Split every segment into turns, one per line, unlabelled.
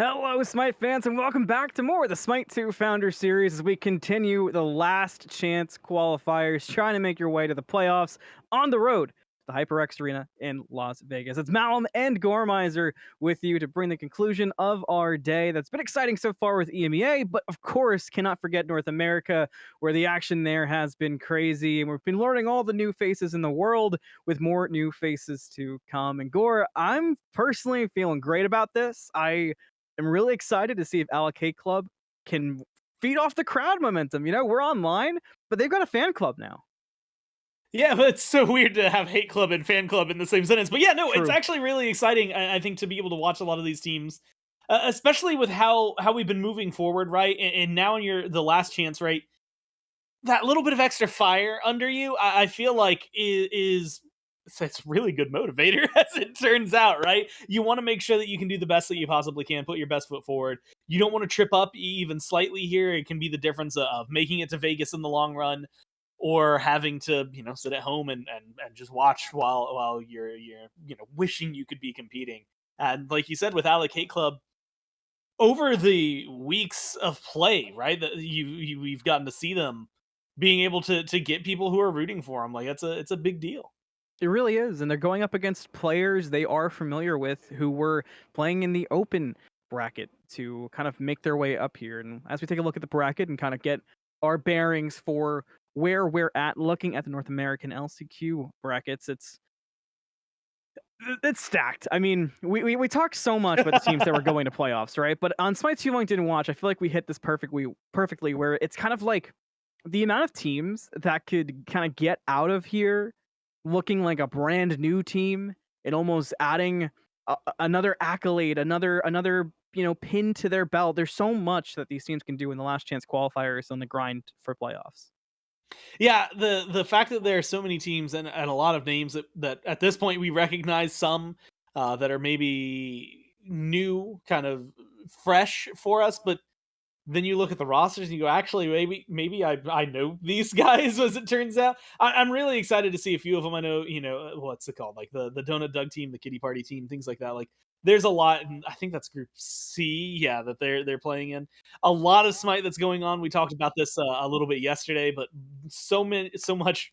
Hello, Smite fans, and welcome back to more of the Smite 2 Founder Series as we continue the last chance qualifiers, trying to make your way to the playoffs on the road to the HyperX Arena in Las Vegas. It's Malum and Gormizer with you to bring the conclusion of our day. That's been exciting so far with EMEA, but of course, cannot forget North America, where the action there has been crazy, and we've been learning all the new faces in the world with more new faces to come. And Gore, I'm personally feeling great about this. I'm really excited to see if Alec Club can feed off the crowd momentum. You know, we're online, but they've got a fan club now.
Yeah, but it's so weird to have hate club and fan club in the same sentence. But yeah, no, it's
True.
actually really exciting. I think to be able to watch a lot of these teams, especially with how we've been moving forward, right? And now in the last chance, right? That little bit of extra fire under you, I feel like is it's really good motivator as it turns out, right? You want to make sure that you can do the best that you possibly can, put your best foot forward. You don't want to trip up even slightly here. It can be the difference of making it to Vegas in the long run or having to sit at home and just watch while you're wishing you could be competing. And like you said with Alec Hate Club, over the weeks of play, right, that we've gotten to see them being able to get people who are rooting for them. Like it's a big deal.
It really is. And they're going up against players they are familiar with who were playing in the open bracket to kind of make their way up here. And as we take a look at the bracket and kind of get our bearings for where we're at, looking at the North American LCQ brackets, it's stacked. I mean, we talked so much about the teams that were going to playoffs, right? But on Smite 2 Long Didn't Watch, I feel like we hit this perfectly where it's kind of like the amount of teams that could kind of get out of here looking like a brand new team and almost adding another accolade, another pin to their belt. There's so much that these teams can do in the last chance qualifiers on the grind for playoffs.
Yeah, the fact that there are so many teams and a lot of names that at this point we recognize, some that are maybe new, kind of fresh for us, but then you look at the rosters and you go, actually, maybe I know these guys. As it turns out, I'm really excited to see a few of them. I know, what's it called, like the Donut Dug team, the Kitty Party team, things like that. Like there's a lot, and I think that's Group C, yeah, that they're playing in. A lot of Smite that's going on. We talked about this a little bit yesterday, but so much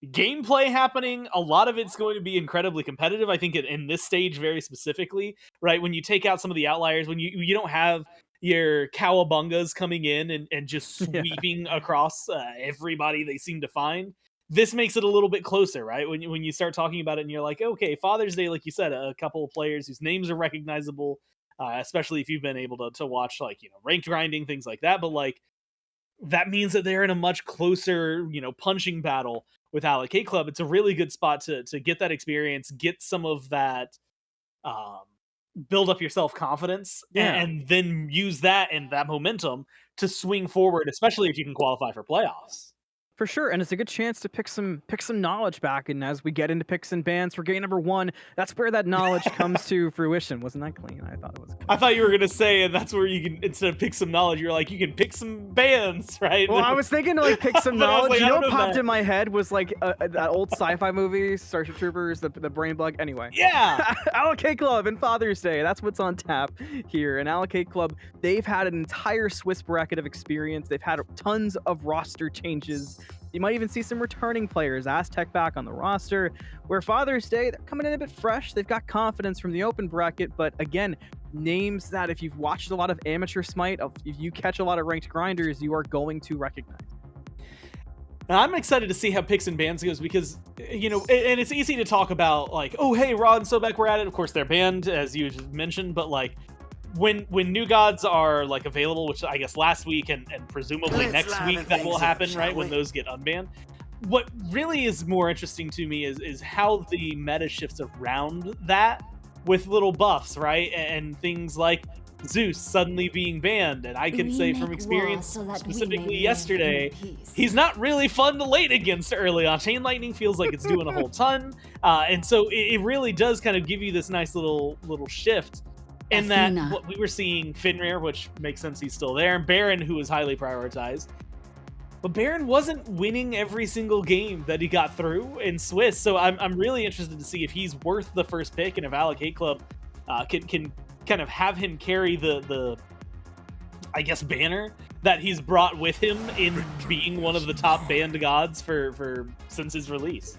gameplay happening. A lot of it's going to be incredibly competitive. I think in this stage very specifically, right? When you take out some of the outliers, when you don't have your cowabungas coming in and just
Yeah.
sweeping across everybody they seem to find, this makes it a little bit closer, right? When you start talking about it and you're like, okay, Father's Day, like you said, a couple of players whose names are recognizable, especially if you've been able to watch, like, ranked grinding, things like that. But like, that means that they're in a much closer, punching battle with Alec Club. It's a really good spot to get that experience, get some of that, build up your self-confidence,
Yeah.
and then use that and that momentum to swing forward, especially if you can qualify for playoffs.
For sure, and it's a good chance to pick some knowledge back. And as we get into picks and bans for game number 1, that's where that knowledge comes to fruition. Wasn't that clean? I thought it was clean.
I thought you were gonna say, and that's where you can, instead of pick some knowledge, you're like, you can pick some bands, right?
Well, I was thinking to like pick some
But I was
knowledge.
like, I don't
What
know
popped
that.
in my head was like that old sci-fi movie, Starship Troopers, the brain bug. Anyway,
Yeah.
Alec Club and Father's Day. That's what's on tap here. And Alec Club, they've had an entire Swiss bracket of experience. They've had tons of roster changes. You might even see some returning players, Aztec back on the roster. Where Father's Day, they're coming in a bit fresh. They've got confidence from the open bracket, but again, names that if you've watched a lot of amateur Smite, if you catch a lot of ranked grinders, you are going to recognize.
Now, I'm excited to see how picks and bans goes because, and it's easy to talk about like, oh, hey, Rod and Sobek were at it. Of course, they're banned, as you just mentioned, but like, when new gods are like available, which I guess last week and presumably next week that will happen, right? When those get unbanned. What really is more interesting to me is how the meta shifts around that with little buffs, right? And things like Zeus suddenly being banned. And I can say from experience, specifically yesterday, he's not really fun to late against early on. Chain Lightning feels like it's doing a whole ton. And so it really does kind of give you this nice little shift. And that what we were seeing Fenrir, which makes sense, he's still there, and Baron, who was highly prioritized. But Baron wasn't winning every single game that he got through in Swiss, so I'm really interested to see if he's worth the first pick and if Alec Club can kind of have him carry the I guess banner that he's brought with him in being one of the top banned gods for since his release.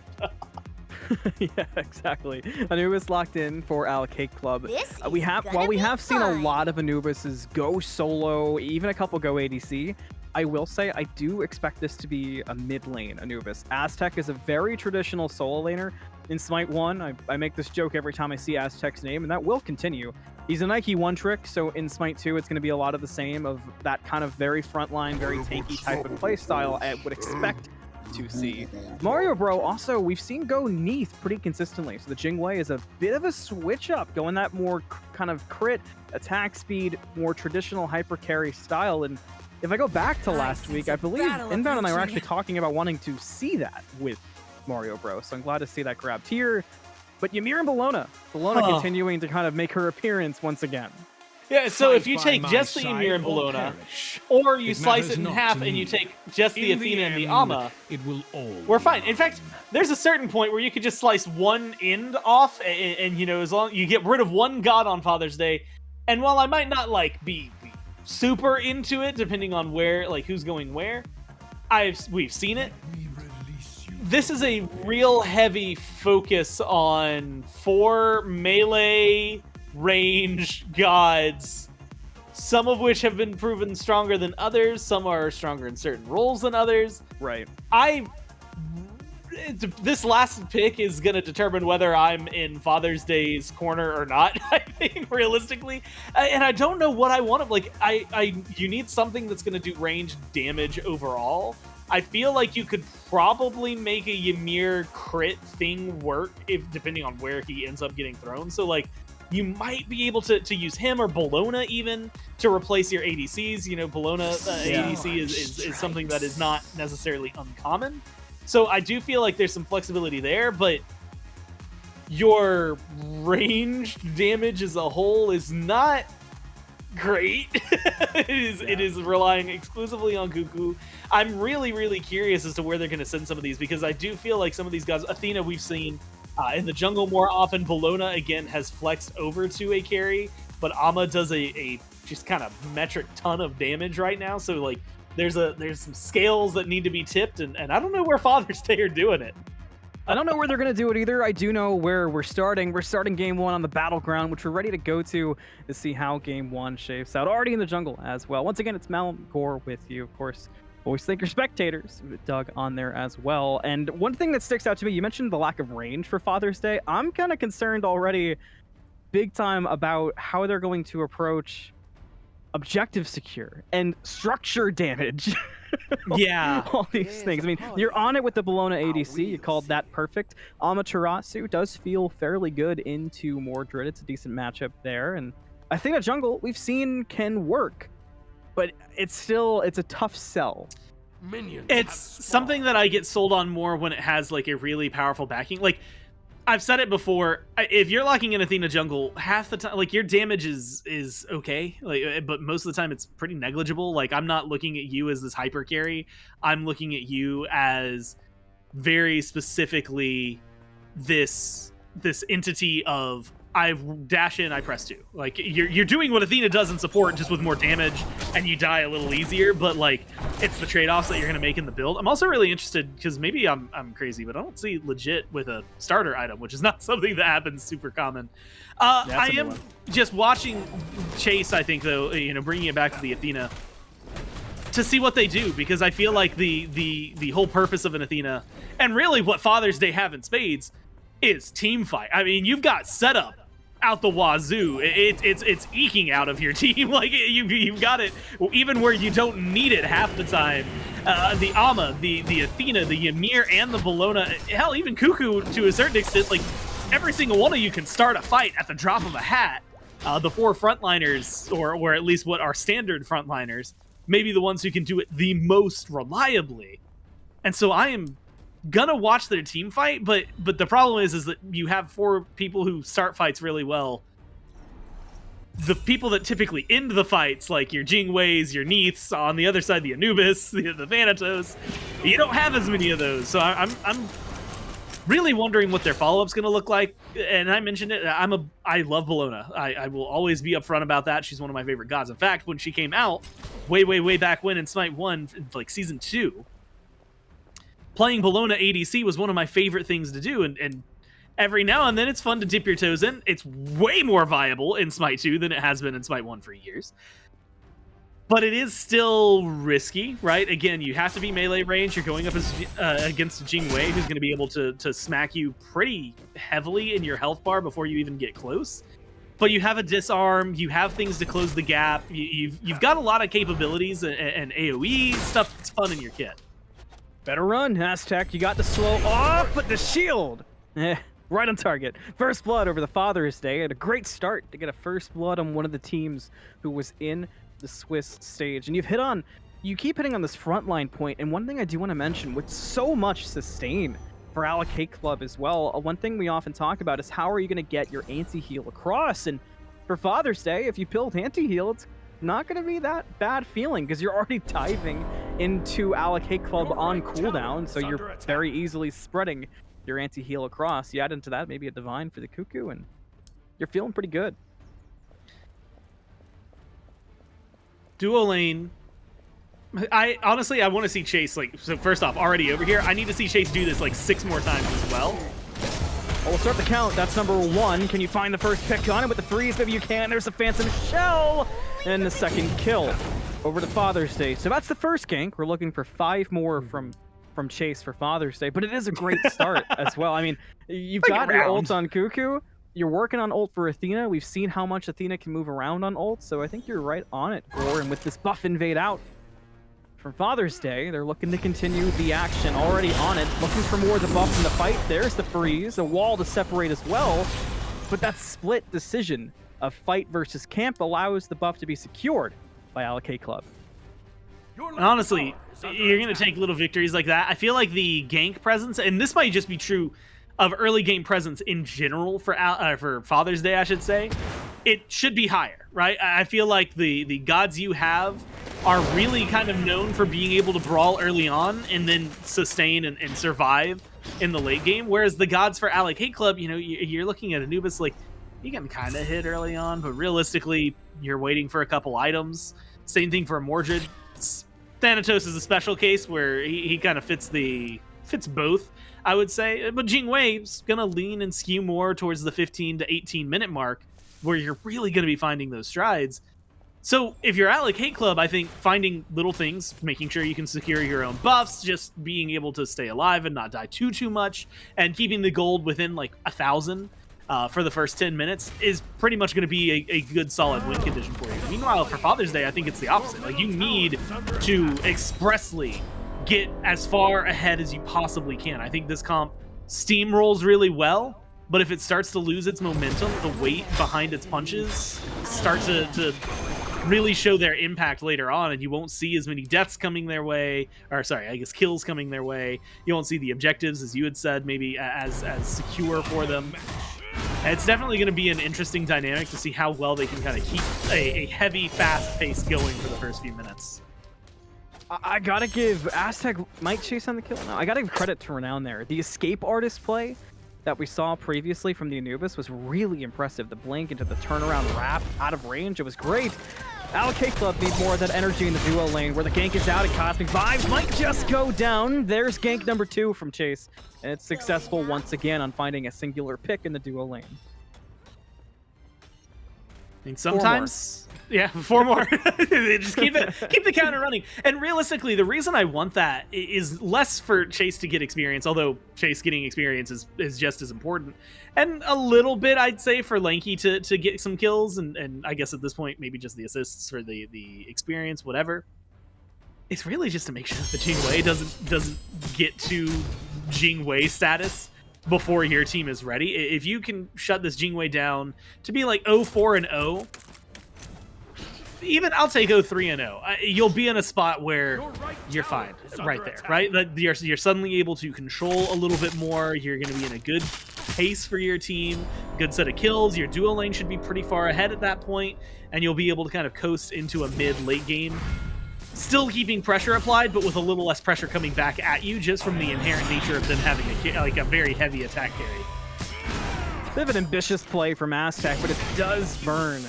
Yeah, exactly. Anubis locked in for Alec Club. While we have seen a lot of Anubises go solo, even a couple go ADC, I will say I do expect this to be a mid lane Anubis. Aztec is a very traditional solo laner. In Smite 1, I make this joke every time I see Aztec's name, and that will continue. He's a Nike one-trick, so in Smite 2, it's going to be a lot of the same of that kind of very frontline, very tanky type of playstyle I would expect to see. Mario Bro, also, we've seen go Neath pretty consistently, so the Jingwei is a bit of a switch-up, going that more kind of crit, attack speed, more traditional hyper carry style, and if I go back to last week, I believe Inbound and I were actually talking about wanting to see that with Mario Bros. So I'm glad to see that grabbed here. But Ymir and Bologna continuing to kind of make her appearance once again.
Yeah, so if you take just the Ymir and Bologna, or you slice it in half and you take just the Athena and the Amma, we're fine. In fact, there's a certain point where you could just slice one end off, and you know, as long you get rid of one god on Father's Day, and while I might not like be super into it, depending on where, like who's going where, we've seen it. This is a real heavy focus on 4 melee range gods, some of which have been proven stronger than others. Some are stronger in certain roles than others.
Right.
This last pick is going to determine whether I'm in Father's Day's corner or not, I think, realistically. And I don't know what I want to, like, you need something that's going to do range damage overall. I feel like you could probably make a Ymir crit thing work, depending on where he ends up getting thrown. So, like, you might be able to use him or Bologna even to replace your ADCs. You know, Bologna ADC is something that is not necessarily uncommon. So I do feel like there's some flexibility there, but your ranged damage as a whole is not great. It is relying exclusively on Cuckoo. I'm really, really curious as to where they're going to send some of these, because I do feel like some of these guys, Athena we've seen in the jungle more often. Bologna, again, has flexed over to a carry, but Amma does a just kind of metric ton of damage right now. So, like, there's some scales that need to be tipped, and I don't know where Father's Day are doing it.
I don't know where they're going to do it either. I do know where we're starting. We're starting game 1 on the battleground, which we're ready to go to see how game 1 shapes out. Already in the jungle as well. Once again, it's Malgore with you, of course. Always thank your spectators, Doug, on there as well. And one thing that sticks out to me, you mentioned the lack of range for Father's Day. I'm kind of concerned already big time about how they're going to approach objective secure and structure damage.
Yeah.
All these things. I mean, you're on it with the Bologna ADC. You called that perfect. Amaterasu does feel fairly good into Mordred. It's a decent matchup there. And I think a jungle we've seen can work, but it's a tough sell.
It's something that I get sold on more when it has like a really powerful backing. Like, I've said it before, if you're locking in Athena jungle, half the time, like, your damage is okay, like, but most of the time it's pretty negligible. Like, I'm not looking at you as this hyper carry. I'm looking at you as very specifically this entity of, I dash in, I press 2. Like, you're doing what Athena does in support, just with more damage, and you die a little easier, but, like, it's the trade-offs that you're going to make in the build. I'm also really interested, because maybe I'm crazy, but I don't see legit with a starter item, which is not something that happens super common. I am just watching Chase, I think, though, you know, bringing it back to the Athena, to see what they do, because I feel like the whole purpose of an Athena, and really what Father's Day have in spades, is team fight. I mean, you've got setup out the wazoo. It's eking out of your team. Like, you've got it even where you don't need it half the time. The Amma, the Athena, the Ymir, and the Bologna, hell, even Cuckoo to a certain extent, like, every single one of you can start a fight at the drop of a hat. The 4 frontliners, or at least what are standard frontliners, maybe the ones who can do it the most reliably. And so I am gonna watch their team fight, but the problem is that you have 4 people who start fights really well. The people that typically end the fights, like your Jingweis, your Neaths, on the other side, the Anubis, the Thanatos, you don't have as many of those. So I'm Really wondering what their follow-up's going to look like. And I mentioned it. I love Bologna. I will always be upfront about that. She's one of my favorite gods. In fact, when she came out way back when in Smite 1, like Season 2, playing Bologna ADC was one of my favorite things to do. And every now and then it's fun to dip your toes in. It's way more viable in Smite 2 than it has been in Smite 1 for years. But it is still risky, right? Again, you have to be melee range. You're going up against Jing Wei, who's going to be able to smack you pretty heavily in your health bar before you even get close. But you have a disarm. You have things to close the gap. You've got a lot of capabilities and AoE stuff that's fun in your kit.
Better run, Aztec. You got the slow off, but the shield. Right on target. First blood over the Father's Day. And a great start to get a first blood on one of the teams who was in the Swiss stage. And you keep hitting on this frontline point, and one thing I do want to mention, with so much sustain for Alec Club as well, one thing we often talk about is how are you going to get your anti-heal across? And for Father's Day, if you build anti-heal, it's not going to be that bad feeling because you're already diving into Alec Club on cooldown, so you're very easily spreading your anti-heal across. You add into that maybe a Divine for the Cuckoo, and you're feeling pretty good.
Duo lane. I honestly want to see Chase, like, so first off, already over here, I need to see Chase do this like 6 more times as well.
We'll start the count. That's number 1. Can you find the first pick on it with the freeze? Maybe you can. There's a Phantom Shell and the second kill over to Father's Day. So that's the first gank. We're looking for 5 more from Chase for Father's Day, but it is a great start as well. I mean, you've got your ult on Cuckoo. You're working on ult for Athena. We've seen how much Athena can move around on ult, so I think you're right on it, Gore. And with this buff invade out from Father's Day, they're looking to continue the action. Already on it, looking for more of the buff in the fight. There's the freeze, a wall to separate as well. But that split decision of fight versus camp allows the buff to be secured by Alec Club.
Honestly, you're going to take little victories like that. I feel like the gank presence, and this might just be true of early game presence in general for Father's Day, I should say, it should be higher, right? I feel like the gods you have are really kind of known for being able to brawl early on and then sustain and survive in the late game, whereas the gods for Alec Club, you know, you're looking at Anubis, like, you can kind of hit early on, but realistically, you're waiting for a couple items. Same thing for Mordred. Thanatos is a special case where he kind of fits both, I would say. But Jing Wei's going to lean and skew more towards the 15 to 18 minute mark where you're really going to be finding those strides. So if you're Alec Club, I think finding little things, making sure you can secure your own buffs, just being able to stay alive and not die too much, and keeping the gold within like 1,000 for the first 10 minutes is pretty much going to be a good solid win condition for you. Meanwhile, for Father's Day, I think it's the opposite. Like, you need to expressly get as far ahead as you possibly can. I think this comp steamrolls really well, but if it starts to lose its momentum, the weight behind its punches start to really show their impact later on, and you won't see as many deaths coming their way, or sorry, I guess kills coming their way. You won't see the objectives, as you had said, maybe as secure for them. And it's definitely going to be an interesting dynamic to see how well they can kind of keep a heavy, fast pace going for the first few minutes.
I gotta give Aztec might chase on the kill now. I gotta give credit to Renown there. The escape artist play that we saw previously from the Anubis was really impressive. The blink into the turnaround wrap out of range, it was great. Alec Club need more of that energy in the duo lane where the gank is out and Cosmic Vibes might just go down. There's gank number 2 from Chase, and it's successful once again on finding a singular pick in the duo lane.
I think sometimes, yeah, 4 more. Just keep the counter running. And realistically, the reason I want that is less for Chase to get experience, although Chase getting experience is just as important, and a little bit, I'd say, for Lanky to get some kills, and I guess at this point, maybe just the assists for the experience, whatever. It's really just to make sure that Jing Wei doesn't get to Jing Wei status before your team is ready. If you can shut this Jing Wei down to be like 0-4-0, even I'll take 0-3-0. You'll be in a spot where you're fine right there, right? You're suddenly able to control a little bit more. You're going to be in a good pace for your team, good set of kills. Your duo lane should be pretty far ahead at that point, and you'll be able to kind of coast into a mid-late game still keeping pressure applied, but with a little less pressure coming back at you, just from the inherent nature of them having a very heavy attack carry.
Bit of an ambitious play from Aztec, but it does burn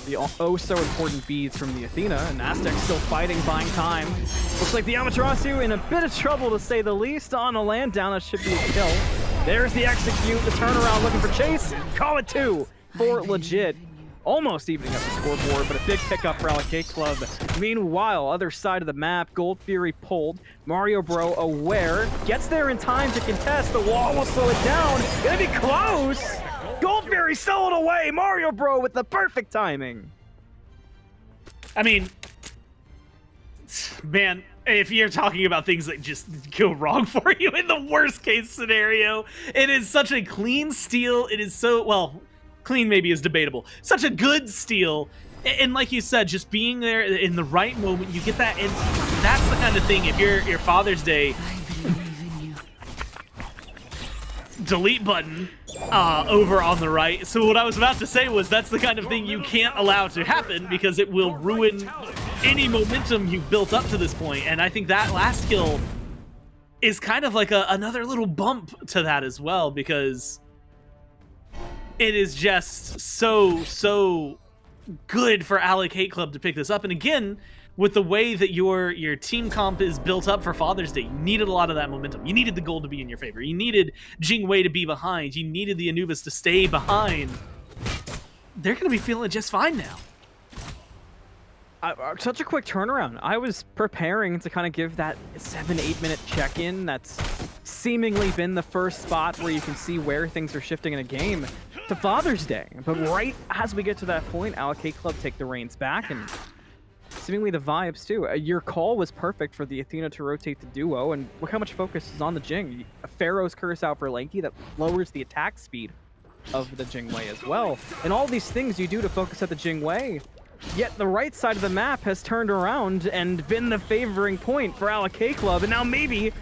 the oh-so-important beads from the Athena, and Aztec still fighting, buying time. Looks like the Amaterasu in a bit of trouble, to say the least, on a land down. That should be a kill. There's the execute, the turnaround looking for Chase. Call it 2 for legit. Almost evening up the scoreboard, but a big pickup for Alec Club. Meanwhile, other side of the map, Gold Fury pulled. Mario Bro aware, gets there in time to contest. The wall will slow it down. Gonna be close. Gold Fury stole it away. Mario Bro with the perfect timing.
I mean, man, if you're talking about things that just go wrong for you in the worst case scenario, it is such a clean steal. It is so, well, clean maybe is debatable. Such a good steal. And like you said, just being there in the right moment, you get that. And that's the kind of thing, if you're your Father's Day, delete button over on the right. So what I was about to say was that's the kind of thing you can't allow to happen, because it will ruin any momentum you've built up to this point. And I think that last kill is kind of like another little bump to that as well, because it is just so good for Alec Hate Club to pick this up. And again, with the way that your team comp is built up for Father's Day, you needed a lot of that momentum. You needed the gold to be in your favor. You needed Jing Wei to be behind. You needed the Anubis to stay behind. They're going to be feeling just fine now.
Such a quick turnaround. I was preparing to kind of give that 7-8 minute check-in. That's seemingly been the first spot where you can see where things are shifting in a game to Father's Day. But right as we get to that point, Alec Hate Club take the reins back, and seemingly the vibes too. Your call was perfect for the Athena to rotate the duo, and look how much focus is on the Jing. A Pharaoh's Curse out for Lanky that lowers the attack speed of the Jing Wei as well. And all these things you do to focus at the Jing Wei, yet the right side of the map has turned around and been the favoring point for Alec Hate Club. And now maybe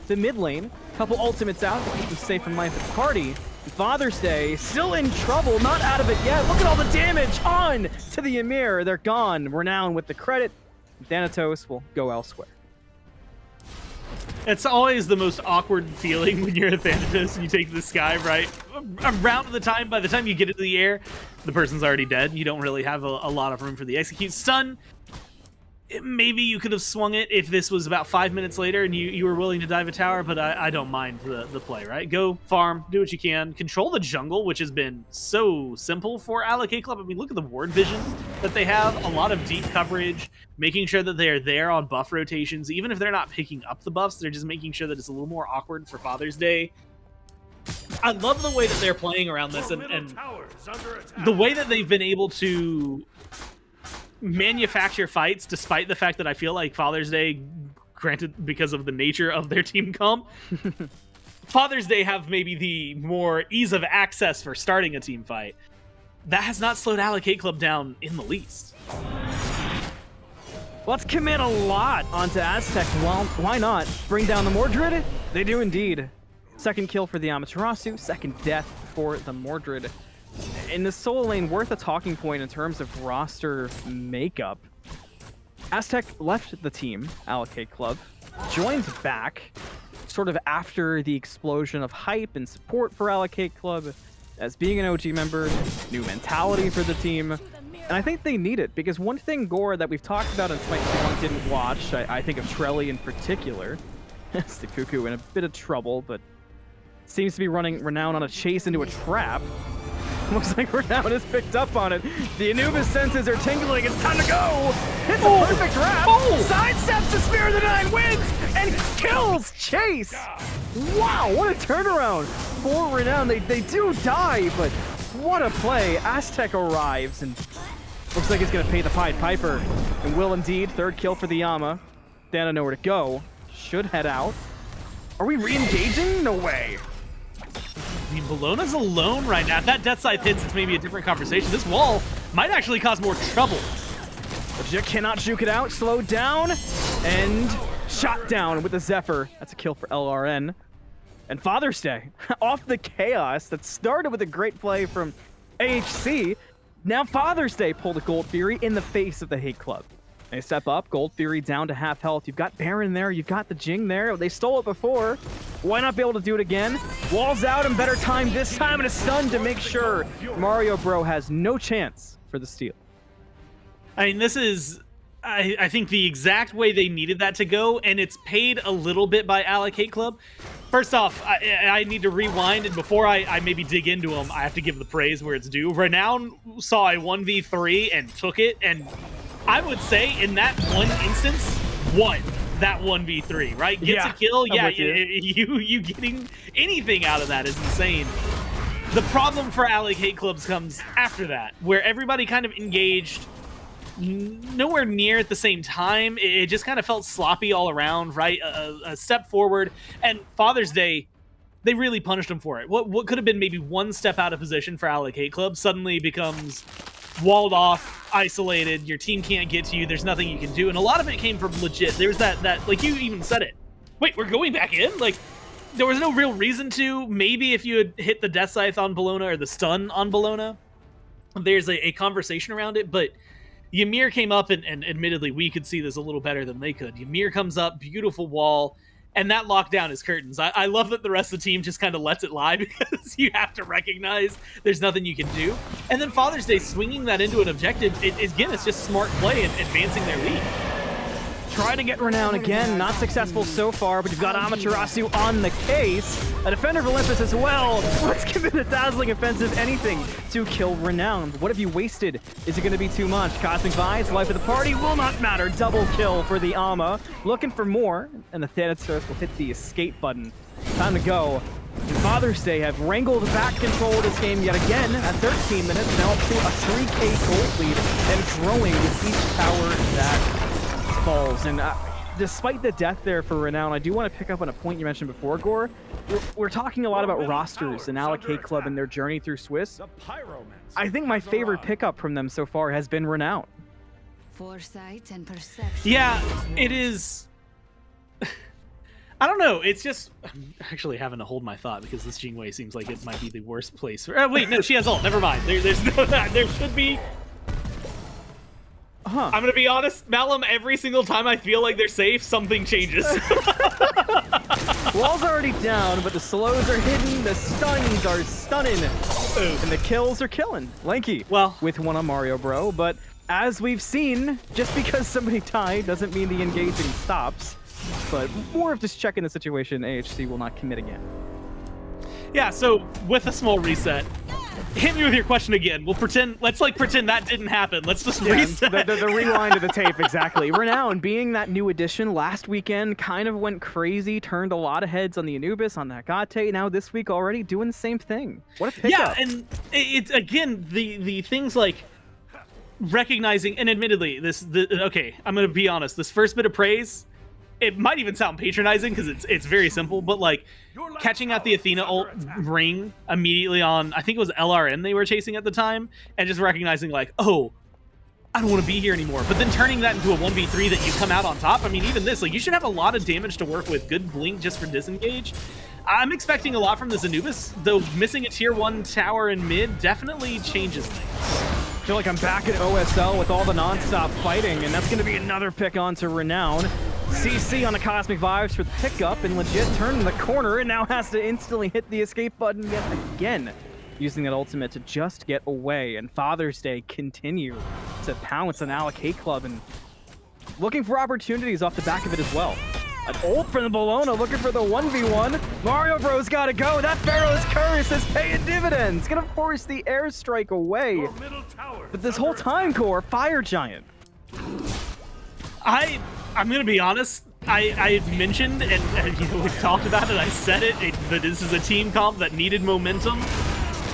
the mid lane, couple ultimates out to keep them safe from life at the party. Father's Day still in trouble, not out of it yet. Look at all the damage on to the Ymir. They're gone. Renown with the credit. Thanatos will go elsewhere.
It's always the most awkward feeling when you're a Thanatos and you take the sky, right? Around by the time you get into the air, the person's already dead. You don't really have a lot of room for the execute. Stun, maybe you could have swung it if this was about 5 minutes later and you were willing to dive a tower, but I don't mind the play, right? Go farm, do what you can, control the jungle, which has been so simple for Alec Hate Club. I mean, look at the ward vision that they have, a lot of deep coverage, making sure that they are there on buff rotations. Even if they're not picking up the buffs, they're just making sure that it's a little more awkward for Father's Day. I love the way that they're playing around this, and the way that they've been able to manufacture fights, despite the fact that I feel like Father's Day, granted because of the nature of their team comp, Father's Day have maybe the more ease of access for starting a team fight. That has not slowed Alec Hate Club down in the least.
Let's commit a lot onto Aztec. Well, why not? Bring down the Mordred? They do indeed. Second kill for the Amaterasu, second death for the Mordred. In the solo lane, worth a talking point in terms of roster makeup. Aztec left the team, Alec Hate Club, joined back sort of after the explosion of hype and support for Alec Hate Club as being an OG member, new mentality for the team. And I think they need it, because one thing, Gore, that we've talked about in SMITE 2 didn't watch, I think of Trelly in particular, it's the Cuckoo in a bit of trouble, but seems to be running Renown on a chase into a trap. Looks like Renown has picked up on it. The Anubis senses are tingling. It's time to go. It's a perfect wrap. Sidesteps the Spear of the Nine, wins and kills Chase. Wow, what a turnaround for Renown. They do die, but what a play. Aztec arrives and looks like he's going to pay the Pied Piper. And will indeed. Third kill for the Yama. Dana nowhere to go. Should head out. Are we re-engaging? No way.
I mean, Bologna's alone right now. If that Death Scythe hits, it's maybe a different conversation. This wall might actually cause more trouble.
Legit cannot juke it out. Slowed down and shot down with the Zephyr. That's a kill for LRN. And Father's Day, off the chaos that started with a great play from AHC. Now Father's Day pulled a Gold Fury in the face of the Hate Club. They step up. Gold Fury down to half health. You've got Baron there. You've got the Jing there. They stole it before. Why not be able to do it again? Walls out and better time this time, and a stun to make sure Mario Bro has no chance for the steal.
I mean, this is, I think, the exact way they needed that to go, and it's paid a little bit by Alec Hate Club. First off, I need to rewind, and before I maybe dig into them, I have to give the praise where it's due. Renown saw a 1v3 and took it, and I would say in that one instance, won that 1v3, right? Gets a kill, yeah, you getting anything out of that is insane. The problem for Alec Hate Clubs comes after that, where everybody kind of engaged nowhere near at the same time. It just kind of felt sloppy all around, right? A step forward, and Father's Day, they really punished him for it. What could have been maybe one step out of position for Alec Hate Club suddenly becomes walled off, isolated, your team can't get to you, there's nothing you can do, and a lot of it came from legit. There's that like, you even said it. Wait, we're going back in? Like, there was no real reason to. Maybe if you had hit the Death Scythe on Bologna or the stun on Bologna, there's a conversation around it, but Ymir came up, and admittedly, we could see this a little better than they could. Ymir comes up, beautiful wall, and that lockdown is curtains. I love that the rest of the team just kind of lets it lie, because you have to recognize there's nothing you can do. And then Father's Day swinging that into an objective, again, it's just smart play and advancing their lead.
Try to get Renown again, not successful so far, but you've got Amaterasu on the case. A defender of Olympus as well. Let's give it a dazzling offensive, anything to kill Renown. What have you wasted? Is it going to be too much? Cosmic Vibes, life of the party will not matter. Double kill for the Ama. Looking for more, and the Thanatos will hit the escape button. Time to go. And Father's Day have wrangled back control of this game yet again at 13 minutes, now up to a 3K gold lead, and growing with each tower that falls. And despite the death there for Renown, I do want to pick up on a point you mentioned before, Gore. We're talking a lot about rosters and Alec Hate Club and their journey through Swiss. I think my favorite pickup from them so far has been Renown.
Foresight and perception.
Yeah, it is. I don't know. It's just, I'm actually having to hold my thought, because this Jingwei seems like it might be the worst place. Wait, no, she has ult. Never mind. There's no that. There should be. I'm gonna be honest, Malum, every single time I feel like they're safe, something changes.
Wall's already down, but the slows are hidden, the stuns are stunning, and the kills are killing. Lanky,
well,
with one on Mario Bro, but as we've seen, just because somebody died doesn't mean the engaging stops. But more of just checking the situation, AHC will not commit again.
Yeah, so with a small reset, hit me with your question again. We'll pretend, let's pretend that didn't happen. Let's just reset.
The rewind of the tape, exactly. Renown, being that new addition last weekend, kind of went crazy, turned a lot of heads on the Anubis, on the Hecate. Now this week already doing the same thing. What a pickup.
Yeah, and it's, again, the things like recognizing, and admittedly, okay, I'm going to be honest, this first bit of praise, it might even sound patronizing because it's very simple, but like catching out the Athena ult ring immediately on, I think it was LRN they were chasing at the time, and just recognizing like, oh, I don't want to be here anymore. But then turning that into a 1v3 that you come out on top. I mean, even this, like, you should have a lot of damage to work with. Good blink just for disengage. I'm expecting a lot from this Anubis, though missing a tier 1 tower in mid definitely changes things.
I feel like I'm back at OSL with all the non-stop fighting, and that's going to be another pick on to Renown. CC on the Cosmic Vibes for the pickup, and legit turning the corner, and now has to instantly hit the escape button yet again, using that ultimate to just get away. And Father's Day continue to pounce on Alec Hate Club, and looking for opportunities off the back of it as well. An ult from the Bologna, looking for the 1v1. Mario Bro's gotta go. That Pharaoh's Curse is paying dividends. Gonna force the airstrike away. But this whole time, Core, Fire Giant.
I'm gonna be honest, I had mentioned, and you know, we've talked about it, I said it, that this is a team comp that needed momentum,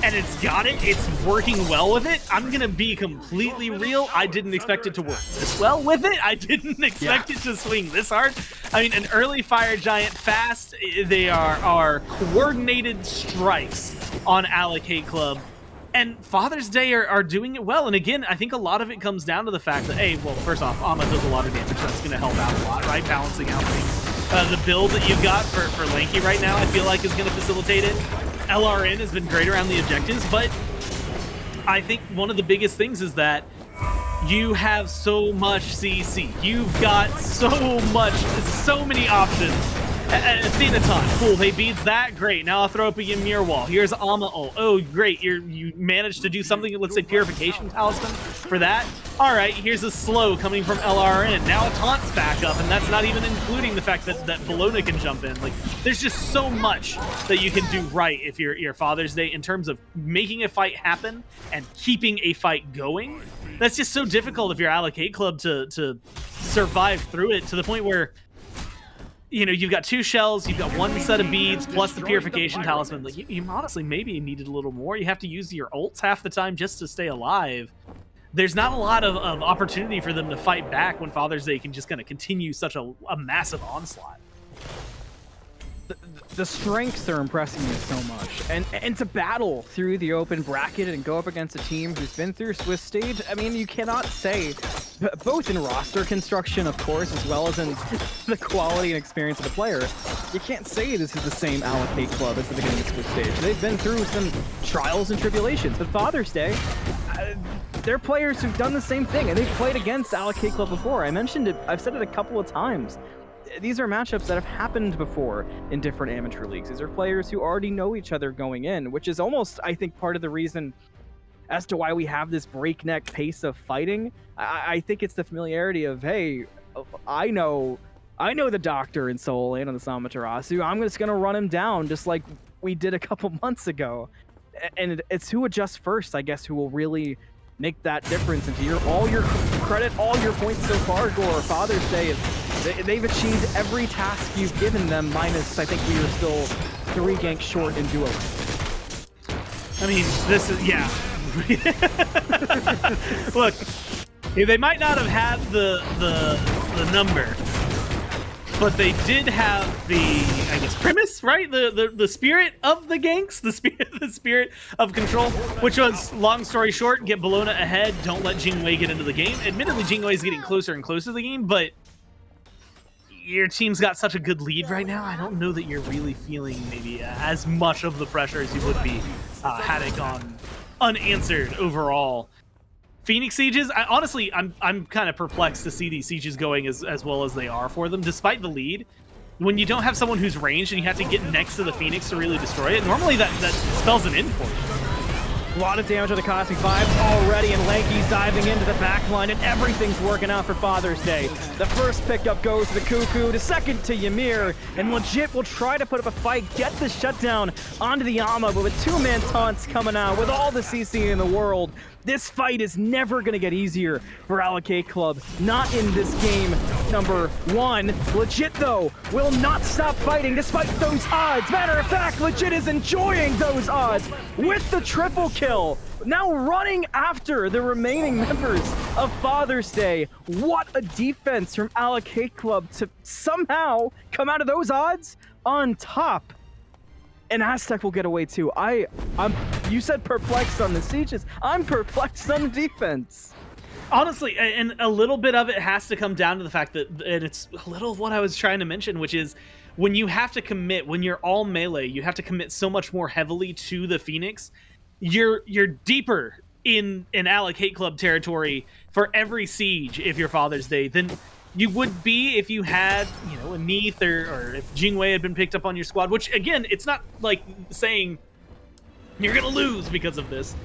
and it's got it, it's working well with it. I'm gonna be completely real, I didn't expect it to work this well with it. I didn't expect it to swing this hard. I mean, an early Fire Giant fast, they are coordinated strikes on Alec Hate Club. And Father's Day are doing it well. And again, I think a lot of it comes down to the fact that, hey, well, first off, Ama does a lot of damage. That's going to help out a lot, right? Balancing out things. The build that you've got for Lanky right now, I feel like is going to facilitate it. LRN has been great around the objectives, but I think one of the biggest things is that You have so much CC. You've got so many options. Athenaton, cool, they beats that, great. Now I'll throw up a Ymir wall. Here's Ama ult. Oh, great, you managed to do something, let's say Purification Talisman for that. All right, here's a slow coming from LRN. Now a taunt's back up, and that's not even including the fact that Bologna can jump in. Like, there's just so much that you can do right if you're Father's Day in terms of making a fight happen and keeping a fight going. That's just so difficult if you're Alec Club to survive through it, to the point where, you know, you've got 2 shells, you've got 1 set of beads, plus the Purification Talisman. Like, you honestly maybe needed a little more. You have to use your ults half the time just to stay alive. There's not a lot of opportunity for them to fight back when Father's Day can just kind of continue such a massive onslaught.
The strengths are impressing me so much, and to battle through the open bracket and go up against a team who's been through Swiss stage, I mean, you cannot say, both in roster construction, of course, as well as in the quality and experience of the player, you can't say this is the same Alec Club as the beginning of Swiss stage. They've been through some trials and tribulations, but Father's Day, they're players who've done the same thing, and they've played against Alec Club before. I mentioned it, I've said it a couple of times. These are matchups that have happened before in different amateur leagues. These are players who already know each other going in, which is almost, I think, part of the reason as to why we have this breakneck pace of fighting. I think it's the familiarity of, hey, I know the doctor in Seoul and on the Amaterasu. I'm just going to run him down just like we did a couple months ago. And it's who adjusts first, I guess, who will really make that difference. And to all your credit, all your points so far, Gore, Father's Day, they've achieved every task you've given them, minus I think we are still 3 ganks short in duo.
I mean, this is, yeah. Look, they might not have had the number, but they did have the, I guess, premise, right? The spirit of the ganks, the spirit of control, which was, long story short, get Bologna ahead, don't let Jingwei get into the game. Admittedly, Jingwei is getting closer and closer to the game, but your team's got such a good lead right now, I don't know that you're really feeling maybe as much of the pressure as you would be had it gone unanswered overall. Phoenix Sieges, honestly, I'm kind of perplexed to see these Sieges going as well as they are for them, despite the lead. When you don't have someone who's ranged and you have to get next to the Phoenix to really destroy it, normally that spells an end for you.
A lot of damage on the Cosmic Vibes already, and Lanky's diving into the backline, and everything's working out for Father's Day. The first pickup goes to the Cuckoo, the second to Ymir, and Legit will try to put up a fight, get the shutdown onto the Ama, but with 2-man taunts coming out, with all the CC in the world, this fight is never going to get easier for Alec Club. Not in this game number 1. Legit, though, will not stop fighting despite those odds. Matter of fact, Legit is enjoying those odds with the triple kill. Now running after the remaining members of Father's Day. What a defense from Alec Club to somehow come out of those odds on top. And Aztec will get away too. You said perplexed on the sieges. I'm perplexed on the defense.
Honestly, and a little bit of it has to come down to the fact that, and it's a little of what I was trying to mention, which is when you have to commit, when you're all melee, you have to commit so much more heavily to the Phoenix. You're deeper in Alec Club territory for every siege if you're Father's Day than you would be if you had, you know, a Neath or if Jingwei had been picked up on your squad, which, again, it's not like saying you're going to lose because of this.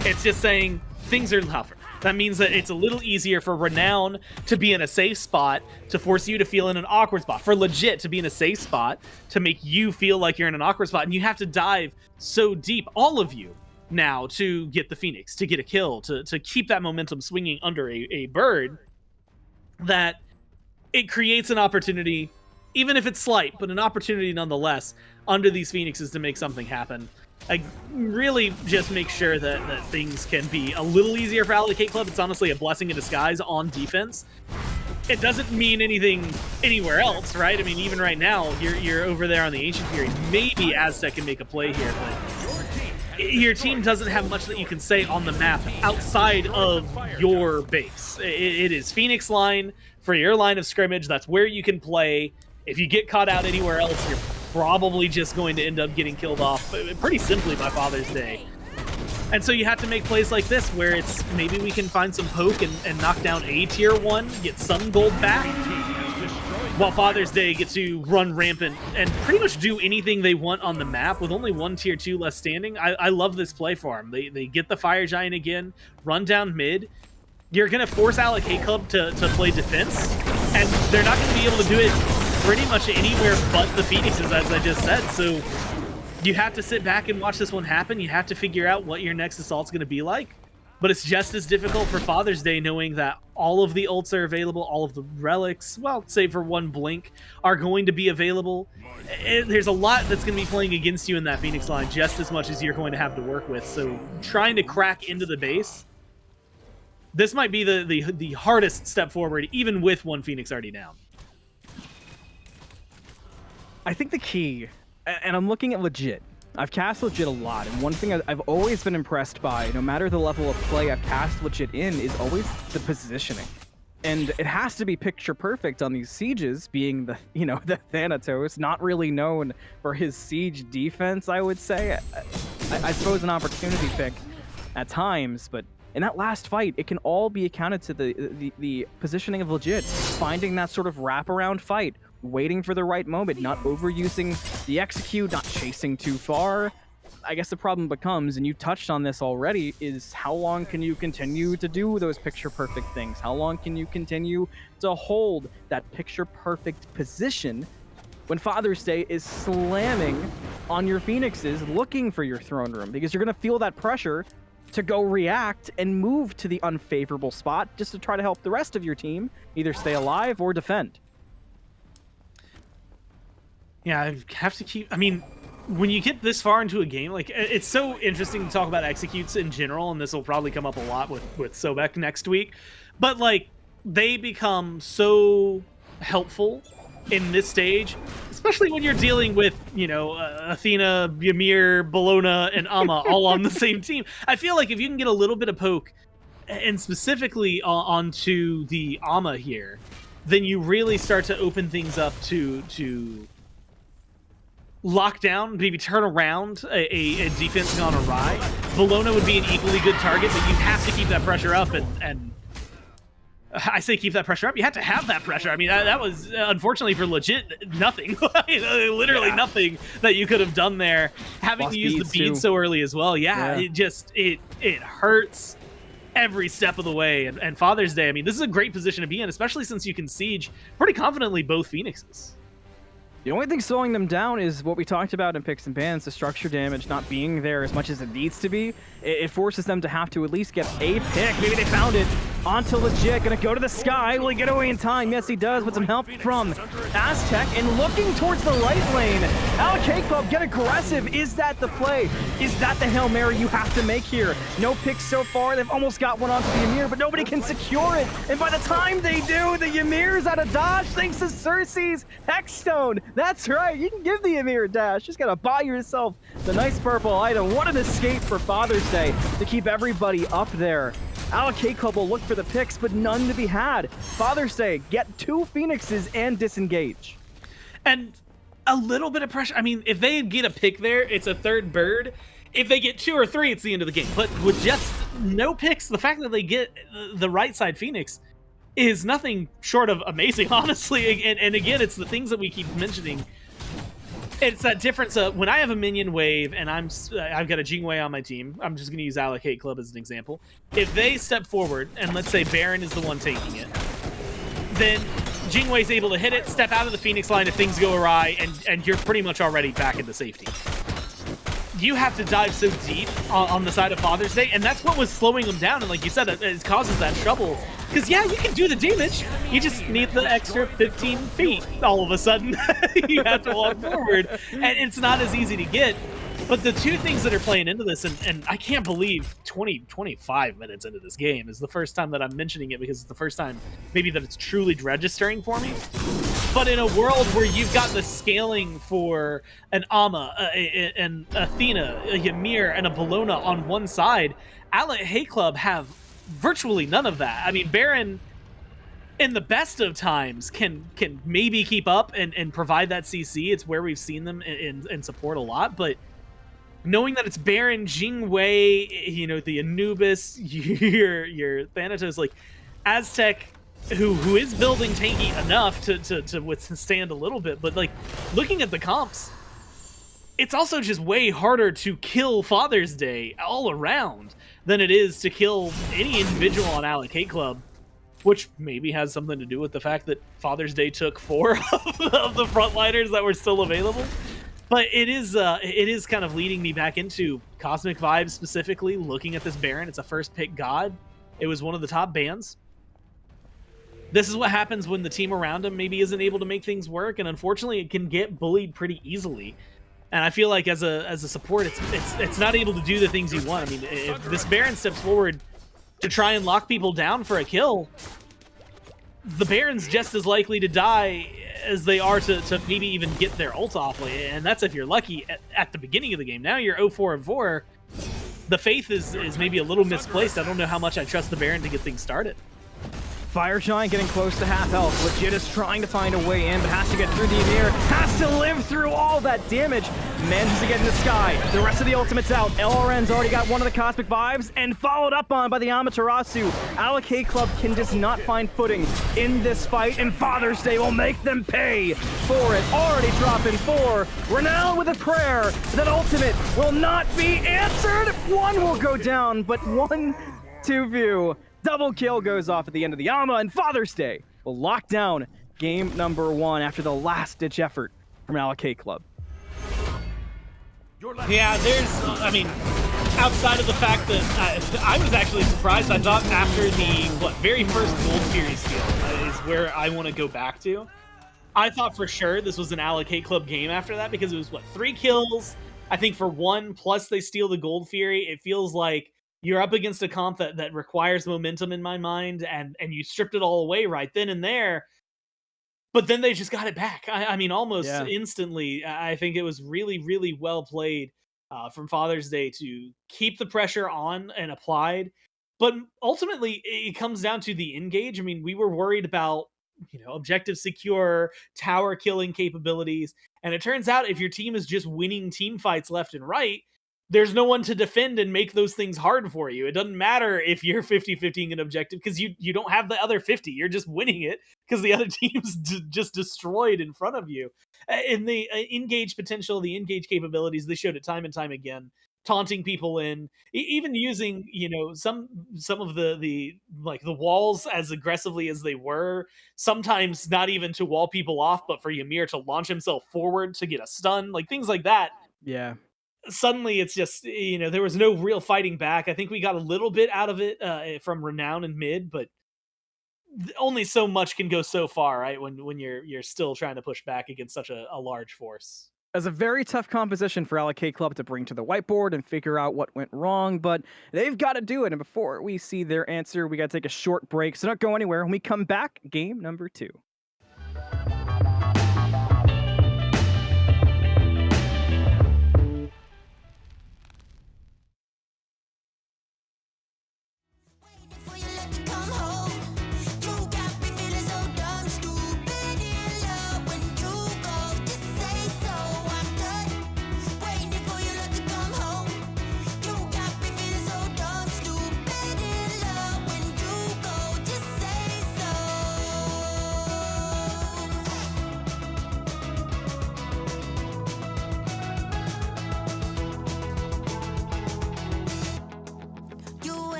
It's just saying things are tougher. That means that it's a little easier for Renown to be in a safe spot to force you to feel in an awkward spot. For Legit to be in a safe spot to make you feel like you're in an awkward spot. And you have to dive so deep, all of you, now to get the Phoenix, to get a kill, to keep that momentum swinging under a bird, that it creates an opportunity, even if it's slight, but an opportunity nonetheless, under these Phoenixes to make something happen. I really just make sure that things can be a little easier for Alec Club. It's honestly a blessing in disguise on defense. It doesn't mean anything anywhere else, right? I mean, even right now, you're over there on the Ancient Fury. Maybe Aztec can make a play here, but your team doesn't have much that you can say on the map outside of your base. It is Phoenix line for your line of scrimmage. That's where you can play. If you get caught out anywhere else, you're probably just going to end up getting killed off pretty simply by Father's Day. And so you have to make plays like this where it's maybe we can find some poke and knock down a tier 1, get some gold back, while Father's Day gets to run rampant and pretty much do anything they want on the map with only 1 tier 2 left standing. I love this play for them. They get the Fire Giant again, run down mid. You're going to force Alec Club to play defense, and they're not going to be able to do it pretty much anywhere but the Phoenixes, as I just said. So you have to sit back and watch this one happen. You have to figure out what your next assault's going to be like. But it's just as difficult for Father's Day knowing that all of the ults are available, all of the relics, well, save for 1 blink, are going to be available. There's a lot that's going to be playing against you in that Phoenix line just as much as you're going to have to work with. So trying to crack into the base, this might be the hardest step forward, even with 1 Phoenix already down.
I think the key, and I'm looking at legit. I've cast legit a lot, and one thing I've always been impressed by, no matter the level of play I've cast legit in, is always the positioning. And it has to be picture perfect on these sieges, being the, the Thanatos, not really known for his siege defense, I would say. I suppose an opportunity pick at times, but in that last fight, it can all be accounted to the positioning of legit, finding that sort of wraparound fight, waiting for the right moment, not overusing the execute, not chasing too far. I guess the problem becomes, and you touched on this already, is how long can you continue to do those picture-perfect things? How long can you continue to hold that picture-perfect position when Father's Day is slamming on your Phoenixes looking for your throne room? Because you're going to feel that pressure to go react and move to the unfavorable spot just to try to help the rest of your team either stay alive or defend.
Yeah, I have to keep... I mean, when you get this far into a game, like, it's so interesting to talk about executes in general, and this will probably come up a lot with Sobek next week. But, like, they become so helpful in this stage, especially when you're dealing with, Athena, Ymir, Bologna, and Ama all on the same team. I feel like if you can get a little bit of poke, and specifically onto the Ama here, then you really start to open things up to lock down, maybe turn around a defense gone awry. Bologna would be an equally good target, but you have to keep that pressure up, and I say keep that pressure up. You have to have that pressure. I mean, that was, unfortunately for legit, nothing. Literally nothing that you could have done there. Having to use the bead so early as well. Yeah, it hurts every step of the way. And Father's Day, I mean, this is a great position to be in, especially since you can siege pretty confidently both Phoenixes.
The only thing slowing them down is what we talked about in picks and bans, the structure damage not being there as much as it needs to be. It forces them to have to at least get a pick. Maybe they found it. Onto legit, gonna go to the sky. Will he get away in time? Yes, he does, with some help from Aztec. And looking towards the right lane, Alec Club, get aggressive. Is that the play? Is that the Hail Mary you have to make here? No picks so far. They've almost got one onto the Ymir, but nobody can secure it. And by the time they do, the Ymir's out of dodge thanks to Cersei's Hexstone. That's right, you can give the Ymir a dash. Just gotta buy yourself the nice purple item. What an escape for Father's Day to keep everybody up there. Alec Club will look for the picks, but none to be had. Father's Day, get 2 Phoenixes and disengage.
And a little bit of pressure. I mean, if they get a pick there, it's a 3rd bird. If they get 2 or 3, it's the end of the game. But with just no picks, the fact that they get the right side Phoenix is nothing short of amazing, honestly. And again, it's the things that we keep mentioning. It's that difference of when I have a minion wave and I've got a Jingwei on my team. I'm just going to use Alec Club as an example. If they step forward and let's say Baron is the one taking it, then Jingwei's able to hit it, step out of the Phoenix line if things go awry, and you're pretty much already back into safety. You have to dive so deep on the side of Father's Day, and that's what was slowing them down. And like you said, it causes that trouble. Because, yeah, you can do the damage. You just need the extra 15 feet all of a sudden. You have to walk forward. And it's not as easy to get. But the 2 things that are playing into this, and I can't believe 25 minutes into this game is the first time that I'm mentioning it, because it's the first time maybe that it's truly registering for me. But in a world where you've got the scaling for an Ama, an Athena, a Ymir, and a Bologna on one side, Alec Club have virtually none of that. I mean, Baron, in the best of times, can maybe keep up and provide that CC. It's where we've seen them in support a lot, but knowing that it's Baron, Jingwei, you know, the Anubis, your Thanatos, like Aztec, who is building tanky enough to withstand a little bit, but like looking at the comps, it's also just way harder to kill Father's Day all around than it is to kill any individual on Alec Club, which maybe has something to do with the fact that Father's Day took 4 of the frontliners that were still available. But it is kind of leading me back into Cosmic Vibes specifically, looking at this Baron. It's a first pick god. It was one of the top bans. This is what happens when the team around him maybe isn't able to make things work, and unfortunately it can get bullied pretty easily. And I feel like as a support, it's not able to do the things you want. I mean, if this Baron steps forward to try and lock people down for a kill, the Baron's just as likely to die as they are to maybe even get their ult off, and that's if you're lucky at the beginning of the game. Now you're 0-4-4. The faith is maybe a little misplaced. I don't know how much I trust the Baron to get things started.
Fire Giant getting close to half health. Legit is trying to find a way in, but has to get through the Emir. Has to live through all that damage. Manages to get in the sky. The rest of the ultimate's out. LRN's already got one of the Cosmic Vibes and followed up on by the Amaterasu. Alec Club can just not find footing in this fight, and Father's Day will make them pay for it. Already dropping 4. Renown with a prayer. That ultimate will not be answered. One will go down, but 1-2 view. Double kill goes off at the end of the Ama, and Father's Day will lock down game number 1 after the last-ditch effort from Alec Club.
Yeah, I mean, outside of the fact that I was actually surprised. I thought after the, very first Gold Fury steal is where I want to go back to. I thought for sure this was an Alec Club game after that, because it was, 3 kills, I think, for 1, plus they steal the Gold Fury. It feels like you're up against a comp that requires momentum in my mind, and you stripped it all away right then and there. But then they just got it back. I mean, almost instantly. I think it was really, really well played from Father's Day to keep the pressure on and applied. But ultimately, it comes down to the engage. I mean, we were worried about, objective secure, tower killing capabilities. And it turns out if your team is just winning team fights left and right, there's no one to defend and make those things hard for you. It doesn't matter if you're 50-50ing an objective, because you don't have the other 50. You're just winning it because the other team's just destroyed in front of you. And the engage potential, the engage capabilities, they showed it time and time again. Taunting people in, even using, some of the walls as aggressively as they were, sometimes not even to wall people off, but for Ymir to launch himself forward to get a stun, things like that.
Yeah.
Suddenly it's just, there was no real fighting back. I think we got a little bit out of it from Renown and mid, but only so much can go so far, right? When you're still trying to push back against such a large force.
As a very tough composition for Alec Club to bring to the whiteboard and figure out what went wrong, but they've got to do it. And before we see their answer, we got to take a short break. So don't go anywhere. When we come back, game number 2.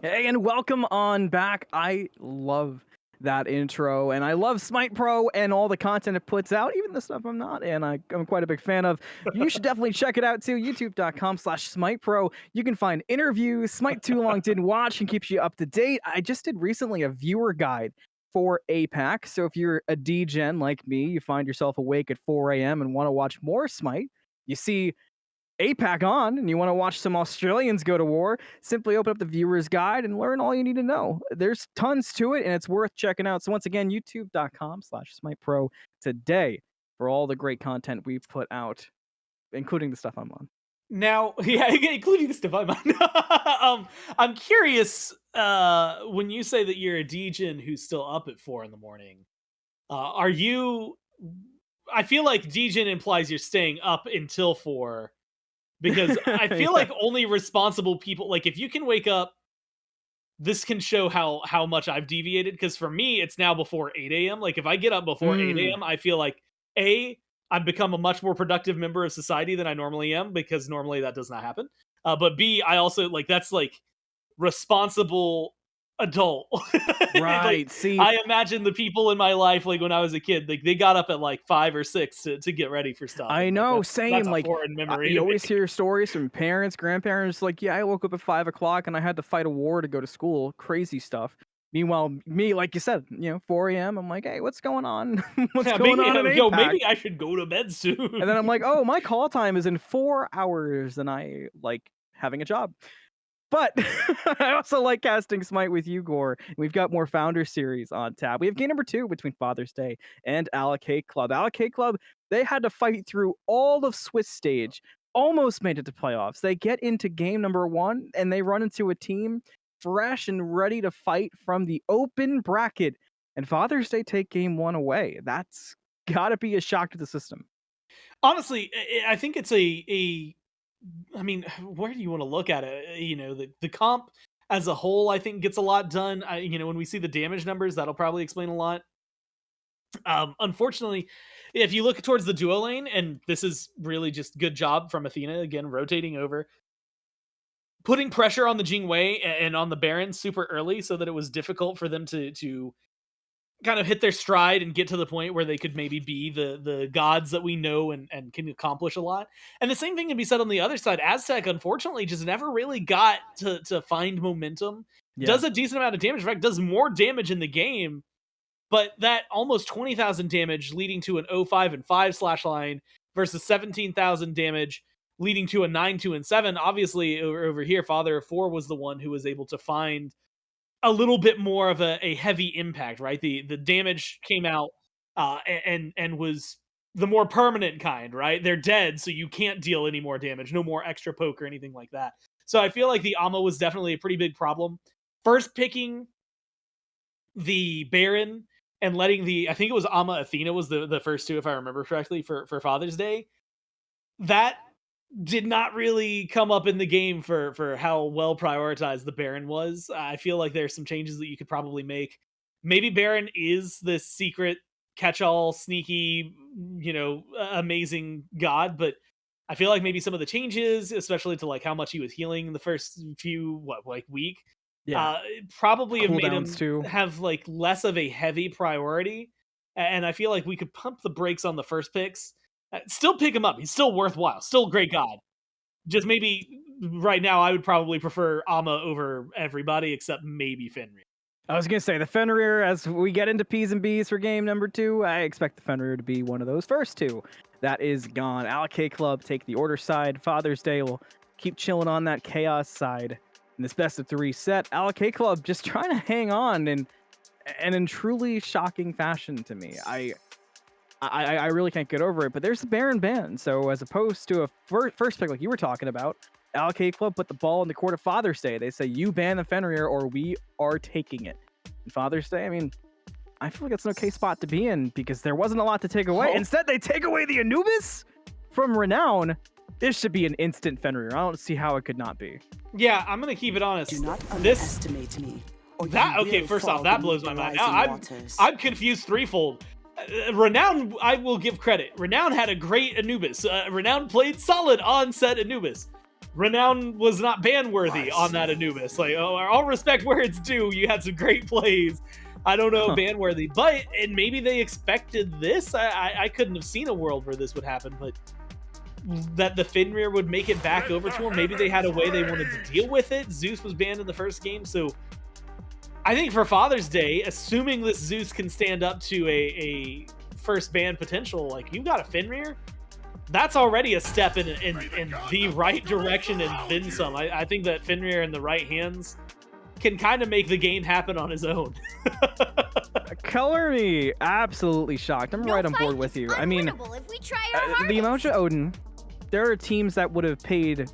Hey, and welcome on back. I love that intro, and I love Smite Pro and all the content it puts out, even the stuff I'm not, and I'm quite a big fan of. You should definitely check it out too, youtube.com/Smite Pro. You can find interviews, Smite Too Long Didn't Watch, and keeps you up to date. I just did recently a viewer guide for APAC, so if you're a DGen like me, you find yourself awake at 4 a.m. and want to watch more Smite, you see APAC on, and you want to watch some Australians go to war, simply open up the viewer's guide and learn all you need to know. There's tons to it, and it's worth checking out. So once again, youtube.com/SmitePro today for all the great content we put out, including the stuff I'm on.
Now, yeah, including the stuff I'm on. I'm curious, when you say that you're a DGen who's still up at 4 in the morning, are you... I feel like DGen implies you're staying up until 4, because I feel like only responsible people, like if you can wake up, this can show how much I've deviated, because for me it's now before 8 a.m. Like if I get up before 8 a.m. I feel like I've become a much more productive member of society than I normally am, because normally that does not happen, but B, I also like, that's like responsible adult.
Right.
Like,
See,
I imagine the people in my life, like when I was a kid, like they got up at like 5 or 6 to get ready for stuff.
I know,
like,
same.
That's a
like
foreign memory.
you always hear stories from parents, grandparents, like, yeah, I woke up at 5 o'clock and I had to fight a war to go to school. Crazy stuff. Meanwhile, me, like you said, 4 a.m. I'm like, hey, what's going on? What's going on in
Yo,
APAC?
maybe I should go to bed soon.
And then I'm like, oh, my call time is in 4 hours, and I like having a job. But I also like casting Smite with you, Gore. We've got more Founder Series on tap. We have game number 2 between Father's Day and Alec Club. Alec Club, they had to fight through all of Swiss stage, almost made it to playoffs. They get into game number 1, and they run into a team fresh and ready to fight from the open bracket. And Father's Day take game 1 away. That's got to be a shock to the system.
Honestly, I think it's I mean, where do you want to look at it? The comp as a whole, I think, gets a lot done. When we see the damage numbers, that'll probably explain a lot. Unfortunately, if you look towards the duo lane, and this is really just good job from Athena, again, rotating over, putting pressure on the Jingwei and on the Baron super early so that it was difficult for them to kind of hit their stride and get to the point where they could maybe be the gods that we know and can accomplish a lot. And the same thing can be said on the other side. Aztec, unfortunately, just never really got to find momentum. Yeah. Does a decent amount of damage. In fact, does more damage in the game, but that almost 20,000 damage leading to an 0-5 and 5 slash line versus 17,000 damage leading to a 9-2 and 7. Obviously, over here, Father of 4 was the one who was able to find a little bit more of a heavy impact, right? The damage came out and was the more permanent kind, right? They're dead, so you can't deal any more damage, no more extra poke or anything like that. So I feel like the Amma was definitely a pretty big problem. First picking the Baron and letting I think it was Amma Athena was the first 2, if I remember correctly, for Father's Day. That did not really come up in the game for how well prioritized the Baron was. I feel like there's some changes that you could probably make. Maybe Baron is this secret catch-all, sneaky, amazing god, but I feel like maybe some of the changes, especially to like how much he was healing in the first few week, probably have made him have like less of a heavy priority. And I feel like we could pump the brakes on the first picks. Still pick him up. He's still worthwhile. Still a great god. Just maybe right now I would probably prefer Amma over everybody except maybe Fenrir.
I was going to say the Fenrir, as we get into P's and B's for game number 2, I expect the Fenrir to be one of those first 2. That is gone. Alec Club take the order side. Father's Day will keep chilling on that chaos side. In this best of 3 set, Alec Club just trying to hang on and in truly shocking fashion to me. I really can't get over it, but there's the Baron ban. So as opposed to a first pick like you were talking about, Alec Club put the ball in the court of Father's Day. They say, you ban the Fenrir or we are taking it. And Father's Day, I mean, I feel like it's an okay spot to be in because there wasn't a lot to take away. Instead, they take away the Anubis from Renown. This should be an instant Fenrir. I don't see how it could not be.
Yeah, I'm going to keep it honest.
Do not underestimate me.
Okay, first off, that blows my mind. I'm confused threefold. Renown, I will give credit. Renown had a great Anubis. Renown played solid on set Anubis. Renown was not ban worthy on that Anubis. Like, oh, all respect where it's due. You had some great plays. I don't know, ban worthy, but and maybe they expected this. I couldn't have seen a world where this would happen, but that the Fenrir would make it back over to him. Maybe they had a way they wanted to deal with it. Zeus was banned in the first game, so I think for Father's Day, assuming this Zeus can stand up to a first ban potential, like you got a Fenrir, that's already a step in the right direction and then some. I think that Fenrir in the right hands can kind of make the game happen on his own.
Color me absolutely shocked. I'm right on board with you. I mean,
if we try our
the Emoja Odin, there are teams that would have paid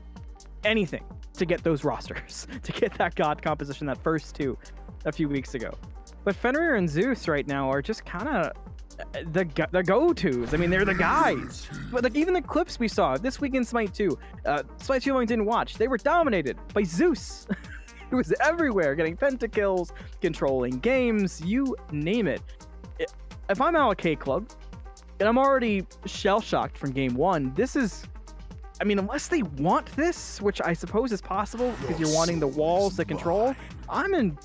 anything to get those rosters, to get that god composition, that first two a few weeks ago. But Fenrir and Zeus right now are just kind of the go-tos. I mean, they're the guys. But like even the clips we saw this week in Smite 2, Smite 2 didn't watch. They were dominated by Zeus. It was everywhere, getting pentakills, controlling games, you name it. If I'm Alec Club, and I'm already shell-shocked from game one, this is, I mean, unless they want this, which I suppose is possible because you're wanting the walls to control, I'm in,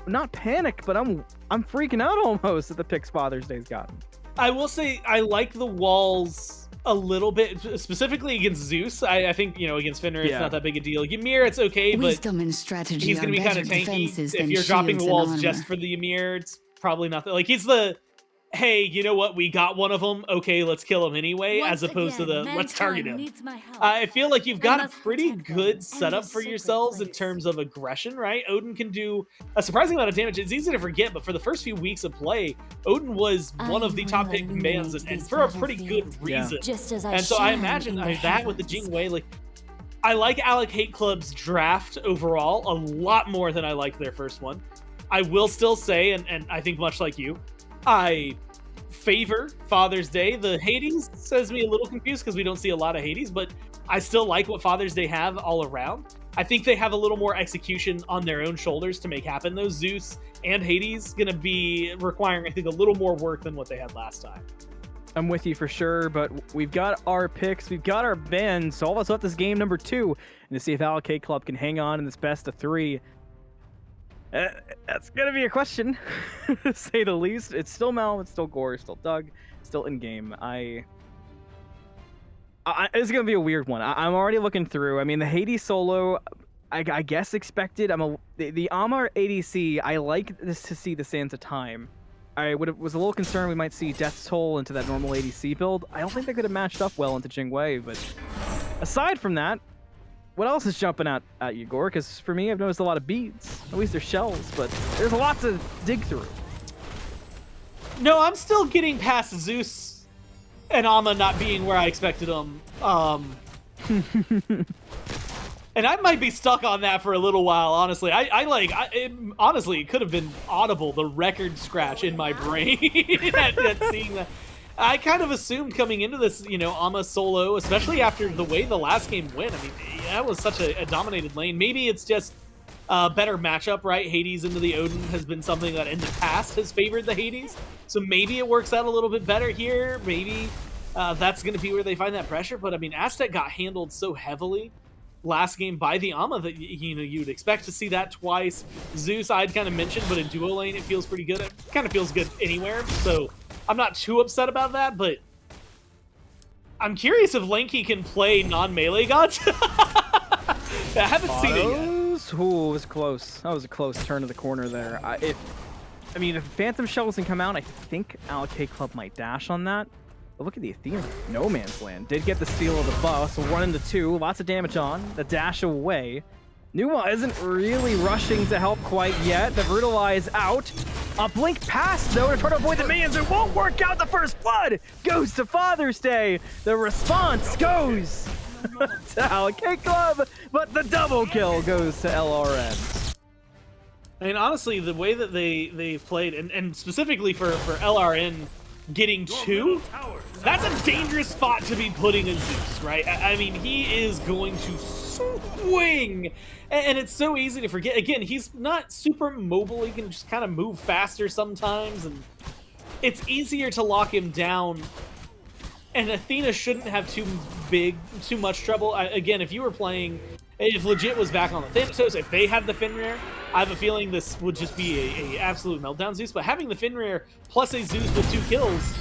not panic, but I'm freaking out almost at the picks Father's Day's gotten.
I will say I like the walls a little bit, specifically against Zeus. I think, you know, against Fenrir, it's not that big a deal. Ymir, it's okay, but
Wisdom and strategy
he's going to be kind of tanky. If you're dropping the walls just for the Ymir, it's probably not like he's the, hey, you know what, we got one of them, okay, let's kill him anyway, as opposed to the let's target him. I feel like you've got a pretty good setup for yourselves in terms of aggression, right? Odin can do a surprising amount of damage. It's easy to forget, but for the first few weeks of play, Odin was one of the top pick bans, and for a pretty good reason. And so I imagine that with the Jingwei, like, I like Alec Hate Club's draft overall a lot more than I liked their first one. I will still say, and I think much like you, I favor Father's Day. The Hades says me a little confused because we don't see a lot of Hades, but I still like what Father's Day have all around. I think they have a little more execution on their own shoulders to make happen. Those Zeus and Hades going to be requiring, I think, a little more work than what they had last time.
I'm with you for sure, but we've got our picks, we've got our bans, so all of us left this game number 2, and to see if Alec Club can hang on in this best of 3. That's gonna be a question, to say the least. It's still Mel, it's still Gore, it's still Doug, it's still in game. It's gonna be a weird one. I'm already looking through. I mean, the Hades solo, I guess expected. The Amar ADC. I like this to see the Sands of Time. I was a little concerned we might see Death's Toll into that normal ADC build. I don't think they could have matched up well into Jingwei, but aside from that, what else is jumping out at you, Gore? Because for me, I've noticed a lot of beads. At least they're shells, but there's a lot to dig through.
No, I'm still getting past Zeus and Amma not being where I expected them. And I might be stuck on that for a little while, honestly. Honestly, it could have been audible, the record scratch in my brain at seeing that. I kind of assumed coming into this, you know, Amma solo, especially after the way the last game went. I mean, that was such a dominated lane. Maybe it's just a better matchup, right? Hades into the Odin has been something that in the past has favored the Hades. So maybe it works out a little bit better here. Maybe that's going to be where they find that pressure. But I mean, Aztec got handled so heavily last game by the Amma that, you know, you'd expect to see that twice. Zeus, I'd kind of mentioned, but in duo lane, it feels pretty good. It kind of feels good anywhere. So I'm not too upset about that, but I'm curious if Lanky can play non-melee gods. I haven't seen it yet.
Ooh, it was close. That was a close turn of the corner there. I mean, if Phantom Shell doesn't come out, I think Alec Club might dash on that. But look at the Athena. No Man's Land. Did get the steal of the buff, so 1 into 2. Lots of damage on. The dash away. Numa isn't really rushing to help quite yet. The Brutalize out. A blink pass, though, to try to avoid the minions. It won't work out. The first blood goes to Father's Day. The response goes to Alec Club, but the double kill goes to LRN.
I mean, honestly, the way that they've played, and specifically for LRN getting 2, that's a dangerous spot to be putting in Zeus, right? I mean, he is going to swing, and it's so easy to forget. Again, he's not super mobile. He can just kind of move faster sometimes, and it's easier to lock him down and Athena shouldn't have too much trouble. Again, if you were playing, if Legit was back on the Thanatos, if they had the Fenrir, I have a feeling this would just be a absolute meltdown Zeus. But having the Fenrir plus a Zeus with 2 kills,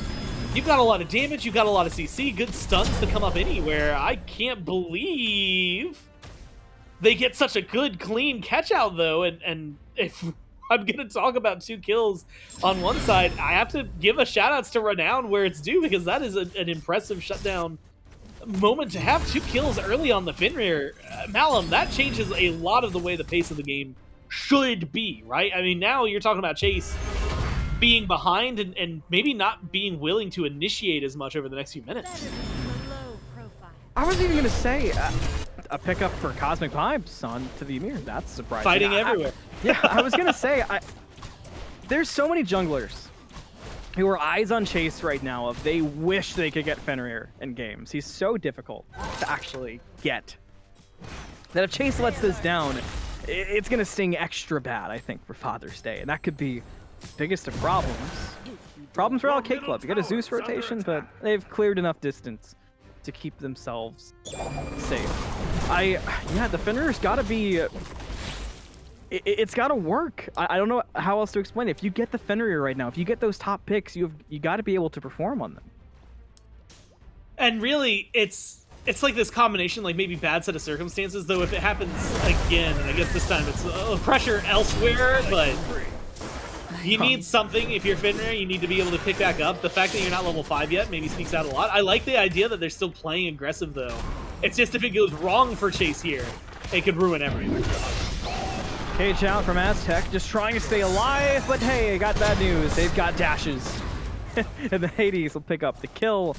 you've got a lot of damage, you've got a lot of CC, good stuns to come up anywhere. I can't believe they get such a good, clean catch out though. And if I'm going to talk about 2 kills on one side, I have to give a shout outs to Renown where it's due, because that is an impressive shutdown moment to have 2 kills early on the Fenrir. Malum, that changes a lot of the way the pace of the game should be, right? I mean, now you're talking about Chase being behind and maybe not being willing to initiate as much over the next few minutes.
I was even going to say a pickup for Cosmic Vibes on to the Ymir. That's surprising.
Fighting everywhere.
Yeah, I was going to say, there's so many junglers who are eyes on Chase right now of they wish they could get Fenrir in games. He's so difficult to actually get that if Chase lets this down, it's going to sting extra bad, I think, for Father's Day. And that could be biggest of problems. Problems for LCQ Club. You got a Zeus rotation, but they've cleared enough distance to keep themselves safe. Yeah, the Fenrir's got to be... It's got to work. I don't know how else to explain it. If you get the Fenrir right now, if you get those top picks, you got to be able to perform on them.
And really, it's like this combination, like maybe bad set of circumstances, though if it happens again, and I guess this time it's pressure elsewhere, but you need something. If you're Fenrir, you need to be able to pick back up. The fact that you're not level 5 yet maybe speaks out a lot. I like the idea that they're still playing aggressive, though. It's just if it goes wrong for Chase here, it could ruin everything.
Cage out from Aztec, just trying to stay alive, but hey, I got bad news. They've got dashes. And the Hades will pick up the kill.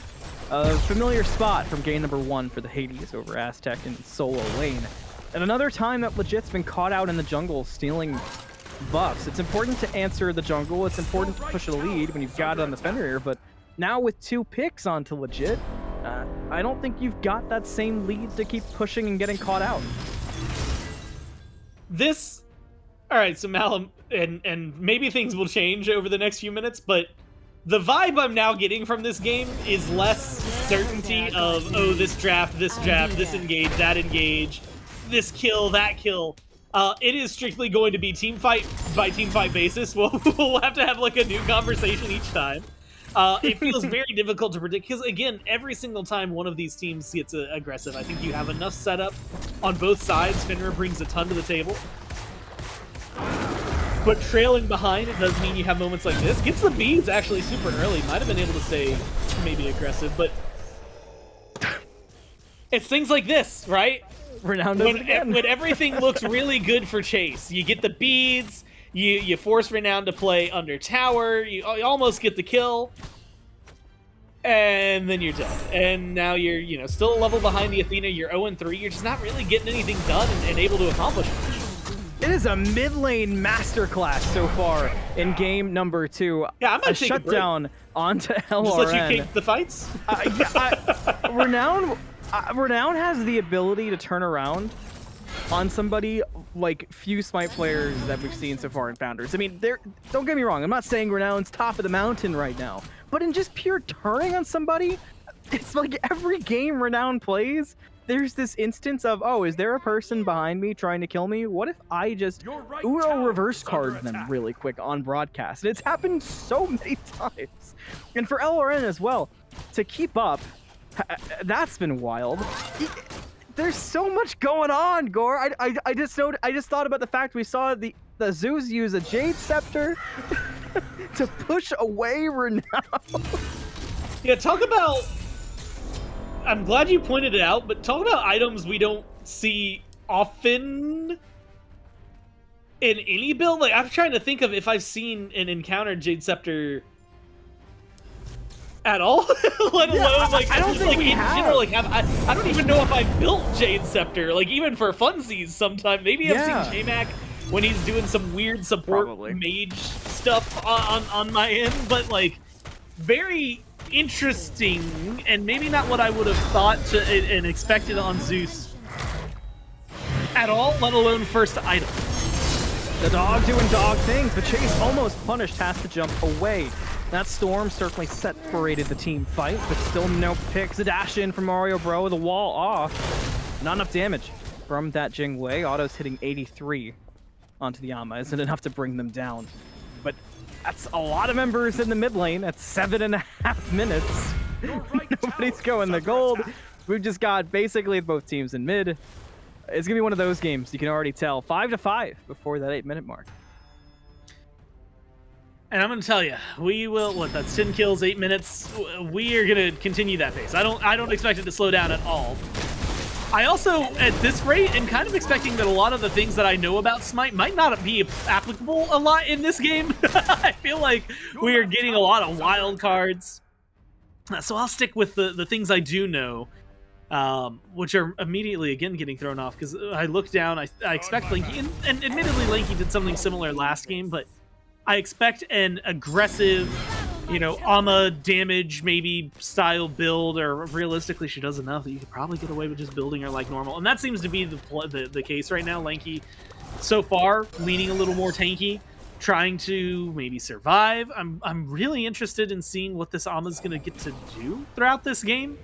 A familiar spot from game number 1 for the Hades over Aztec in solo lane. And another time that Legit's been caught out in the jungle stealing buffs. It's important to answer the jungle. It's important to push a lead when you've got it on the Fenrir, but now with 2 picks onto Legit, I don't think you've got that same lead to keep pushing and getting caught out.
All right, so Malum, and maybe things will change over the next few minutes, but the vibe I'm now getting from this game is less certainty of, oh, this draft, this engage, that engage, this kill, that kill. It is strictly going to be team fight by team fight basis. We'll have to have like a new conversation each time. It feels very difficult to predict because, again, every single time one of these teams gets aggressive, I think you have enough setup on both sides. Fenrir brings a ton to the table. But trailing behind, it does mean you have moments like this. Gets the beads actually super early. Might have been able to stay maybe aggressive, but it's things like this, right?
Renown does it again.
When everything looks really good for Chase, you get the beads, you force Renown to play under tower, you almost get the kill, and then you're done. And now you're still a level behind the Athena. You're 0-3. You're just not really getting anything done and able to accomplish it.
It is a mid lane masterclass so far in game number 2.
Yeah, I'm gonna take a
shutdown onto LRN.
Just let you kick the fights.
Renown has the ability to turn around on somebody like few Smite players that we've seen so far in Founders. I mean, don't get me wrong. I'm not saying Renown's top of the mountain right now, but in just pure turning on somebody, it's like every game Renown plays, there's this instance of, oh, is there a person behind me trying to kill me? What if I just Uno reverse card them really quick on broadcast? And it's happened so many times. And for LRN as well, to keep up, that's been wild. There's so much going on, Gore. I just thought about the fact we saw the Zeus use a Jade Scepter to push away Renown.
Yeah, talk about... I'm glad you pointed it out, but talk about items we don't see often in any build. Like, I'm trying to think of if I've seen and encountered Jade Scepter at all, let alone like
I don't
just,
think
like
we
in
have.
general. Like, I don't even know if I built Jade Scepter. Like, even for funsies, sometime maybe I've seen JMac when he's doing some weird support mage stuff on my end, but like very interesting, and maybe not what I would have thought and expected on Zeus at all, let alone first item.
The dog doing dog things, but Chase almost punished, has to jump away. That storm certainly separated the team fight, but still no picks. A dash in from Mario Bro, the wall off. Not enough damage from that Jingwei. Auto's hitting 83 onto the Ama. Isn't enough to bring them down. But that's a lot of members in the mid lane at 7.5 minutes. Nobody's going the gold. We've just got basically both teams in mid. It's going to be one of those games, you can already tell. 5-5 before that 8-minute mark.
And I'm going to tell you, we will, that's 10 kills, 8 minutes. We are going to continue that pace. I don't expect it to slow down at all. I also, at this rate, am kind of expecting that a lot of the things that I know about Smite might not be applicable a lot in this game. I feel like we are getting a lot of wild cards. So I'll stick with the things I do know, which are immediately, again, getting thrown off. Because I look down, I expect Lanky, and admittedly Lanky did something similar last game, but I expect an aggressive, you know, Ama damage maybe style build, or realistically she does enough that you could probably get away with just building her like normal. And that seems to be the case right now. Lanky, so far, leaning a little more tanky, trying to maybe survive. I'm really interested in seeing what this Ama's going to get to do throughout this game.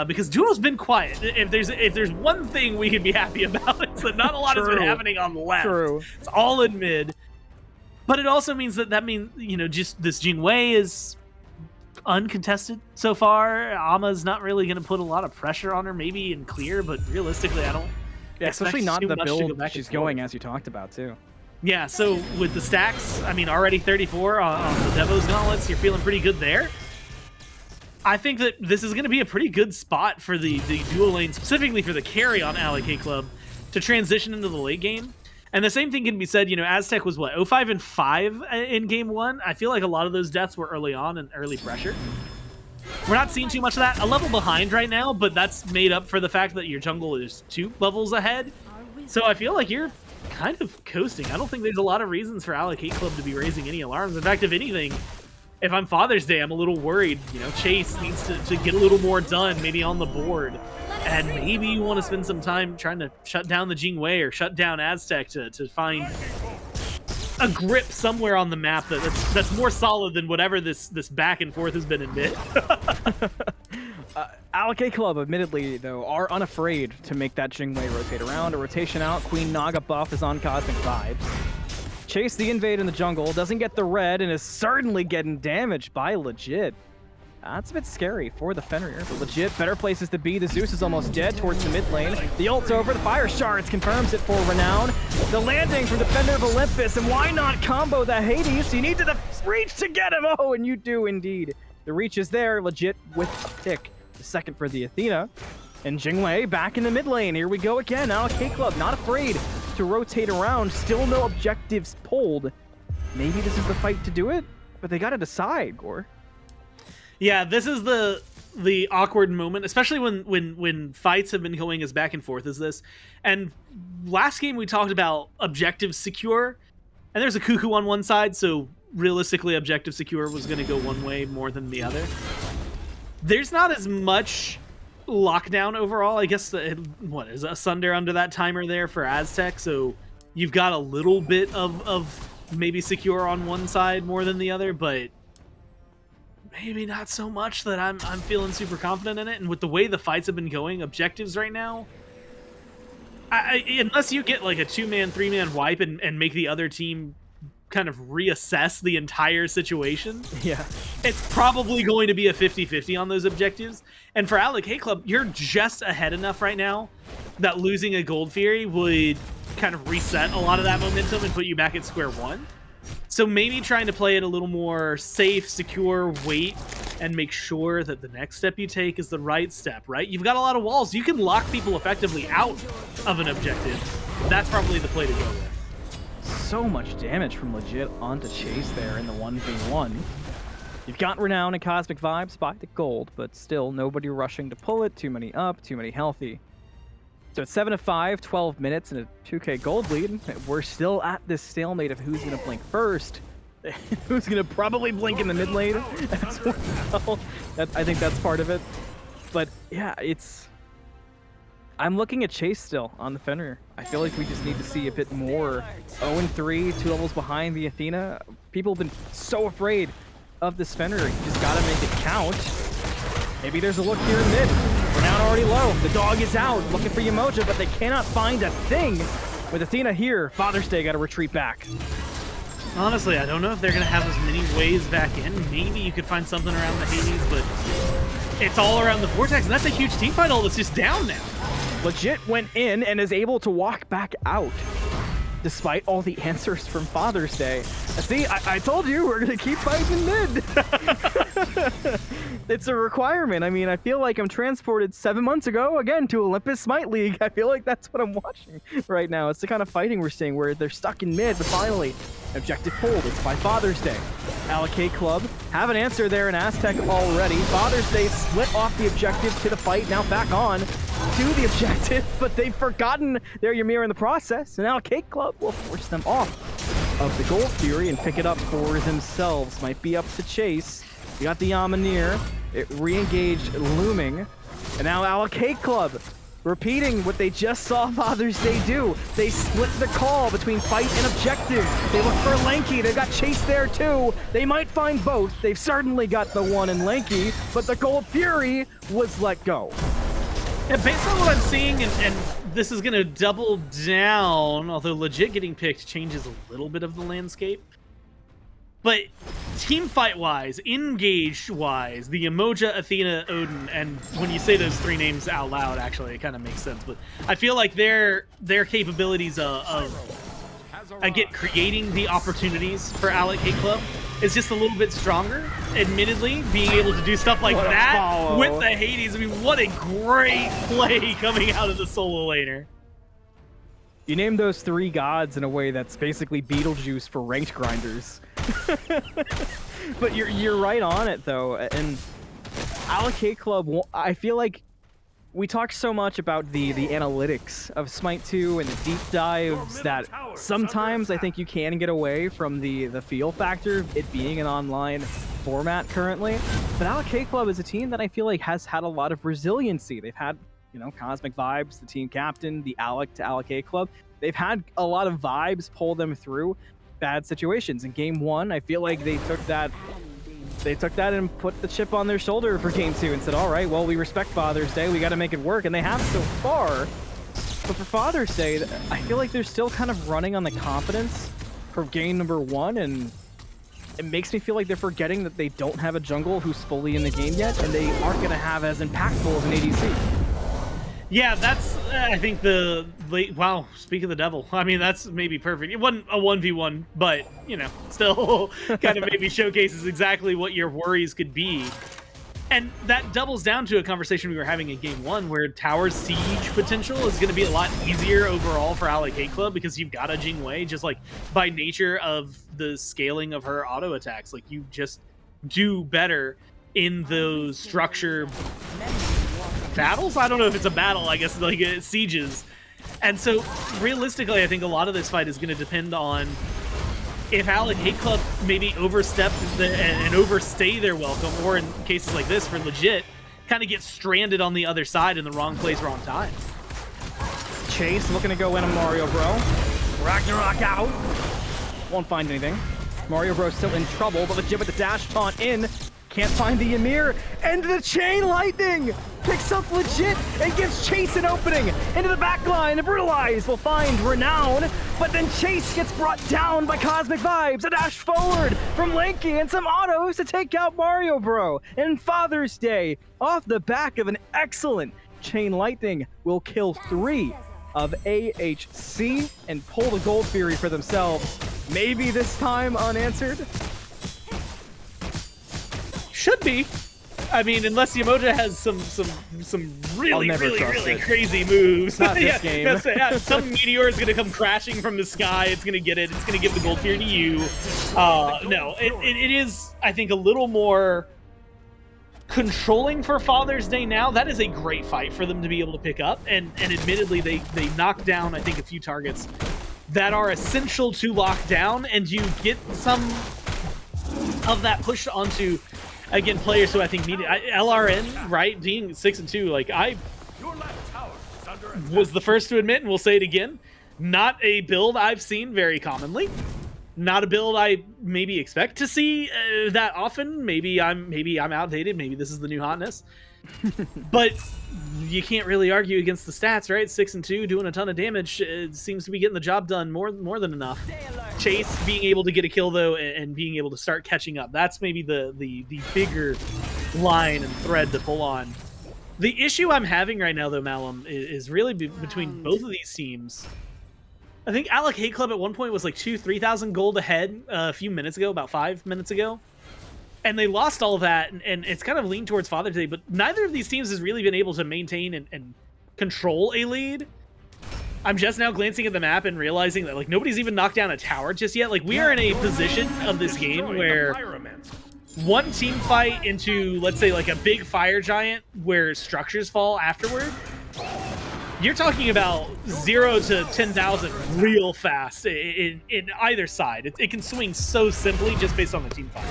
Because Duo's been quiet. If there's one thing we can be happy about, it's that not a lot has been happening on the left.
True.
It's all in mid. But it also means that means, you know, just this Jingwei is uncontested so far. Ama's not really going to put a lot of pressure on her, maybe in clear, but realistically, I don't.
Yeah, especially not the build she's going, as you talked about, too.
Yeah, so with the stacks, I mean, already 34 on the Devo's Gauntlets, you're feeling pretty good there. I think that this is going to be a pretty good spot for the duo lane, specifically for the carry on Alec Club, to transition into the late game. And the same thing can be said, you know, Aztec was what, 0-5-5 in game one? I feel like a lot of those deaths were early on and early pressure. We're not seeing too much of that. A level behind right now, but that's made up for the fact that your jungle is 2 levels ahead. So I feel like you're kind of coasting. I don't think there's a lot of reasons for Alec Club to be raising any alarms. In fact, if anything, if I'm Father's Day, I'm a little worried. You know, Chase needs to get a little more done, maybe on the board. And maybe you want to spend some time trying to shut down the Jingwei or shut down Aztec to find a grip somewhere on the map that's more solid than whatever this back and forth has been in mid.
Alec Club, admittedly, though, are unafraid to make that Jingwei rotate around. A rotation out, Queen Naga buff is on Cosmic Vibes. Chase the invade in the jungle, doesn't get the red, and is certainly getting damaged by Legit. That's a bit scary for the Fenrir, but Legit, better places to be. The Zeus is almost dead towards the mid lane. The ult's over, the Fire Shards confirms it for Renown. The landing from Defender of Olympus, and why not combo the Hades? You need to reach to get him! Oh, and you do indeed. The reach is there, Legit with a pick. The second for the Athena. And Jingwei back in the mid lane. Here we go again. Alec Club not afraid to rotate around. Still no objectives pulled. Maybe this is the fight to do it, but they gotta decide, Gore.
Yeah, this is the awkward moment, especially when fights have been going as back and forth as this. And last game we talked about objective secure, and there's a Cuckoo on one side, so realistically objective secure was going to go one way more than the other. There's not as much lockdown overall. I guess what is a Sunder under that timer there for Aztec, so you've got a little bit of maybe secure on one side more than the other, but maybe not so much that I'm feeling super confident in it. And with the way the fights have been going, objectives right now, unless you get like a 2-man, 3-man wipe and make the other team kind of reassess the entire situation,
yeah,
it's probably going to be a 50-50 on those objectives. And for Alec Club, you're just ahead enough right now that losing a Gold Fury would kind of reset a lot of that momentum and put you back at square one. So maybe trying to play it a little more safe, secure, wait, and make sure that the next step you take is the right step, right? You've got a lot of walls. You can lock people effectively out of an objective. That's probably the play to go with.
So much damage from Legit onto Chase there in the 1v1. You've got Renown and Cosmic Vibes by the gold, but still nobody rushing to pull it. Too many up, too many healthy. So it's 7-5, 12 minutes, and a 2k gold lead. We're still at this stalemate of who's going to blink first. Who's going to probably blink in the mid lane as well. I think that's part of it. But yeah, I'm looking at Chase still on the Fenrir. I feel like we just need to see a bit more. 0-3, 2 levels behind the Athena. People have been so afraid of this Fenrir. You just gotta make it count. Maybe there's a look here in mid. Renown already low. The dog is out, looking for Yamoja, but they cannot find a thing. With Athena here, Father's Day got to retreat back.
Honestly, I don't know if they're going to have as many ways back in. Maybe you could find something around the Hades, but it's all around the Vortex, and that's a huge team fight all that's just down now.
Legit went in and is able to walk back out, despite all the answers from Father's Day. See, I told you we're going to keep fighting mid. It's a requirement. I mean, I feel like I'm transported 7 months ago, again, to Olympus Smite League. I feel like that's what I'm watching right now. It's the kind of fighting we're seeing where they're stuck in mid, but finally, objective pulled. It's by Father's Day. Alec Club have an answer there in Aztec already. Father's Day split off the objective to the fight, now back on to the objective, but they've forgotten their Ymir in the process, and Alec Club will force them off of the Gold Fury and pick it up for themselves. Might be up to chase. We got the Yamaneer. It re-engaged looming. And now Alec Club repeating what they just saw Father's Day do. They split the call between fight and objective. They look for Lanky. They got Chase there too. They might find both. They've certainly got the one in Lanky, but the Gold Fury was let go.
Yeah, based on what I'm seeing, and this is going to double down, although legit getting picked changes a little bit of the landscape. But team fight-wise, engaged-wise, the Yamoja, Athena, Odin, and when you say those three names out loud, actually, it kind of makes sense. But I feel like their capabilities of creating the opportunities for Alec Club is just a little bit stronger. Admittedly, being able to do stuff like that with the Hades, I mean, what a great play coming out of the solo laner.
You name those three gods in a way that's basically Beetlejuice for ranked grinders. But you're right on it though, and Alec Club, I feel like we talk so much about the analytics of Smite 2 and the deep dives that sometimes I think you can get away from the feel factor of it being an online format currently. But Alec Club is a team that I feel like has had a lot of resiliency. They've had, you know, Cosmic Vibes, the team captain, the Alec to Alec Club. They've had a lot of vibes pull them through bad situations. In game one, I feel like they took that and put the chip on their shoulder for game two and said, all right, well, we respect Father's Day. We got to make it work. And they have so far. But for Father's Day, I feel like they're still kind of running on the confidence for game number one. And it makes me feel like they're forgetting that they don't have a jungle who's fully in the game yet. And they aren't going to have as impactful of an ADC.
Yeah, that's, I think wow, speak of the devil. I mean, that's maybe perfect. It wasn't a 1v1, but, you know, still kind of maybe showcases exactly what your worries could be. And that doubles down to a conversation we were having in game one where tower siege potential is going to be a lot easier overall for Alec Club because you've got a Jingwei, just like by nature of the scaling of her auto attacks. Like, you just do better in those structure battles? I don't know if it's a battle, I guess, like sieges. And so, realistically, I think a lot of this fight is going to depend on if Alec Club maybe overstep and overstay their welcome, or in cases like this, for legit, kind of get stranded on the other side in the wrong place, wrong time.
Chase looking to go in on Mario Bro. Ragnarok out. Won't find anything. Mario Bro still in trouble, but legit with the dash taunt in. Can't find the Ymir, and the Chain Lightning picks up legit and gives Chase an opening into the back line. And Brutalize will find Renown, but then Chase gets brought down by Cosmic Vibes. A dash forward from Lanky and some autos to take out Mario Bro. And Father's Day, off the back of an excellent Chain Lightning, will kill 3 of AHC and pull the Gold Fury for themselves. Maybe this time unanswered.
Should be. I mean, unless Yamoja has some really crazy moves.
Not this game.
Some meteor is going to come crashing from the sky. It's going to get it. It's going to give the Gold Fury to you. No, it is, I think, a little more controlling for Father's Day now. That is a great fight for them to be able to pick up. And admittedly, they knock down, I think, a few targets that are essential to lock down. And you get some of that pushed onto, again, players who I think need it. LRN, right, being 6-2, like, I was the first to admit, and we'll say it again, not a build I've seen very commonly. Not a build I maybe expect to see that often. Maybe I'm outdated. Maybe this is the new hotness. But you can't really argue against the stats, right? 6 and 2, doing a ton of damage. It seems to be getting the job done more than enough. Chase being able to get a kill though, and being able to start catching up. That's maybe the bigger line and thread to pull on. The issue I'm having right now, though, Malum, is really between both of these teams. I think Alec Hate Club at one point was like 3,000 gold ahead a few minutes ago, about 5 minutes ago. And they lost all of that, and it's kind of leaned towards Father's Day, but neither of these teams has really been able to maintain and control a lead. I'm just now glancing at the map and realizing that like nobody's even knocked down a tower just yet. Like we are in a position of this game where one team fight into, let's say, like a big fire giant where structures fall afterward. You're talking about 0 to 10,000 real fast in either side. It can swing so simply just based on the team fight.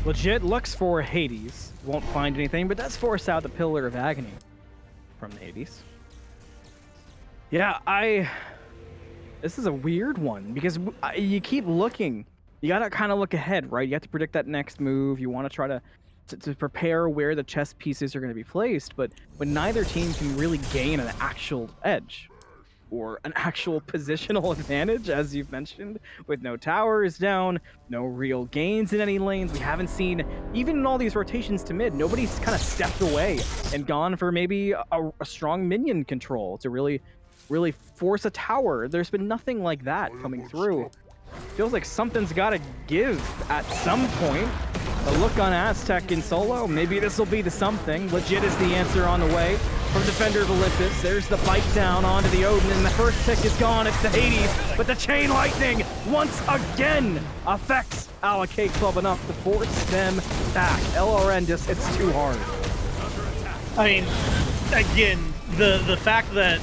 Legit looks for Hades. Won't find anything, but does force out the Pillar of Agony from the Hades. Yeah, this is a weird one because you keep looking. You gotta kind of look ahead, right? You have to predict that next move. You want to try to prepare where the chess pieces are going to be placed, but when neither team can really gain an actual edge or an actual positional advantage, as you've mentioned, with no towers down, no real gains in any lanes. We haven't seen, even in all these rotations to mid, nobody's kind of stepped away and gone for maybe a strong minion control to really force a tower. There's been nothing like that coming through. Feels like something's got to give at some point. A look on Aztec in solo. Maybe this will be the something. Legit is the answer on the way from Defender of Olympus. There's the bite down onto the Odin, and the first tick is gone. It's the Hades, but the Chain Lightning once again affects Alec Hate Club enough to force them back. LRN just, it's too hard.
I mean, again, the fact that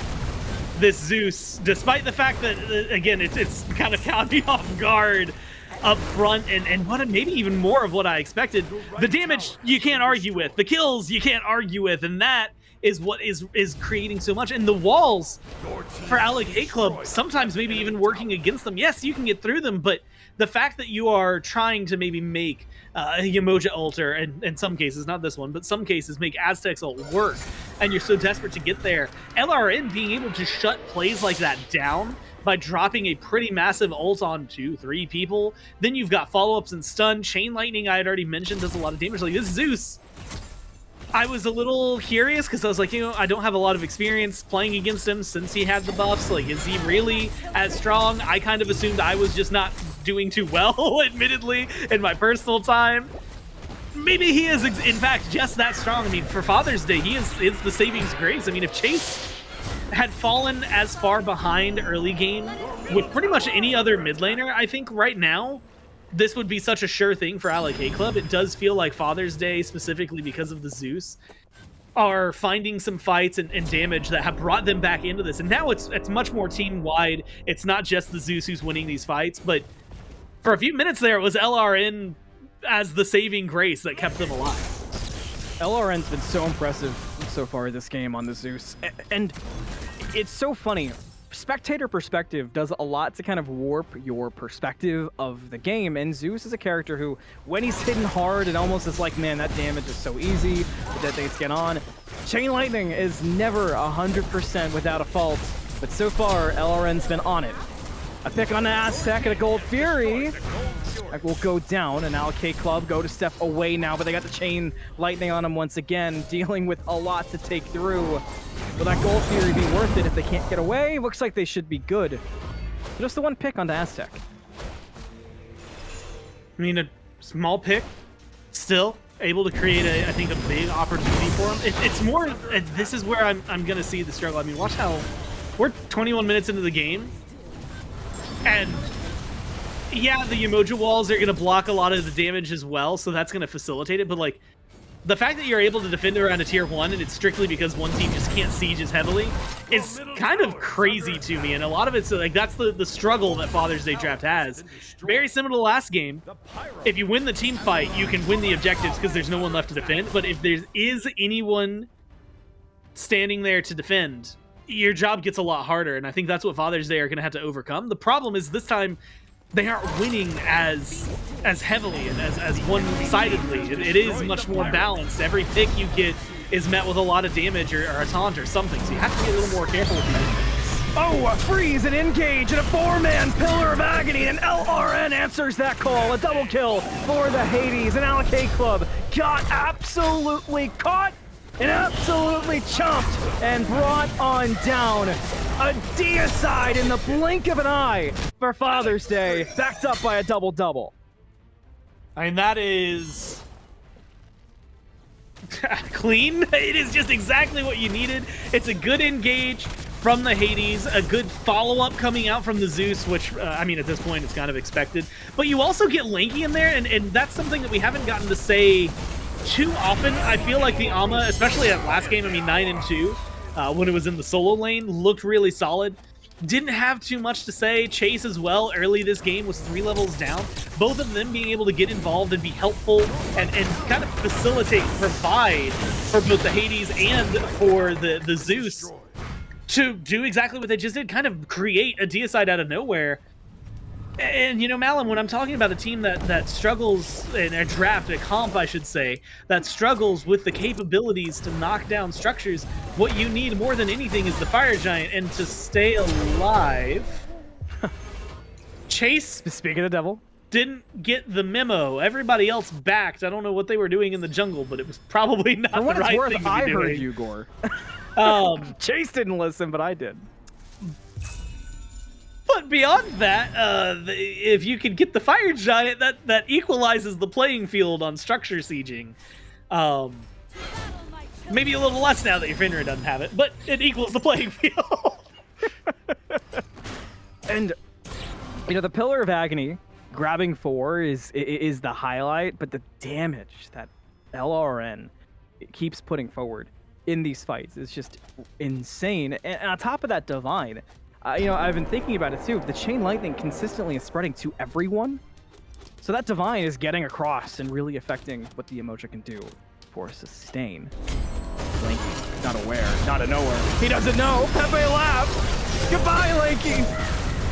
this Zeus, despite the fact that, again, it's kind of caught me off guard up front, and what maybe even more of what I expected. The damage you can't argue with, the kills you can't argue with, and that is what is creating so much. And the walls for Alec Hate Club sometimes maybe even working against them. Yes, you can get through them, but the fact that you are trying to maybe make a Yamoja ult, or in some cases, not this one, but some cases make Aztec's ult work, and you're so desperate to get there. LRN being able to shut plays like that down by dropping a pretty massive ult on 2-3 people. Then you've got follow-ups and stun. Chain Lightning, I had already mentioned, does a lot of damage. Like this Zeus, I was a little curious because I was like, you know, I don't have a lot of experience playing against him since he had the buffs. Like, is he really as strong? I kind of assumed I was just not doing too well, admittedly, in my personal time. Maybe he is, in fact, just that strong. I mean, for Father's Day, he is the savings grace. I mean, if Chase had fallen as far behind early game with pretty much any other mid laner, I think right now this would be such a sure thing for Alec Hate Club. It does feel like Father's Day, specifically because of the Zeus, are finding some fights and damage that have brought them back into this. And now it's much more team-wide. It's not just the Zeus who's winning these fights, but for a few minutes there, it was LRN as the saving grace that kept them alive.
LRN's been so impressive so far this game on the Zeus. And it's so funny. Spectator perspective does a lot to kind of warp your perspective of the game, and Zeus is a character who, when he's hitting hard, it almost is like, man, that damage is so easy, that things get on. Chain Lightning is never 100% without a fault, but so far, LRN's been on it. A pick on the Aztec and a Gold Fury. That will go down, and Alec Hate Club go to step away now, but they got the Chain Lightning on him once again, dealing with a lot to take through. Will that Gold Fury be worth it if they can't get away? Looks like they should be good. Just the one pick on the Aztec.
I mean, a small pick, still able to create, I think, a big opportunity for him. It's more, this is where I'm going to see the struggle. I mean, watch how we're 21 minutes into the game, and yeah, the Yamoja walls are going to block a lot of the damage as well, so that's going to facilitate it, but like, the fact that you're able to defend around a tier 1 and it's strictly because one team just can't siege as heavily is kind of crazy to me, and a lot of it's like that's the struggle that Father's Day draft has. Very similar to last game. If you win the team fight, you can win the objectives because there's no one left to defend, but if there is anyone standing there to defend, your job gets a lot harder, and I think that's what Father's Day are going to have to overcome. The problem is this time they aren't winning as heavily and as one-sidedly. It is much more balanced. Every pick you get is met with a lot of damage or a taunt or something, so you have to be a little more careful with that.
Oh, a freeze and engage and a 4-man Pillar of Agony, and LRN answers that call. A double kill for the Hades, and Alec Club got absolutely caught and absolutely chomped and brought on down. A deicide in the blink of an eye for Father's Day, backed up by a double-double.
I mean, that is clean. It is just exactly what you needed. It's a good engage from the Hades, a good follow-up coming out from the Zeus, which, I mean, at this point, it's kind of expected. But you also get Lanky in there, and that's something that we haven't gotten to say too often. I feel like the Ama, especially at last game, I mean, 9-2, when it was in the solo lane, looked really solid. Didn't have too much to say. Chase as well, early this game, was 3 levels down. Both of them being able to get involved and be helpful and kind of facilitate, provide for both the Hades and for the Zeus to do exactly what they just did, kind of create a deicide out of nowhere. And, you know, Malin, when I'm talking about a team that struggles in a draft, a comp, I should say, that struggles with the capabilities to knock down structures, what you need more than anything is the Fire Giant. And to stay alive, Chase,
speaking of the devil,
didn't get the memo. Everybody else backed. I don't know what they were doing in the jungle, but it was probably not the right thing to be doing.
I heard you, Gore. Chase didn't listen, but I did.
But beyond that, if you can get the Fire Giant, that equalizes the playing field on structure sieging. Maybe a little less now that your Fenrir doesn't have it, but it equals the playing field.
And, you know, the Pillar of Agony grabbing 4 is the highlight, but the damage that LRN keeps putting forward in these fights is just insane. And on top of that, Divine, you know, I've been thinking about it too. The Chain Lightning consistently is spreading to everyone. So that Divine is getting across and really affecting what the Emoja can do for sustain. Lanky, not aware, not a nowhere. He doesn't know. Pepe laughed. Goodbye, Lanky.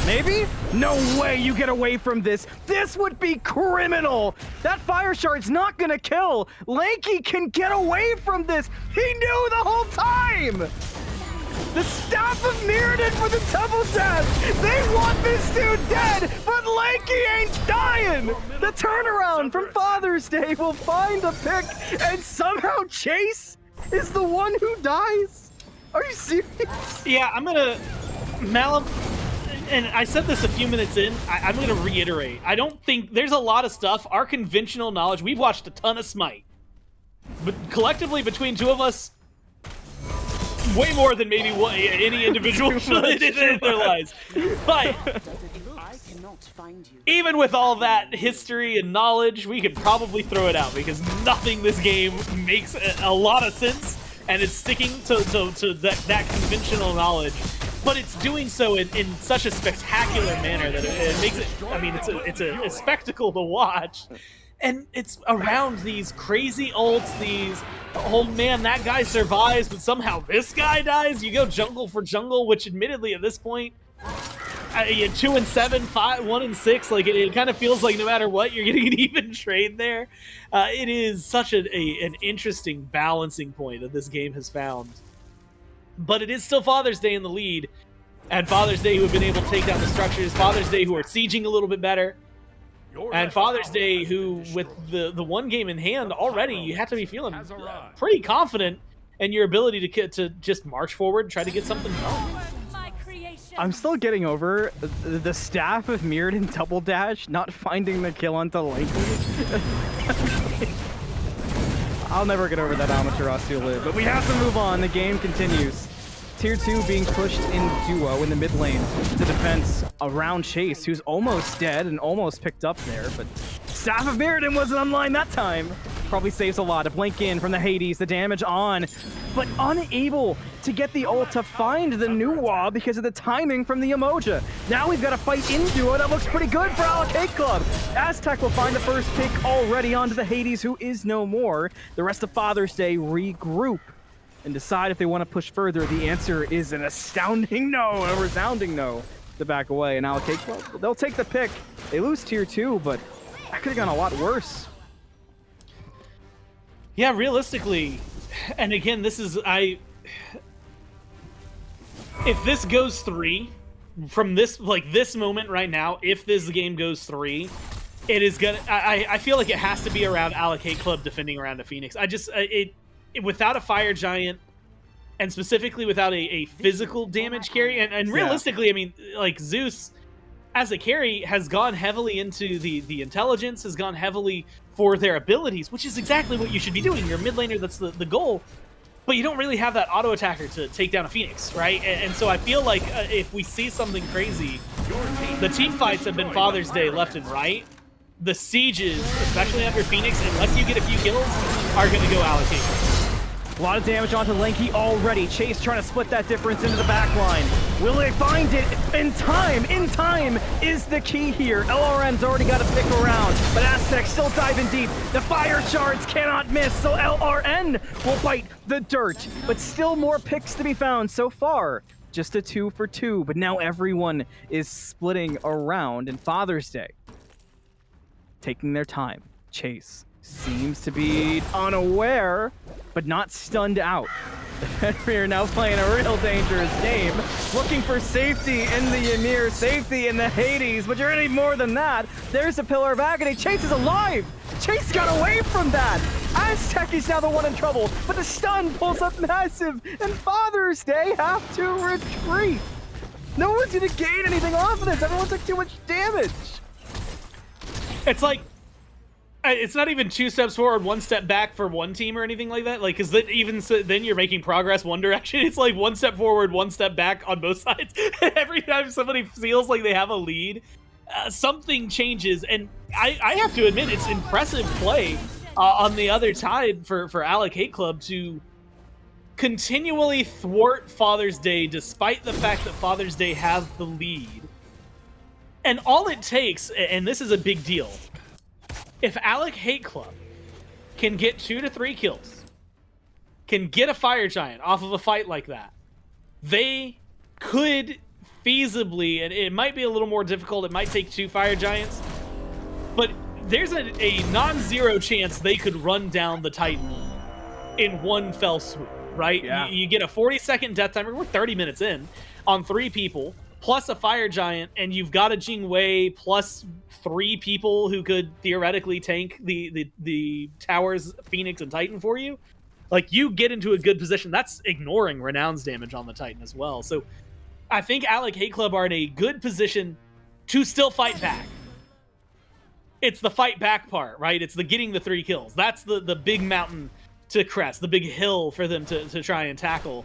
Maybe? No way you get away from this. This would be criminal. That Fire Shard's not gonna kill. Lanky can get away from this. He knew the whole time. The Staff of Mirrodin for the double death. They want this dude dead, but Lanky ain't dying. The turnaround from Father's Day will find a pick, and somehow Chase is the one who dies. Are you serious?
Yeah, I'm gonna Malum. And I said this a few minutes in, I'm going to reiterate. I don't think there's a lot of stuff. Our conventional knowledge, we've watched a ton of Smite. But collectively, between two of us, way more than maybe what any individual should in their lives. But even with all that history and knowledge, we could probably throw it out because nothing this game makes a lot of sense. And it's sticking to that conventional knowledge. But it's doing so in such a spectacular manner that it makes it, I mean, it's a spectacle to watch. And it's around these crazy ults, these, oh man, that guy survives, but somehow this guy dies. You go jungle for jungle, which admittedly at this point, 2-7, 1-6, like it kind of feels like no matter what, you're getting an even trade there. It is such an interesting balancing point that this game has found. But it is still Father's Day in the lead, and Father's Day who have been able to take down the structures, Father's Day who are sieging a little bit better, and Father's Day who, with the one game in hand already, you have to be feeling pretty confident in your ability to just march forward and try to get something done.
I'm still getting over the Staff of Mirrodin double dash not finding the kill onto Lanky. I'll never get over that Amaterasu live, but we have to move on. The game continues. Tier 2 being pushed in duo in the mid lane to defense around Chase, who's almost dead and almost picked up there, but Staff of Mirrodin wasn't online that time. Probably saves a lot. A blink in from the Hades, the damage on, but unable to get the ult to find the new wall because of the timing from the Emoja. Now we've got a fight in duo that looks pretty good for Alec Club. Aztec will find the first pick already onto the Hades, who is no more. The rest of Father's Day regroup and decide if they want to push further. The answer is an astounding no, a resounding no to back away. And Alec Club, they'll take the pick They lose tier 2, but that could have gone a lot worse.
Yeah, realistically, and again, this is if this goes 3 from this this moment right now, if this game goes 3, it is gonna. I feel like it has to be around Alec Hate Club defending around a Phoenix. Without a Fire Giant, and specifically without a physical damage carry, and realistically, I mean, like Zeus as a carry has gone heavily into the intelligence, has gone heavily for their abilities, which is exactly what you should be doing. You're a mid laner, that's the goal. But you don't really have that auto attacker to take down a Phoenix, right? And so I feel like if we see something crazy, the team fights have been Father's Day left and right. The sieges, especially after Phoenix, unless you get a few kills, are going to go Alec.
A lot of damage onto Lanky already. Chase trying to split that difference into the back line. Will they find it in time? In time is the key here. LRN's already got to stick around, but Aztec still diving deep. The fire shards cannot miss, so LRN will bite the dirt. But still more picks to be found so far. Just a 2 for 2, but now everyone is splitting around in Father's Day. Taking their time. Chase seems to be unaware, but not stunned out. We are now playing a real dangerous game, looking for safety in the Ymir, safety in the Hades, but you're any more than that. There's a Pillar of Agony. Chase is alive! Chase got away from that! Aztec is now the one in trouble, but the stun pulls up massive, and Father's Day have to retreat. No one's gonna gain anything off of this. Everyone took too much damage.
It's like, it's not even 2 steps forward, 1 step back for one team or anything like that. Like, because then you're making progress one direction. It's like 1 step forward, 1 step back on both sides. Every time somebody feels like they have a lead, something changes. And I have to admit, it's impressive play on the other side for Alec Hate Club to continually thwart Father's Day, despite the fact that Father's Day have the lead. And all it takes, and this is a big deal, if Alec Hate Club can get 2 to 3 kills, can get a Fire Giant off of a fight like that, they could feasibly, and it might be a little more difficult, it might take 2 Fire Giants, but there's a non-zero chance they could run down the Titan in one fell swoop, right?
Yeah.
You get a 40-second death timer, we're 30 minutes in, on 3 people, plus a Fire Giant, and you've got a Jingwei plus 3 people who could theoretically tank the towers, Phoenix, and Titan for you. Like, you get into a good position. That's ignoring Renown's damage on the Titan as well. So I think Alec Hate Club are in a good position to still fight back. It's the fight back part, right? It's the getting the 3 kills. That's the big mountain to crest, the big hill for them to try and tackle.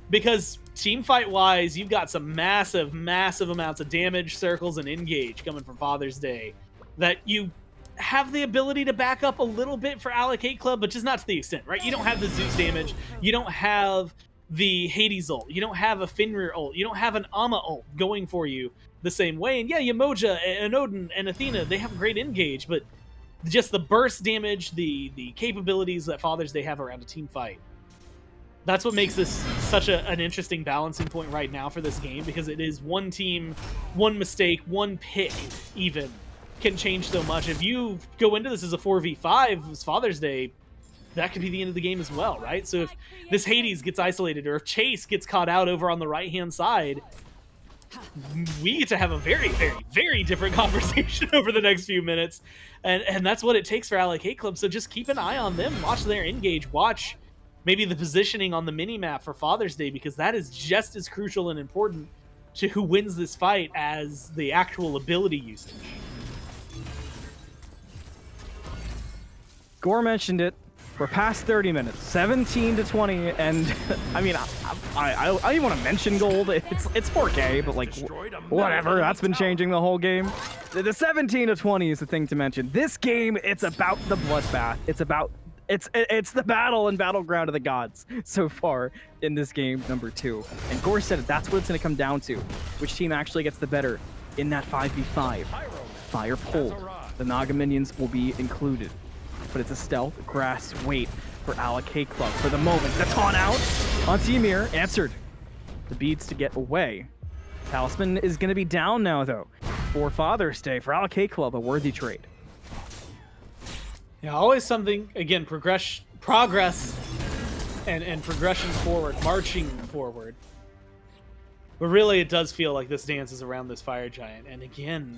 Because team fight wise, you've got some massive amounts of damage, circles, and engage coming from Father's Day that you have the ability to back up a little bit for Alec Hate Club, but just not to the extent, right? You don't have the Zeus damage, you don't have the Hades ult, you don't have a Fenrir ult, you don't have an Amma ult going for you the same way. And yeah, Yamoja and Odin and Athena, they have great engage, but just the burst damage, the capabilities that Father's Day have around a team fight. That's what makes this such an interesting balancing point right now for this game, because it is one team, one mistake, one pick even can change so much. If you go into this as a 4v5, it's Father's Day, that could be the end of the game as well, right? So if this Hades gets isolated, or if Chase gets caught out over on the right-hand side, we get to have a very different conversation over the next few minutes. And that's what it takes for Alec Hate Club. So just keep an eye on them, watch their engage, watch maybe the positioning on the mini-map for Father's Day, because that is just as crucial and important to who wins this fight as the actual ability usage.
Gore mentioned it. We're past 30 minutes, 17 to 20, and I mean, I don't even want to mention gold. It's 4K, but like, whatever. That's been changing the whole game. The 17 to 20 is the thing to mention. This game, it's about the bloodbath. It's the battle and battleground of the gods so far in this game number 2. And Gore said it. That's what it's going to come down to. Which team actually gets the better in that 5v5? Fire pulled. The Naga minions will be included. But it's a stealth grass wait for Alec Hate Club for the moment. The taunt out onto Ymir, answered. The beads to get away. Talisman is going to be down now, though. for Father's Day. For Alec Club, a worthy trade.
Yeah, always something, again, progress and progression forward, marching forward. But really, it does feel like this dance is around this Fire Giant. And again,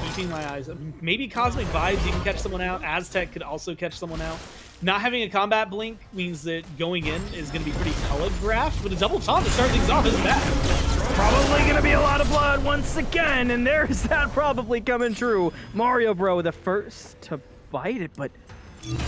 keeping my eyes, maybe Cosmic Vibes, you can catch someone out. Aztec could also catch someone out. Not having a combat blink means that going in is going to be pretty telegraphed, but a double taunt to start things off isn't bad.
Probably going to be a lot of blood once again, and there's that probably coming true. Mario Bro, the first to bite it, but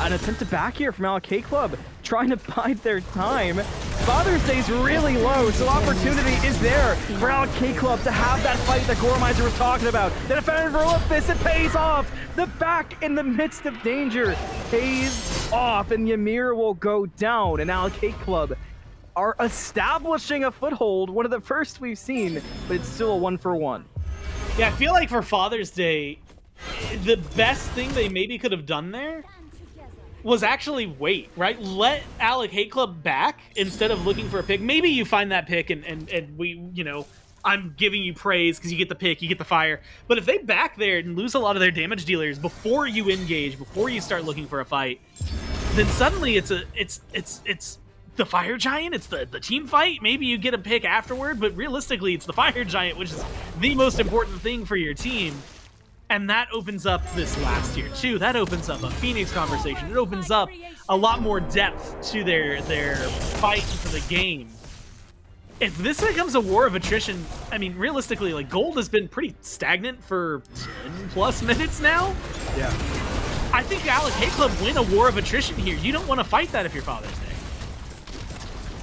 an attempt to back here from Alec Club, trying to bide their time. Father's Day's really low, so opportunity is there for Alec Club to have that fight that Gormizer was talking about. The defender for Olympus, it pays off. The back in the midst of danger pays off, and Ymir will go down, and Alec Club are establishing a foothold, one of the first we've seen, but it's still a 1-for-1.
Yeah, I feel like for Father's Day, the best thing they maybe could have done there was actually wait, right? Let Alec Club back instead of looking for a pick. Maybe you find that pick and we, you know, I'm giving you praise because you get the pick, you get the fire. But if they back there and lose a lot of their damage dealers before you engage, before you start looking for a fight, then suddenly it's the Fire Giant, it's the team fight. Maybe you get a pick afterward, but realistically, it's the Fire Giant, which is the most important thing for your team. And that opens up this last tier too. That opens up a Phoenix conversation. It opens up a lot more depth to their fight for the game. If this becomes a war of attrition, I mean, realistically, like, gold has been pretty stagnant for 10+ minutes now.
Yeah.
I think Alec Club win a war of attrition here. You don't want to fight that if you're Father's Day.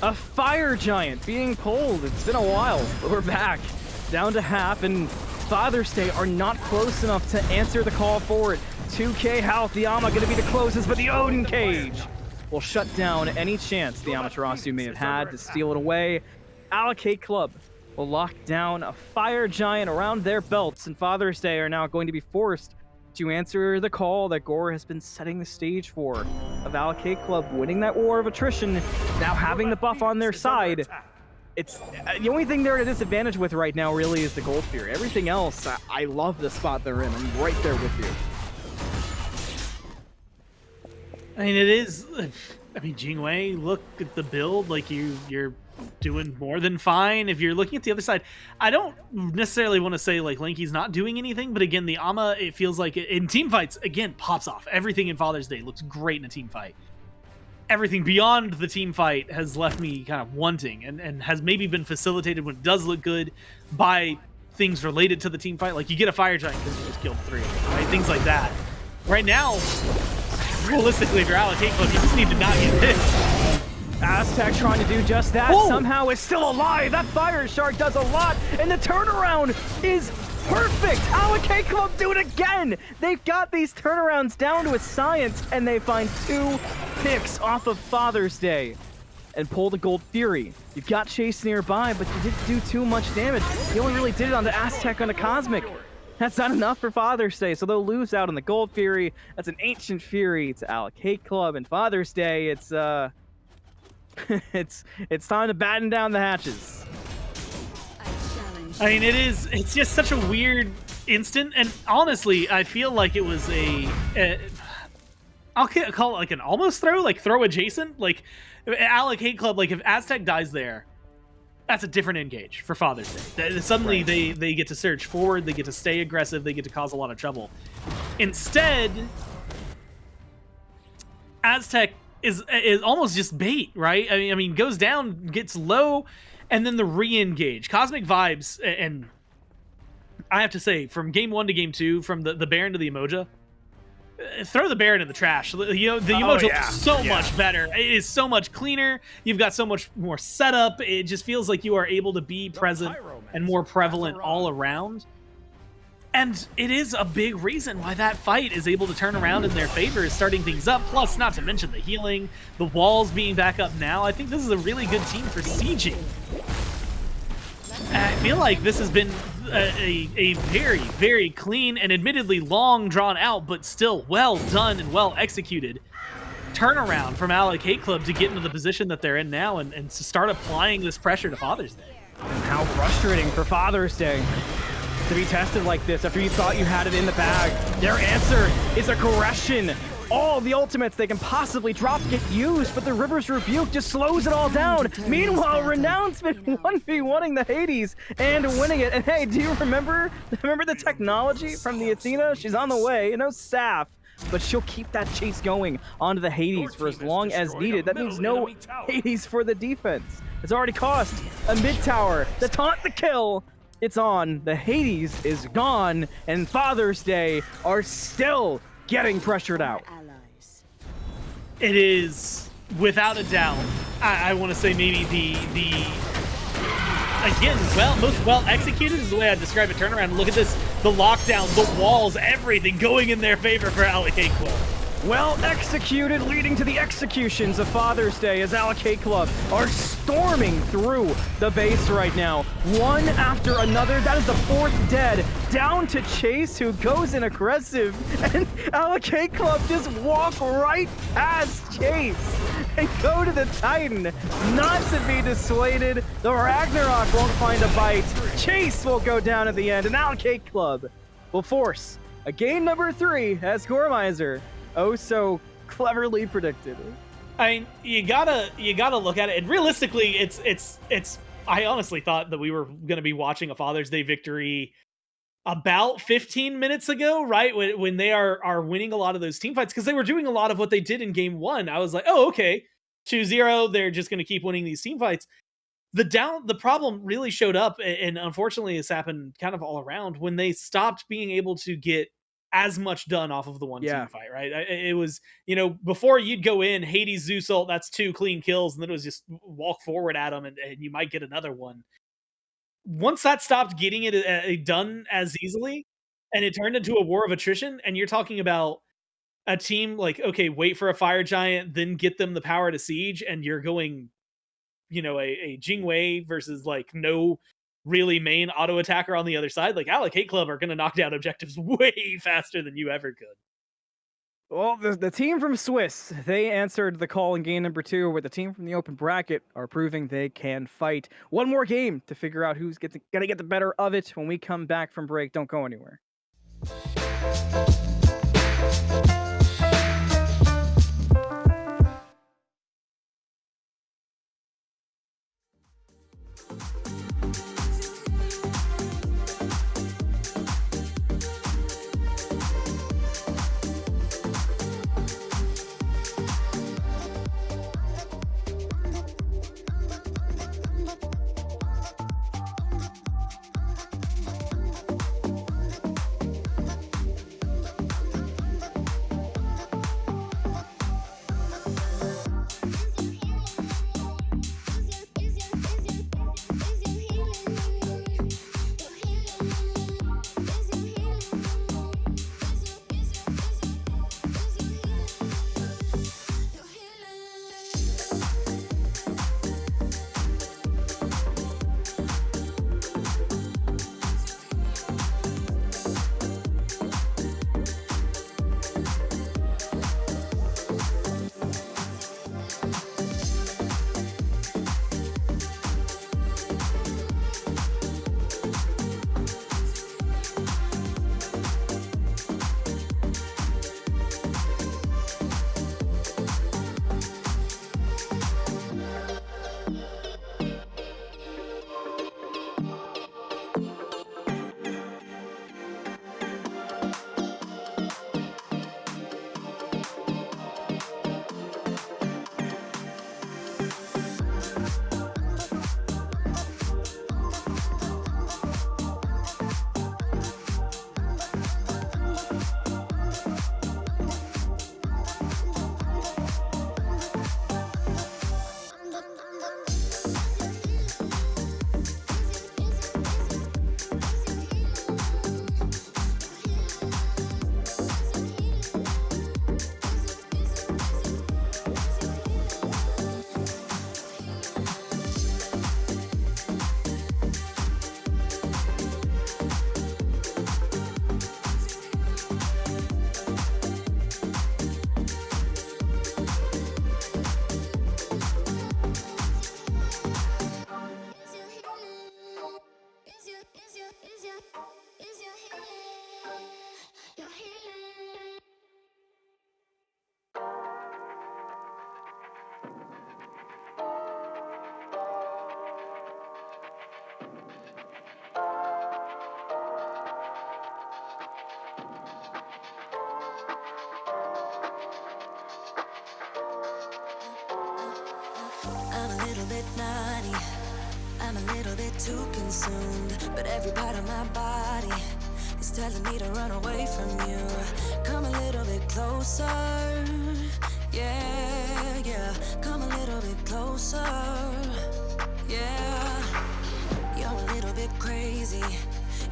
A Fire Giant being pulled. It's been a while, but we're back down to half, and Father's Day are not close enough to answer the call forward. 2k health, the Ama going to be the closest, but the Odin Cage will shut down any chance the Amaterasu may have had to steal it away. Alec Club will lock down a Fire Giant around their belts, and Father's Day are now going to be forced to answer the call that Gore has been setting the stage for, of Alec Club winning that war of attrition, now having the buff on their side. It's the only thing they're at a disadvantage with right now really is the Gold Fury. Everything else, I love the spot they're in. I'm right there with you.
I mean, it is. I mean, Jingwei, look at the build. Like, you're doing more than fine. If you're looking at the other side, I don't necessarily want to say like Lanky's not doing anything, but again, the Ama, it feels like in team fights, again, pops off. Everything in Father's Day looks great in a team fight. Everything beyond the team fight has left me kind of wanting, and has maybe been facilitated when it does look good by things related to the team fight. Like, you get a Fire Giant because you just killed 3, right? Things like that. Right now, realistically, if you're Alec Club, you just need to not get hit.
Aztec trying to do just that.
Whoa.
Somehow is still alive. That Fire Shark does a lot, and the turnaround is perfect. Alec Club do it again. They've got these turnarounds down to a science, and they find 2 picks off of Father's Day and pull the Gold Fury. You've got Chase nearby, but you didn't do too much damage. You only really did it on the Aztec on the Cosmic. That's not enough for Father's Day, so they'll lose out on the Gold Fury. That's an Ancient Fury to Alec Club, and Father's Day, it's it's time to batten down the hatches.
I mean, it's just such a weird instant, and honestly, I feel like it was I'll call it like an almost throw, like throw adjacent. Like, Alec Club, like if Aztec dies there, that's a different engage for Father's Day. Suddenly they get to surge forward, they get to stay aggressive, they get to cause a lot of trouble. Instead, Aztec is almost just bait, right? I mean, goes down, gets low, and then the re-engage. Cosmic Vibes, and I have to say, from game 1 to game 2, from the Baron to the Emoja, throw the Baron in the trash. You know, the Emoja looks so much better. It is so much cleaner. You've got so much more setup. It just feels like you are able to be present and more prevalent all around. And it is a big reason why that fight is able to turn around in their favor, is starting things up. Plus, not to mention the healing, the walls being back up now. I think this is a really good team for sieging. I feel like this has been a very, very clean and admittedly long drawn out, but still well done and well executed turnaround from Alec Club to get into the position that they're in now and to start applying this pressure to Father's Day.
And how frustrating for Father's Day. to be tested like this after you thought you had it in the bag. Their answer is aggression. All the ultimates they can possibly drop get used, but the River's Rebuke just slows it all down. Meanwhile, Renown's been 1v1ing the Hades and winning it. And hey, do you remember the technology from the Athena? She's on the way, no staff, but she'll keep that chase going onto the Hades for as long as needed. That means no Hades for the defense. It's already cost a mid tower, the taunt, the kill. It's on. The Hades is gone, and Father's Day are still getting pressured out.
It is, without a doubt, I want to say maybe the again, most well executed is the way I describe it. Turnaround, look at this, the lockdown, the walls, everything going in their favor for Alec Club.
Well executed, leading to the executions of Father's Day as Alec Club are storming through the base right now. One after another. That is the 4th dead. Down to Chase, who goes in aggressive. And Alec Club just walk right past Chase and go to the Titan. Not to be dissuaded. The Ragnarok won't find a bite. Chase will go down at the end. And Alec Club will force a game number 3 as Gormizer so cleverly predicted.
I mean, you gotta look at it, and realistically, it's. I honestly thought that we were gonna be watching a Father's Day victory about 15 minutes ago, right? When they are winning a lot of those team fights, because they were doing a lot of what they did in game 1. I was like, oh, okay, 2-0. They're just gonna keep winning these team fights. The problem really showed up, and unfortunately, it's happened kind of all around when they stopped being able to get as much done off of the one team fight, right? It was, before you'd go in, Hades Zeus ult, that's 2 clean kills, and then it was just walk forward at them, and you might get another one. Once that stopped getting it done as easily, and it turned into a war of attrition, and you're talking about a team like, okay, wait for a fire giant, then get them the power to siege, and you're going, a Jingwei versus like no really main auto attacker on the other side. Like Alec Club are going to knock down objectives way faster than you ever could.
Well, the team from Swiss, they answered the call in game number 2, where the team from the open bracket are proving they can fight. One more game to figure out who's going to get the better of it when we come back from break. Don't go anywhere.
little bit naughty. I'm a little bit too consumed, but every part of my body is telling me to run away from you. Come a little bit closer. Yeah, yeah. Come a little bit closer. Yeah. You're a little bit crazy.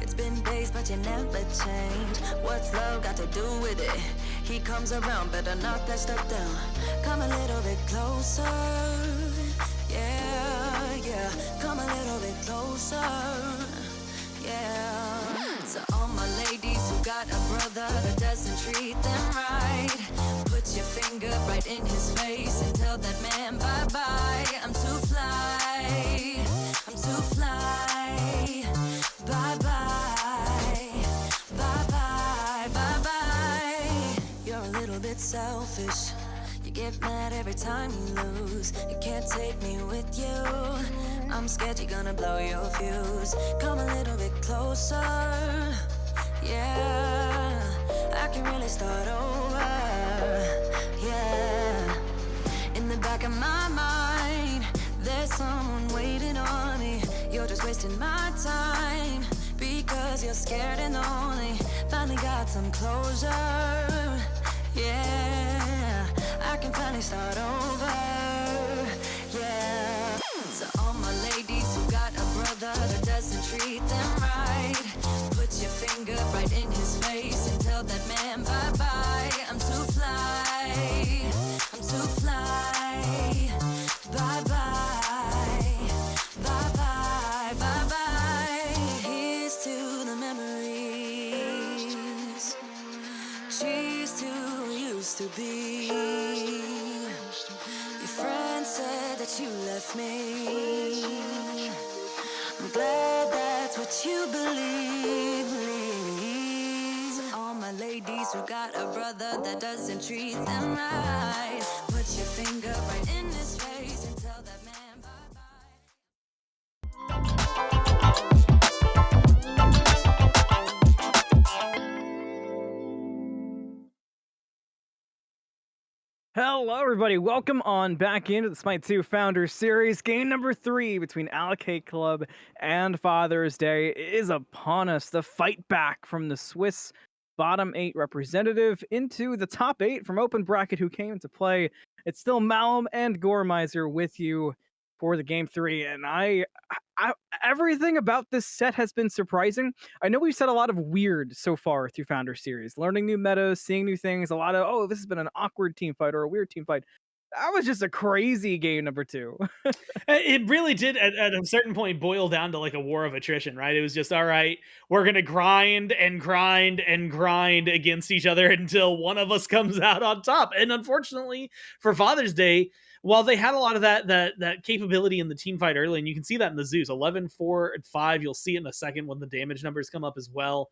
It's been days, but you never change. What's love got to do with it? He comes around, better knock that stuff down. Come a little bit closer. Yeah, yeah. Come a little bit closer. Yeah. To all my ladies who got a brother that doesn't treat them right, put your finger right in his face and tell that man bye-bye. I'm too fly. I'm too fly. Bye-bye. Bye-bye. Bye-bye. You're a little bit selfish. You get mad every time you lose. You can't take me with you. I'm scared you're gonna blow your fuse. Come a little bit closer. Yeah, I can really start over. Yeah, in the back of my mind, there's someone waiting on me. You're just wasting my time because you're scared and lonely. Finally got some closure. Yeah, I can finally start over. Yeah, to all my ladies who got a brother that doesn't treat them right, put your finger right in his face and tell that man bye-bye. I'm too fly. I'm too fly. Bye-bye. Bye-bye. Bye-bye. Here's to the memories. Cheers to who used to be. Your friend said that you left me. I'm glad that's what you believe. To all my ladies who got a brother that doesn't treat them right, put your finger right in his face and tell that man bye-bye.
Hello, everybody. Welcome on back into the SMITE 2 Founders Series. Game number 3 between Alec Club and Father's Day is upon us. The fight back from the Swiss bottom 8 representative into the top 8 from Open Bracket who came into play. It's still Malum and Goremizer with you for the Game 3, and I everything about this set has been surprising. I know we've said a lot of weird so far through Founder Series, learning new metas, seeing new things, a lot of, oh, this has been an awkward team fight or a weird team fight. That was just a crazy game number 2.
It really did at a certain point boil down to like a war of attrition, right? It was just, all right, we're going to grind and grind and grind against each other until one of us comes out on top. And unfortunately for Father's Day, while they had a lot of that capability in the team fight early, and you can see that in the Zeus, 11, 4, and 5, you'll see it in a second when the damage numbers come up as well.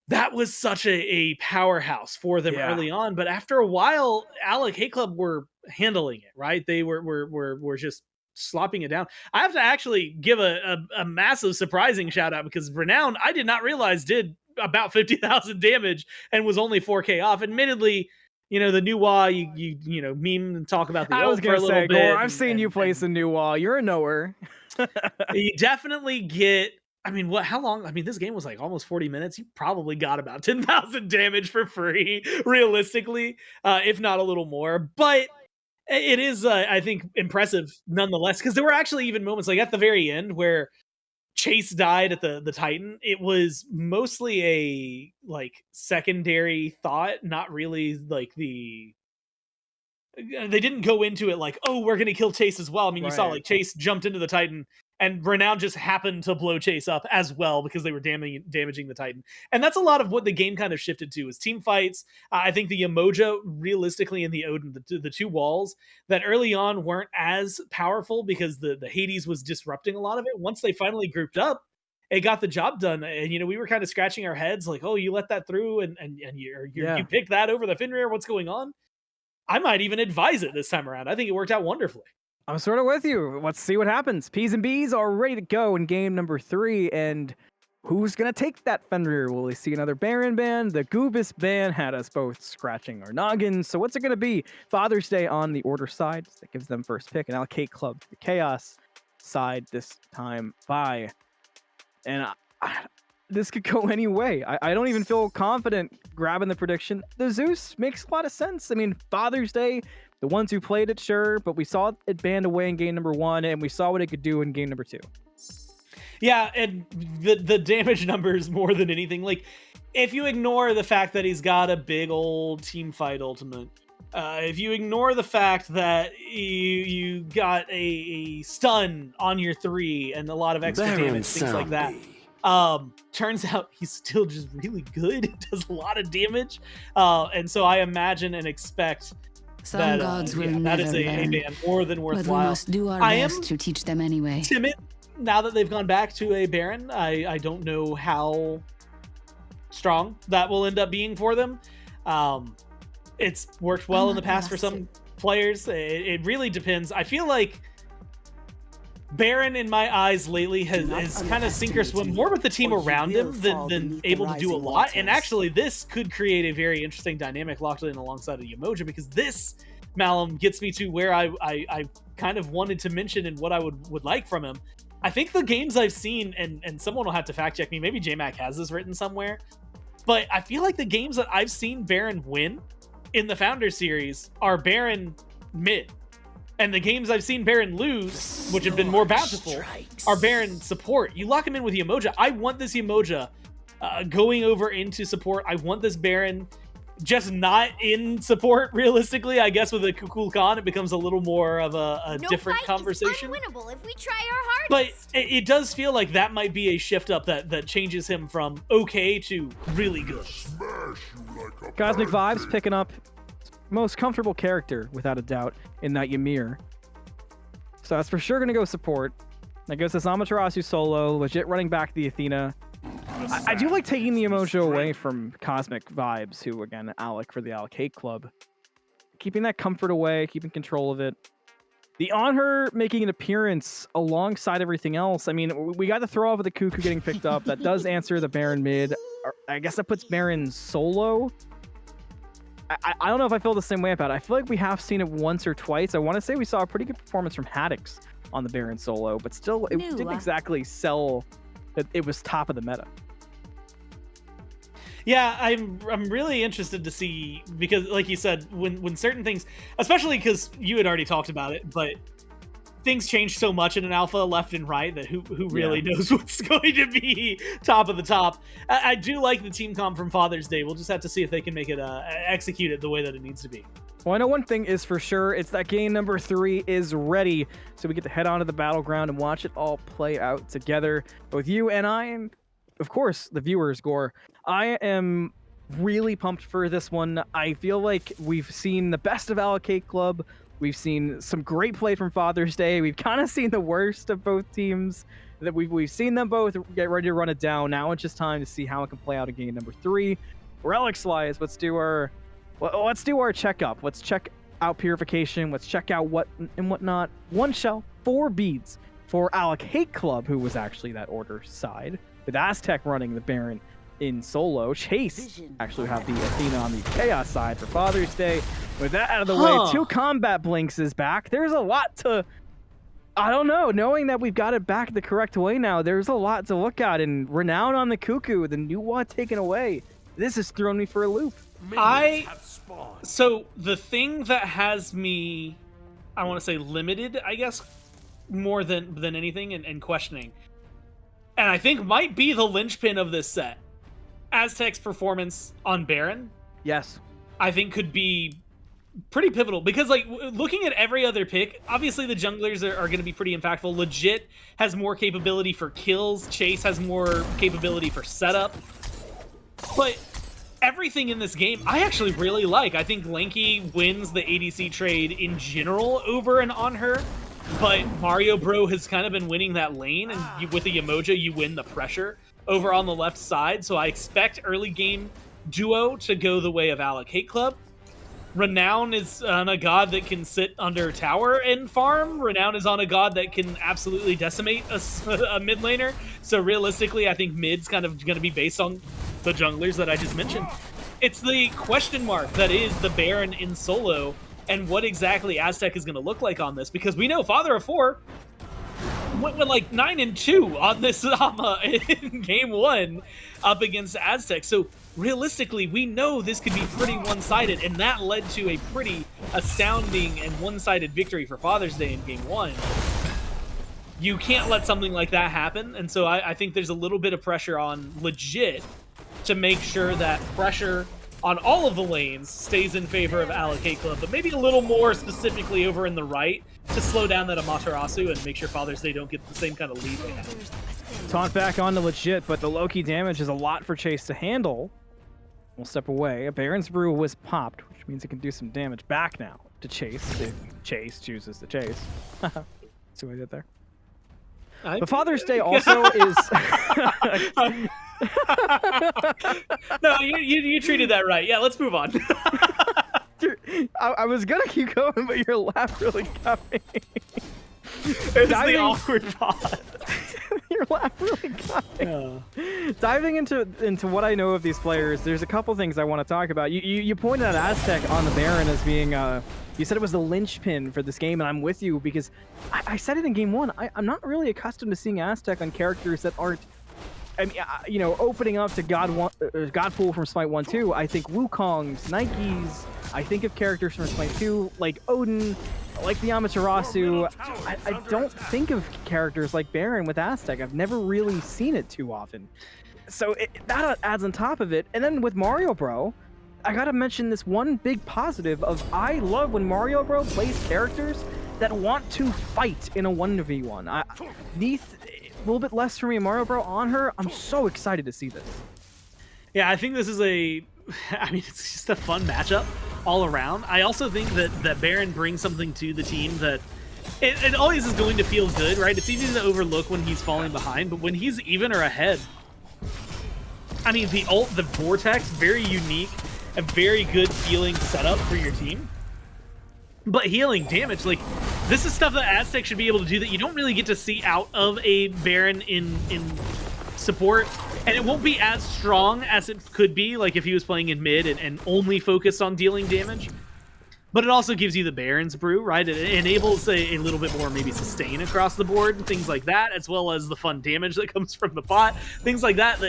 That was such a powerhouse for them early on, but after a while, Alec Club were handling it, right? They were just slopping it down. I have to actually give a massive surprising shout out because Renown, I did not realize did about 50,000 damage and was only 4K off. Admittedly, you know, the new wall, you know, meme and talk about the
I was
old for a
gonna
little
say,
bit.
Gore, I've seen you play some new wall. You're a knower.
You definitely get, I mean, how long? I mean, this game was like almost 40 minutes. You probably got about 10,000 damage for free, realistically, if not a little more. But it is, I think, impressive nonetheless, because there were actually even moments like at the very end where Chase died at the Titan. It was mostly a like secondary thought, not really like they didn't go into it like, oh, we're gonna kill Chase as well. I mean, you saw like Chase jumped into the Titan and Renown just happened to blow Chase up as well because they were damaging the Titan. And that's a lot of what the game kind of shifted to is team fights. I think the Emoja realistically in the Odin, the two walls that early on weren't as powerful because the Hades was disrupting a lot of it. Once they finally grouped up, it got the job done. And, you know, we were kind of scratching our heads like, oh, you let that through and you pick that over the Fenrir. What's going on? I might even advise it this time around. I think it worked out wonderfully.
I'm sort of with you. Let's see what happens. P's and B's are ready to go in game number 3, and who's going to take that Fenrir? Will we see another Baron ban? The Goobus ban had us both scratching our noggins. So what's it going to be? Father's Day on the Order side. That gives them first pick. And Alec Club to the Chaos side this time by. And this could go any way. I don't even feel confident grabbing the prediction. The Zeus makes a lot of sense. I mean, Father's Day, the ones who played it, sure, but we saw it banned away in game number 1, and we saw what it could do in game number 2.
Yeah, and the damage numbers more than anything. Like, if you ignore the fact that he's got a big old team fight ultimate, if you ignore the fact that you got a stun on your 3 and a lot of extra damage, things like that. Turns out he's still just really good. It does a lot of damage. And so I imagine and expect
Some gods will never
that is a ban more than worthwhile.
But we must do our best to teach them anyway.
Timid. Now that they've gone back to a Baron, I don't know how strong that will end up being for them. It's worked well in the past for some players. It really depends. I feel like Baron, in my eyes, lately has kind of sink or swim more with the team around him than able to do a lot. And actually, this could create a very interesting dynamic locked in alongside of Yemoja, because this, Malum, gets me to where I kind of wanted to mention and what I would like from him. I think the games I've seen, and someone will have to fact check me, maybe JMac has this written somewhere, but I feel like the games that I've seen Baron win in the Founder Series are Baron mid. And the games I've seen Baron lose, which have been more bountiful, are Baron support. You lock him in with Yemoja. I want this Yemoja going over into support. I want this Baron just not in support, realistically. I guess with a Kukul Khan, it becomes a little more of a different conversation.
Unwinnable if we try our hardest.
But it does feel like that might be a shift up that changes him from okay to really good.
Cosmic Vibes picking up most comfortable character, without a doubt, in that Ymir. So that's for sure going to go support. That goes to Amaterasu solo, legit running back the Athena. I do like taking the Yemoja away from Cosmic Vibes, who, again, Alec for the Alec Club. Keeping that comfort away, keeping control of it. The On Her making an appearance alongside everything else. I mean, we got the throw off of the Cuckoo getting picked up. That does answer the Baron mid. I guess that puts Baron solo. I don't know if I feel the same way about it. I feel like we have seen it once or twice. I want to say we saw a pretty good performance from Haddix on the Baron solo, but still, it didn't exactly sell that it was top of the meta.
Yeah, I'm really interested to see, because like you said, when certain things, especially because you had already talked about it, but things change so much in an alpha left and right that who really knows what's going to be top of the top. I do like the team comp from Father's Day. We'll just have to see if they can make it execute it the way that it needs to be.
Well, I know one thing is for sure, it's that game number 3 is ready, so we get to head on to the battleground and watch it all play out together with you and I, and of course the viewers. Gore, I am really pumped for this one. I feel like we've seen the best of Alec Club. We've seen some great play from Father's Day. We've kind of seen the worst of both teams. That we've seen them both get ready to run it down. Now it's just time to see how it can play out in game number 3. Relics wise, let's do our checkup. Let's check out purification. Let's check out what and whatnot. 1 shell, 4 beads for Alec Club, who was actually that Order side, with Aztec running the Baron in solo. Chase actually have the Athena on the Chaos side for Father's Day. With that out of the way, 2 combat blinks is back. There's a lot to, I don't know, knowing that we've got it back the correct way now, there's a lot to look at. And Renown on the Cuckoo, the new one taken away. This has thrown me for a loop.
So the thing that has me, I want to say limited, I guess, more than anything, and questioning, and I think might be the linchpin of this set, Aztec's performance on Baron.
Yes.
I think could be pretty pivotal, because like looking at every other pick, obviously the junglers are going to be pretty impactful. Legit has more capability for kills. Chase has more capability for setup. But everything in this game, I actually really like. I think Lanky wins the ADC trade in general over and on her. But Mario Bro has kind of been winning that lane, and with a Yemoja, you win the pressure over on the left side. So I expect early game duo to go the way of Alec Club. Renown is on a god that can sit under tower and farm. Renown is on a god that can absolutely decimate a mid laner. So realistically, I think mid's kind of going to be based on the junglers that I just mentioned. It's the question mark that is the Baron in solo and what exactly Aztec is going to look like on this, because we know Father of Four went with like 9-2 on this in game 1 up against Aztec. So realistically, we know this could be pretty one-sided, and that led to a pretty astounding and one-sided victory for Father's Day in game 1. You can't let something like that happen, and so I think there's a little bit of pressure on Legit to make sure that pressure on all of the lanes stays in favor of Alec Club, but maybe a little more specifically over in the right to slow down that Amaterasu and make sure Father's Day don't get the same kind of lead they have.
Taunt back on to Legit, but the low-key damage is a lot for Chase to handle. We'll step away. A Baron's Brew was popped, which means it can do some damage back now to Chase if Chase chooses to chase. See what I did there? But Father's Day also is...
No, you treated that right. Yeah, let's move on.
I was gonna keep going, but your laugh really got me.
It's the awkward pod.
Your laugh really got me. Yeah. Diving into what I know of these players, there's a couple things I want to talk about. You pointed out Aztec on the Baron as being you said it was the linchpin for this game, and I'm with you because I said it in game 1. I'm not really accustomed to seeing Aztec on characters that aren't. I mean, you know, opening up to Godpool from Smite 1-2, I think Wukong's, Nike's, I think of characters from Smite 2, like Odin, like the Amaterasu. I don't think of characters like Baron with Aztec. I've never really seen it too often. So that adds on top of it. And then with Mario Bro, I gotta mention this one big positive of I love when Mario Bro plays characters that want to fight in a 1v1. Neath, a little bit less for me, Mario Bro on her. I'm so excited to see this.
Yeah, I think this is it's just a fun matchup all around. I also think that Baron brings something to the team that it always is going to feel good, right? It's easy to overlook when he's falling behind, but when he's even or ahead, I mean, the Vortex, very unique, a very good feeling setup for your team. But healing damage, like, this is stuff that Aztec should be able to do that you don't really get to see out of a Baron in support. And it won't be as strong as it could be, like if he was playing in mid and only focused on dealing damage. But it also gives you the Baron's Brew, right? It enables a little bit more maybe sustain across the board and things like that, as well as the fun damage that comes from the pot. Things like that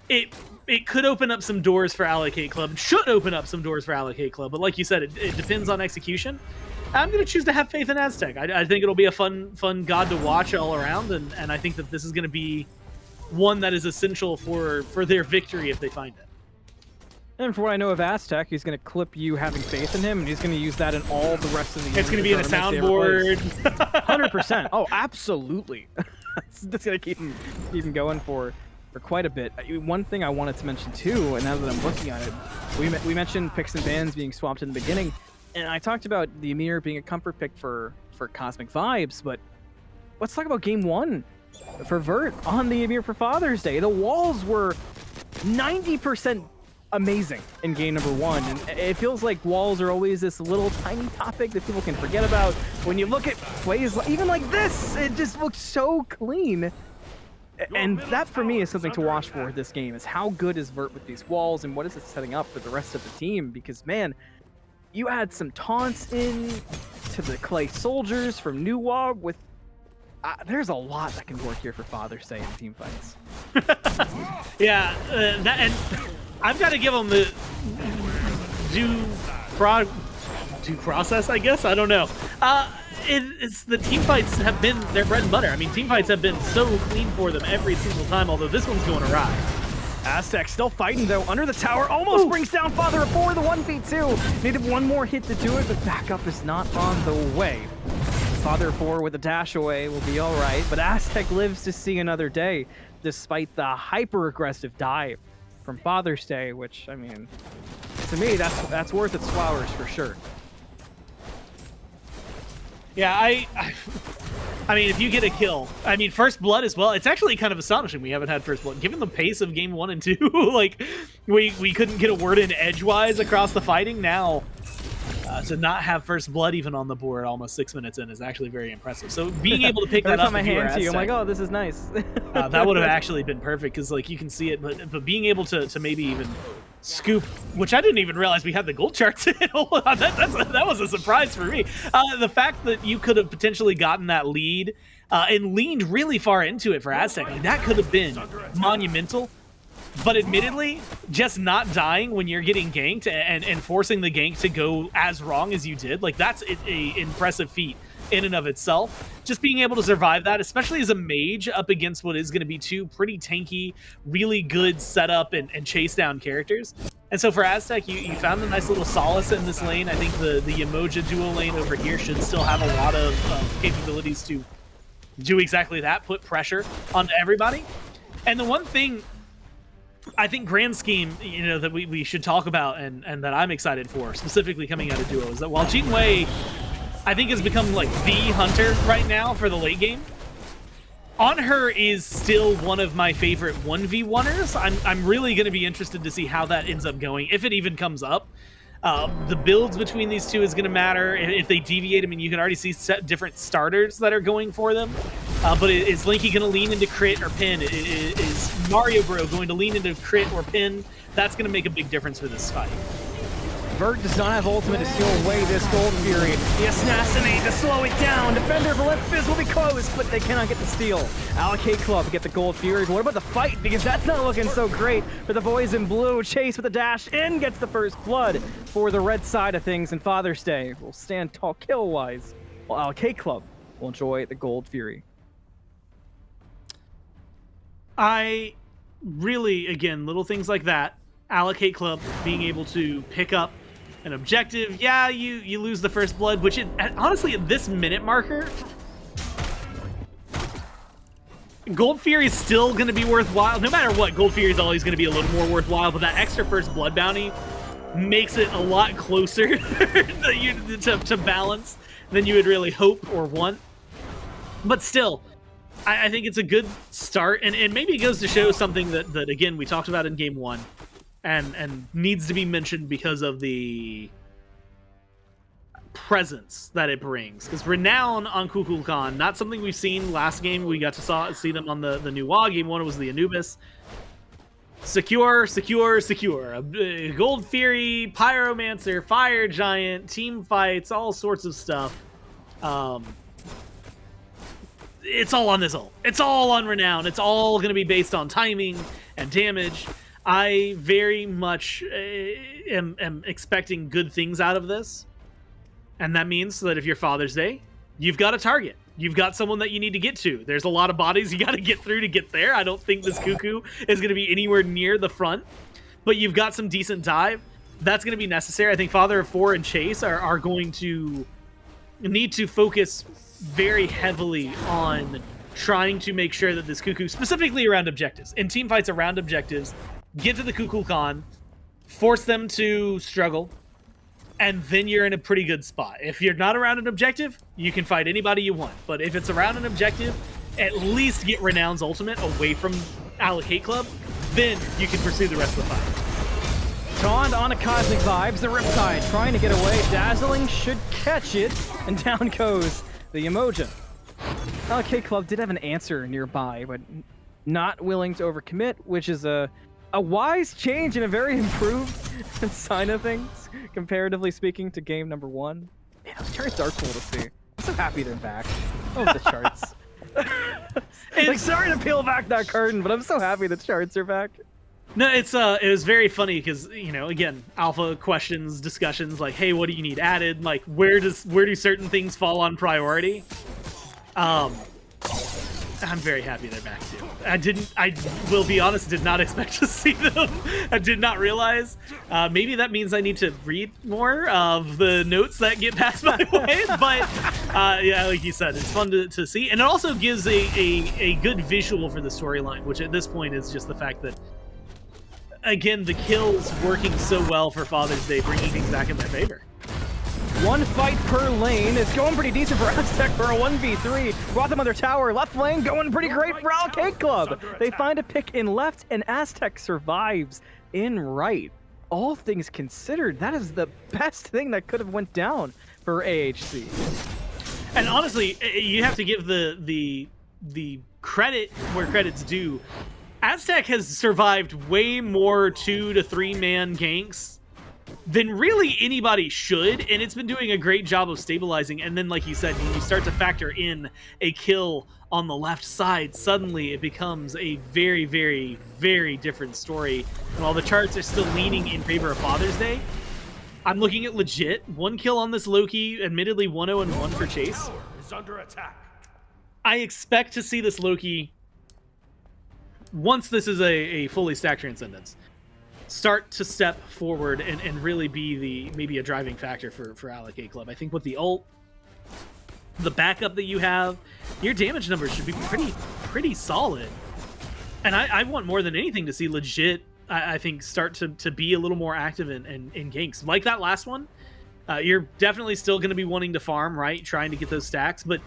it could open up some doors for Alec Club. Should open up some doors for Alec Club. But like you said, it depends on execution. I'm going to choose to have faith in Aztec. I think it'll be a fun god to watch all around. And I think that this is going to be one that is essential for their victory if they find it.
And for what I know of Aztec, he's going to clip you having faith in him, and he's going to use that in all the rest of the year.
It's going to be in a soundboard.
100%. Oh, absolutely. That's going to keep him going for quite a bit. One thing I wanted to mention too, and now that I'm looking at it, we mentioned picks and bans being swapped in the beginning, and I talked about the Ymir being a comfort pick for Cosmic Vibes, but let's talk about game 1 for Vert on the Ymir for Father's Day. The walls were 90% amazing in game number 1, and it feels like walls are always this little tiny topic that people can forget about. When you look at plays even like this, it just looks so clean. And that, for me, is something to watch for this game, is how good is Vert with these walls, and what is it setting up for the rest of the team? Because, man, you add some taunts in to the Clay Soldiers from New Wog with... there's a lot that can work here for Father's Day in team fights.
Yeah, and I've got to give them the due process, I guess? I don't know. It's the team fights have been their bread and butter. I mean, team fights have been so clean for them every single time, although this one's going awry.
Aztec still fighting, though, under the tower. Almost brings down Father of Four, the 1v2. Needed one more hit to do it, but backup is not on the way. Father of Four with a dash away will be all right, but Aztec lives to see another day, despite the hyper-aggressive dive from Father's Day, which, I mean, to me, that's worth its flowers for sure.
Yeah, I mean, if you get a kill, I mean, first blood as well. It's actually kind of astonishing we haven't had first blood. Given the pace of game 1 and 2, like, we couldn't get a word in edgewise across the fighting. Now, to not have first blood even on the board almost 6 minutes in is actually very impressive. So being able to pick that up,
my hand to you, I'm like, oh, this is nice.
That would have actually been perfect because, like, you can see it, but being able to maybe even scoop, which I didn't even realize we had the gold charts in. That was a surprise for me. The fact that you could have potentially gotten that lead and leaned really far into it for Aztec, like, that could have been monumental. But admittedly, just not dying when you're getting ganked and forcing the gank to go as wrong as you did, like, that's a impressive feat in and of itself. Just being able to survive that, especially as a mage up against what is going to be two pretty tanky, really good setup and chase down characters. And so for Aztec, you found a nice little solace in this lane. I think the Yemoja duo lane over here should still have a lot of capabilities to do exactly that, put pressure onto everybody. And the one thing I think grand scheme, you know, that we should talk about and that I'm excited for, specifically coming out of duo, is that while Jing Wei, I think, has become like the hunter right now for the late game, On Her is still one of my favorite 1v1ers. I'm really going to be interested to see how that ends up going, if it even comes up. The builds between these two is going to matter. If they deviate, I mean, you can already see different starters that are going for them. But is Linky going to lean into crit or pin? Is Mario Bro going to lean into crit or pin? That's going to make a big difference for this fight.
Vert does not have ultimate to steal away this Gold Fury. The assassinate to slow it down. Defender of Olympus will be close, but they cannot get the steal. Alec Club get the Gold Fury. What about the fight? Because that's not looking so great for the boys in blue. Chase with a dash in gets the first blood for the red side of things, and Father's Day will stand tall kill-wise, while Alec Club will enjoy the Gold Fury.
I really, again, little things like that. Alec Club being able to pick up an objective. Yeah, you lose the first blood, which honestly at this minute marker, Gold Fury is still going to be worthwhile. No matter what, Gold Fury is always going to be a little more worthwhile, but that extra first blood bounty makes it a lot closer to balance than you would really hope or want. But still, I think it's a good start, and maybe it goes to show something that again, we talked about in game 1. And needs to be mentioned because of the presence that it brings. Because Renown on Kukulkan, not something we've seen last game. We got to see them on the new WoW. Game 1 was the Anubis. Secure. Gold Fury, Pyromancer, Fire Giant, team fights, all sorts of stuff. It's all on this ult. It's all on Renown. It's all going to be based on timing and damage. I very much am expecting good things out of this. And that means that if you're Father's Day, you've got a target. You've got someone that you need to get to. There's a lot of bodies you got to get through to get there. I don't think this Cuckoo is going to be anywhere near the front. But you've got some decent dive. That's going to be necessary. I think Father of Four and Chase are going to need to focus very heavily on trying to make sure that this Cuckoo, specifically around objectives, in team fights around objectives, get to the Kukulkan, force them to struggle, and then you're in a pretty good spot. If you're not around an objective, you can fight anybody you want. But if it's around an objective, at least get Renown's ultimate away from Alec Club, then you can pursue the rest of the fight.
Taunt on a Cosmic Vibes, the Riptide trying to get away. Dazzling should catch it, and down goes the Yemoja. Alec Club did have an answer nearby, but not willing to overcommit, which is a wise change and a very improved sign of things, comparatively speaking, to game number 1. Man, those charts are cool to see. I'm so happy they're back. Oh, the charts. Like, sorry to peel back that curtain, but I'm so happy the charts are back.
No, it was very funny because, you know, again, alpha questions, discussions, like, hey, what do you need added? Like, where do certain things fall on priority? I'm very happy they're back too. I will be honest, did not expect to see them. I did not realize. Maybe that means I need to read more of the notes that get passed my way. But yeah, like you said, it's fun to see. And it also gives a good visual for the storyline, which at this point is just the fact that, again, the kills working so well for Father's Day, bringing things back in their favor.
One fight per lane. It's going pretty decent for Aztec for a 1v3. Brought them on their tower. Left lane going pretty great for Alec Club. They find a pick in left, and Aztec survives in right. All things considered, that is the best thing that could have went down for AHC.
And honestly, you have to give the credit where credit's due. Aztec has survived way more 2 to 3 man ganks than really anybody should, and it's been doing a great job of stabilizing. And then, like you said, when you start to factor in a kill on the left side, suddenly it becomes a very, very, very different story. And while the charts are still leaning in favor of Father's Day, I'm looking at legit 1 kill on this Loki, admittedly 1-0-1 for Chase.
Is under attack.
I expect to see this Loki, once this is a fully stacked Transcendence, start to step forward and really be maybe a driving factor for Alec Club. I think with the ult, the backup that you have, your damage numbers should be pretty solid. And I want more than anything to see legit, I think, start to be a little more active in ganks. Like that last one, you're definitely still going to be wanting to farm, right? Trying to get those stacks, but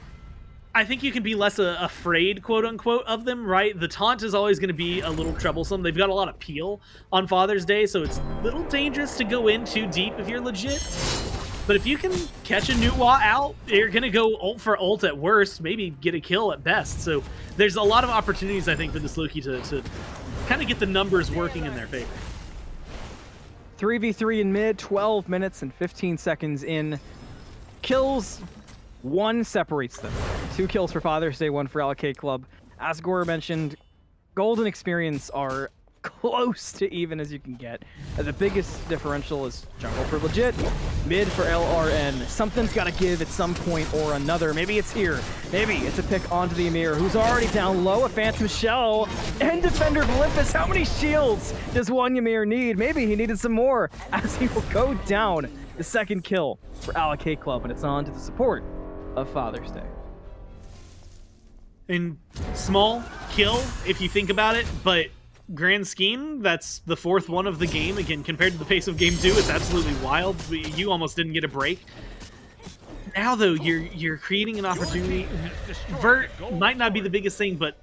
I think you can be less afraid, quote unquote, of them, right? The taunt is always going to be a little troublesome. They've got a lot of peel on Father's Day, so it's a little dangerous to go in too deep if you're legit. But if you can catch a Nuwa out, you're going to go ult for ult at worst, maybe get a kill at best. So there's a lot of opportunities, I think, for this Loki to kind of get the numbers working in their favor.
3v3 in mid, 12 minutes and 15 seconds in. Kills, 1 separates them. 2 kills for Father's Day, 1 for Alec Club. As Gore mentioned, gold and experience are close to even as you can get. The biggest differential is jungle for legit, mid for LRN. Something's got to give at some point or another. Maybe it's here. Maybe it's a pick onto the Amir, who's already down low. A Phantom Shell and Defender of Olympus. How many shields does one Ymir need? Maybe he needed some more, as he will go down. The second kill for Alec Club, and it's on to the support of Father's Day.
And small kill, if you think about it, but grand scheme, that's the 4th one of the game. Again, compared to the pace of game 2, it's absolutely wild. You almost didn't get a break. Now, though, you're creating an opportunity. Vert might not be the biggest thing, but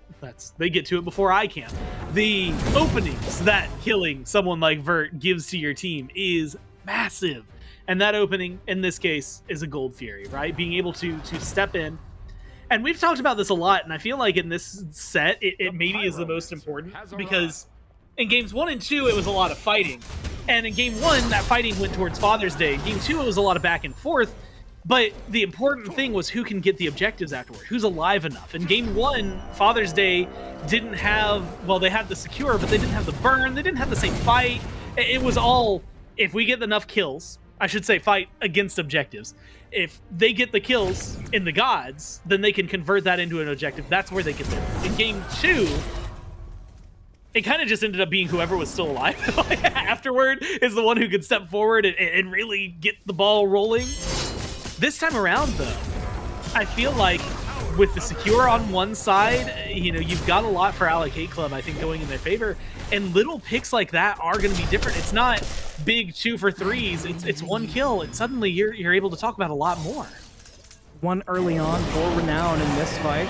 they get to it before I can. The openings that killing someone like Vert gives to your team is massive. And that opening, in this case, is a Gold Fury, right? Being able to step in. And we've talked about this a lot, and I feel like in this set, it maybe is the most important, because in games 1 and 2, it was a lot of fighting. And in game 1, that fighting went towards Father's Day. In game 2, it was a lot of back and forth, but the important thing was who can get the objectives afterward, who's alive enough. In game 1, Father's Day didn't have, well, they had the secure, but they didn't have the burn, they didn't have the same fight. It was all, if we get enough kills, I should say fight against objectives. If they get the kills in the gods, then they can convert that into an objective. That's where they get there. In game 2, it kind of just ended up being whoever was still alive afterward is the one who could step forward and really get the ball rolling. This time around, though, I feel like with the secure on one side, you've got a lot for Alec Club, I think, going in their favor. And little picks like that are going to be different. It's not big 2 for 3s. It's 1 kill, and suddenly you're able to talk about a lot more.
One early on for Renown in this fight.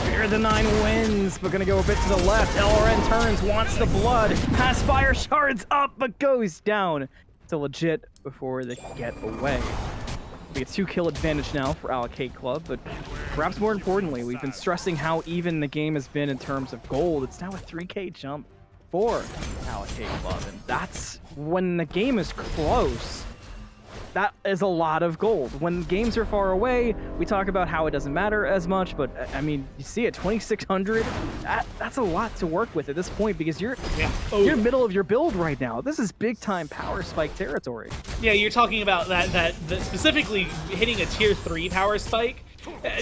Spear of the 9 wins, but gonna go a bit to the left. LRN turns, wants the blood, has fire shards up, but goes down. It's a legit before they can get away. We get 2 kill advantage now for Alec Club, but perhaps more importantly, we've been stressing how even the game has been in terms of gold. It's now a 3K jump for Alec Club, and that's when the game is close. That is a lot of gold. When games are far away, we talk about how it doesn't matter as much, but I mean, you see it, 2,600, that's a lot to work with at this point, because you're middle of your build right now. This is big time power spike territory.
Yeah, you're talking about that specifically hitting a tier 3 power spike.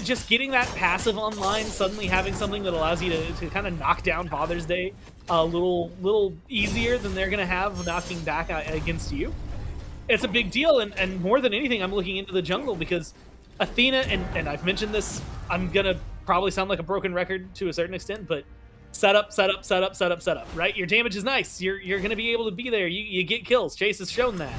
Just getting that passive online, suddenly having something that allows you to kind of knock down Father's Day a little easier than they're going to have knocking back against you. It's a big deal, and more than anything, I'm looking into the jungle because Athena, and I've mentioned this, I'm going to probably sound like a broken record to a certain extent, but setup, right? Your damage is nice. You're going to be able to be there. You get kills. Chase has shown that.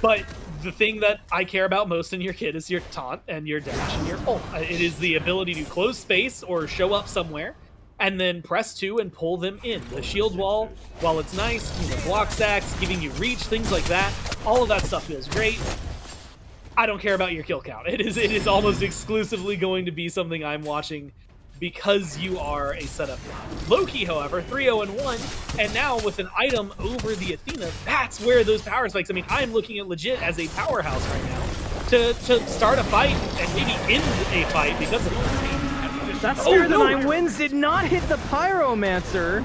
But the thing that I care about most in your kid is your taunt and your dash and your ult. It is the ability to close space or show up somewhere and then press 2 and pull them in. The shield wall, while it's nice, block stacks, giving you reach, things like that, all of that stuff feels great. I don't care about your kill count. It is almost exclusively going to be something I'm watching because you are a setup god. Loki, however, 3-0-1, and now with an item over the Athena, that's where those power spikes. I mean, I'm looking at legit as a powerhouse right now to start a fight and maybe end a fight because of it.
That Spear of the Nine Winds did not hit the Pyromancer.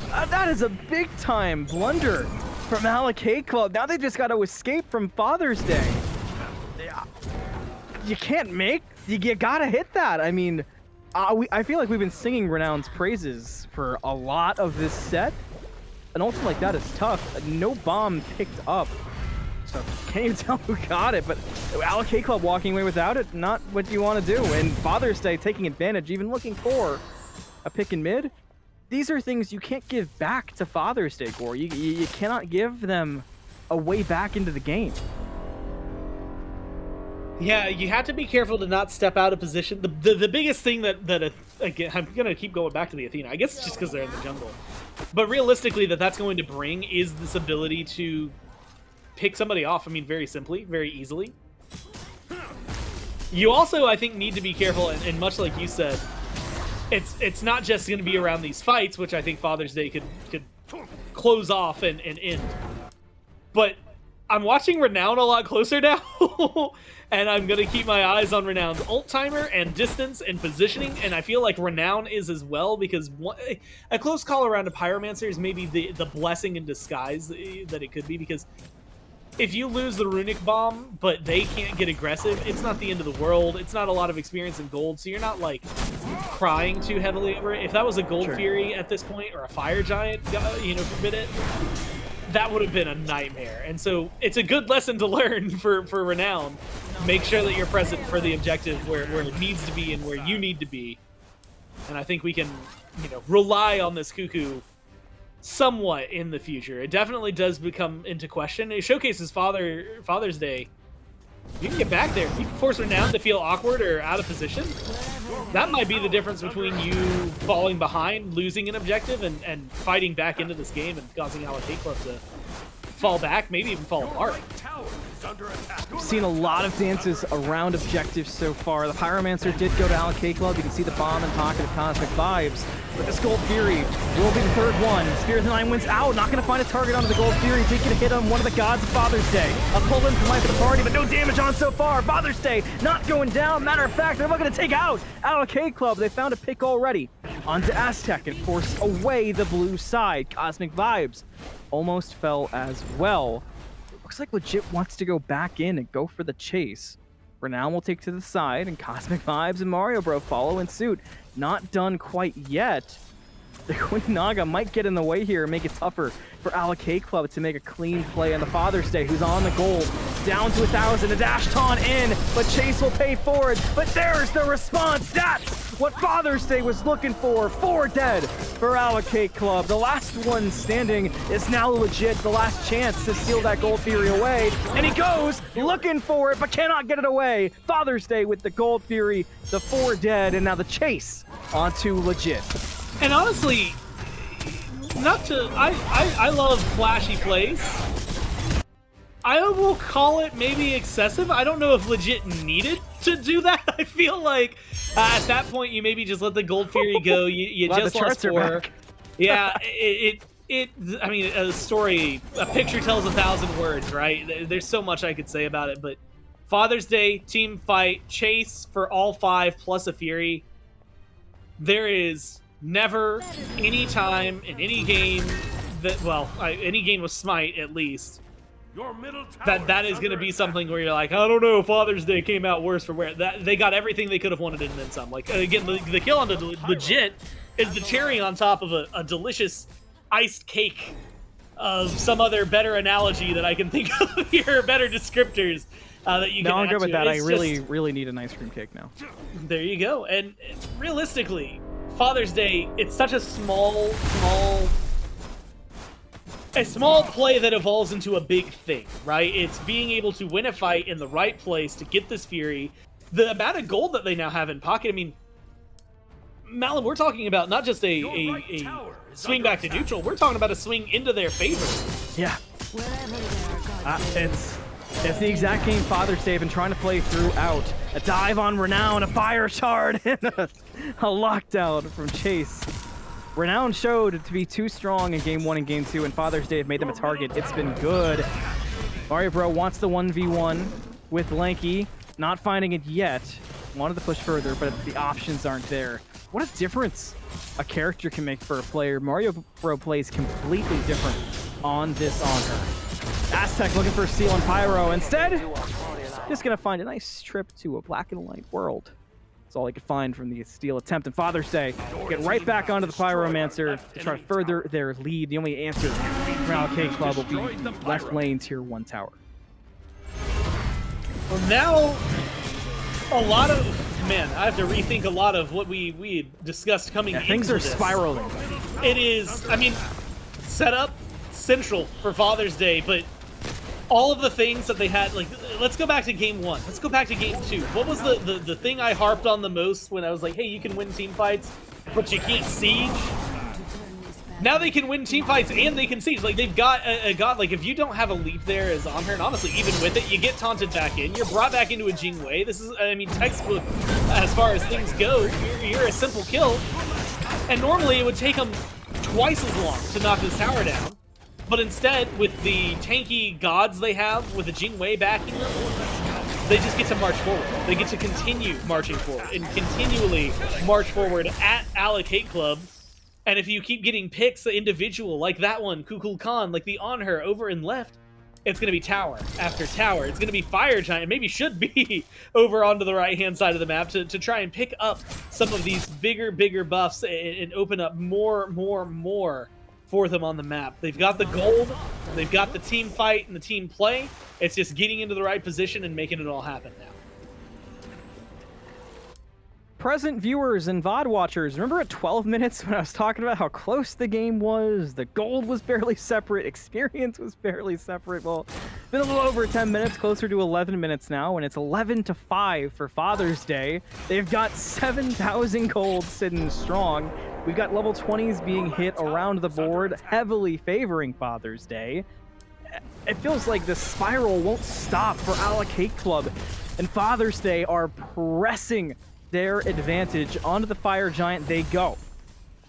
That is a big-time blunder from Alec Club. Now they just got to escape from Father's Day. You can't make... You gotta hit that. I mean... I feel like we've been singing Renown's praises for a lot of this set. An ult like that is tough. No bomb picked up. So can't even tell who got it, but Alec Club walking away without it, not what you want to do. And Father's Day taking advantage, even looking for a pick in mid. These are things you can't give back to Father's Day, Gore. You cannot give them a way back into the game.
Yeah, you have to be careful to not step out of position. The biggest thing that again, I'm going to keep going back to the Athena. I guess it's just because they're in the jungle. But realistically, that's going to bring is this ability to pick somebody off. I mean, very simply, very easily. You also, I think, need to be careful, and much like you said, it's not just going to be around these fights, which I think Father's Day could close off and end. But I'm watching Renown a lot closer now. And I'm going to keep my eyes on Renown's ult timer and distance and positioning, and I feel like Renown is as well, because a close call around a Pyromancer is maybe the blessing in disguise that it could be, because if you lose the Runic Bomb, but they can't get aggressive, it's not the end of the world. It's not a lot of experience in gold, so you're not, like, crying too heavily over it. If that was a Gold Fury at this point, or a Fire Giant, forbid it, that would have been a nightmare. And so it's a good lesson to learn for Renown. Make sure that you're present for the objective where it needs to be and where you need to be. And I think we can, rely on this Cuckoo somewhat in the future. It definitely does become into question. It showcases Father's Day. You can get back there. You can force Renown to feel awkward or out of position. That might be the difference between you falling behind, losing an objective, and fighting back into this game and causing Alec Club to fall back, maybe even fall apart.
We've seen a lot of dances around objectives so far. The Pyromancer did go to Alec Club. You can see the bomb and pocket of Cosmic Vibes. But this Gold Fury will be the third one. Spear of the Nine Winds out. Not going to find a target onto the Gold Fury. Did get a hit on one of the gods of Father's Day. A pull-in from life of the party, but no damage on so far. Father's Day not going down. Matter of fact, they're looking to take out Alec Club. They found a pick already onto Aztec and force away the blue side. Cosmic Vibes almost fell as well. Looks like Legit wants to go back in and go for the chase. Renown will take to the side, and Cosmic Vibes and Mario Bro follow in suit. Not done quite yet. The Queen Naga might get in the way here and make it tougher for Alec Club to make a clean play on the Father's Day, who's on the gold. Down to 1,000, a dash taunt in, but Chase will pay forward. But there's the response. That's what Father's Day was looking for. 4 dead for Alec Club. The last one standing is now Legit, the last chance to steal that Gold Fury away. And he goes looking for it, but cannot get it away. Father's Day with the Gold Fury, the 4 dead, and now the chase onto Legit.
And honestly, I love flashy plays. I will call it maybe excessive. I don't know if Legit needed to do that. I feel like at that point you maybe just let the Gold Fury go. You just lost 4. Yeah, I mean, a picture tells 1,000 words, right? There's so much I could say about it, but Father's Day, team fight, chase for all 5 plus a Fury. There is never any time in any game that, any game with Smite at least, that is going to be something where you're like, I don't know, Father's Day came out worse for wear. That they got everything they could have wanted and then some. Like, again, the kill on the Legit is the cherry on top of a delicious iced cake of some other better analogy that I can think of here, better descriptsmart that you can
No, I'm good with that. I
really
need an ice cream cake now.
There you go. And realistically, Father's Day, it's such a small a small play that evolves into a big thing, right? It's being able to win a fight in the right place to get this Fury. The amount of gold that they now have in pocket, I mean, Malin, we're talking about not just a swing back to neutral, we're talking about a swing into their favor.
Yeah. It's the exact game Father's Day been trying to play throughout. A dive on Renown, a fire shard, and a lockdown from Chase. Renown showed to be too strong in Game 1 and Game 2, and Father's Day have made them a target. It's been good. Mario Bro wants the 1v1 with Lanky. Not finding it yet. Wanted to push further, but the options aren't there. What a difference a character can make for a player. Mario Bro plays completely different on this honor. Aztec looking for Steel and Pyro. Instead, just gonna find a nice trip to a black and white world. That's all he could find from the Steel attempt. And Father's Day get right back onto the Pyromancer to try to further their lead. The only answer from Alec Club will be left lane tier 1 tower.
Well, now a lot of I have to rethink a lot of what we discussed coming into
things are
this.
spiraling.
It is, I mean, setup central for Father's Day, but all of the things that they had, like, let's go back to Game 1. Let's go back to Game 2. What was the thing I harped on the most when I was like, hey, you can win team fights, but you can't siege? Now they can win team fights and they can siege. Like, they've got a god. Like, if you don't have a leap there as on her, and honestly, even with it, you get taunted back in. You're brought back into a Jingwei. This is, I mean, textbook as far as things go. You're a simple kill. And normally it would take them twice as long to knock this tower down. But instead, with the tanky gods they have, with the Jingwei backing them, they just get to march forward. They get to continue marching forward and continually march forward at Alec Club. And if you keep getting picks individual, like that one, Kukul Khan, like the on her over and left, it's going to be tower after tower. It's going to be Fire Giant, maybe should be over onto the right-hand side of the map to try and pick up some of these bigger buffs and open up more for them on the map. They've got the gold, they've got the team fight and the team play. It's just getting into the right position and making it all happen now.
Present viewers and VOD watchers, remember at 12 minutes when I was talking about how close the game was? The gold was barely separate, experience was barely separate. Well, it's been a little over 10 minutes, closer to 11 minutes now, and it's 11-5 for Father's Day. They've got 7,000 gold sitting strong. We've got level 20s being hit around the board, heavily favoring Father's Day. It feels like the spiral won't stop for Alec Club, and Father's Day are pressing their advantage onto the Fire Giant. They go.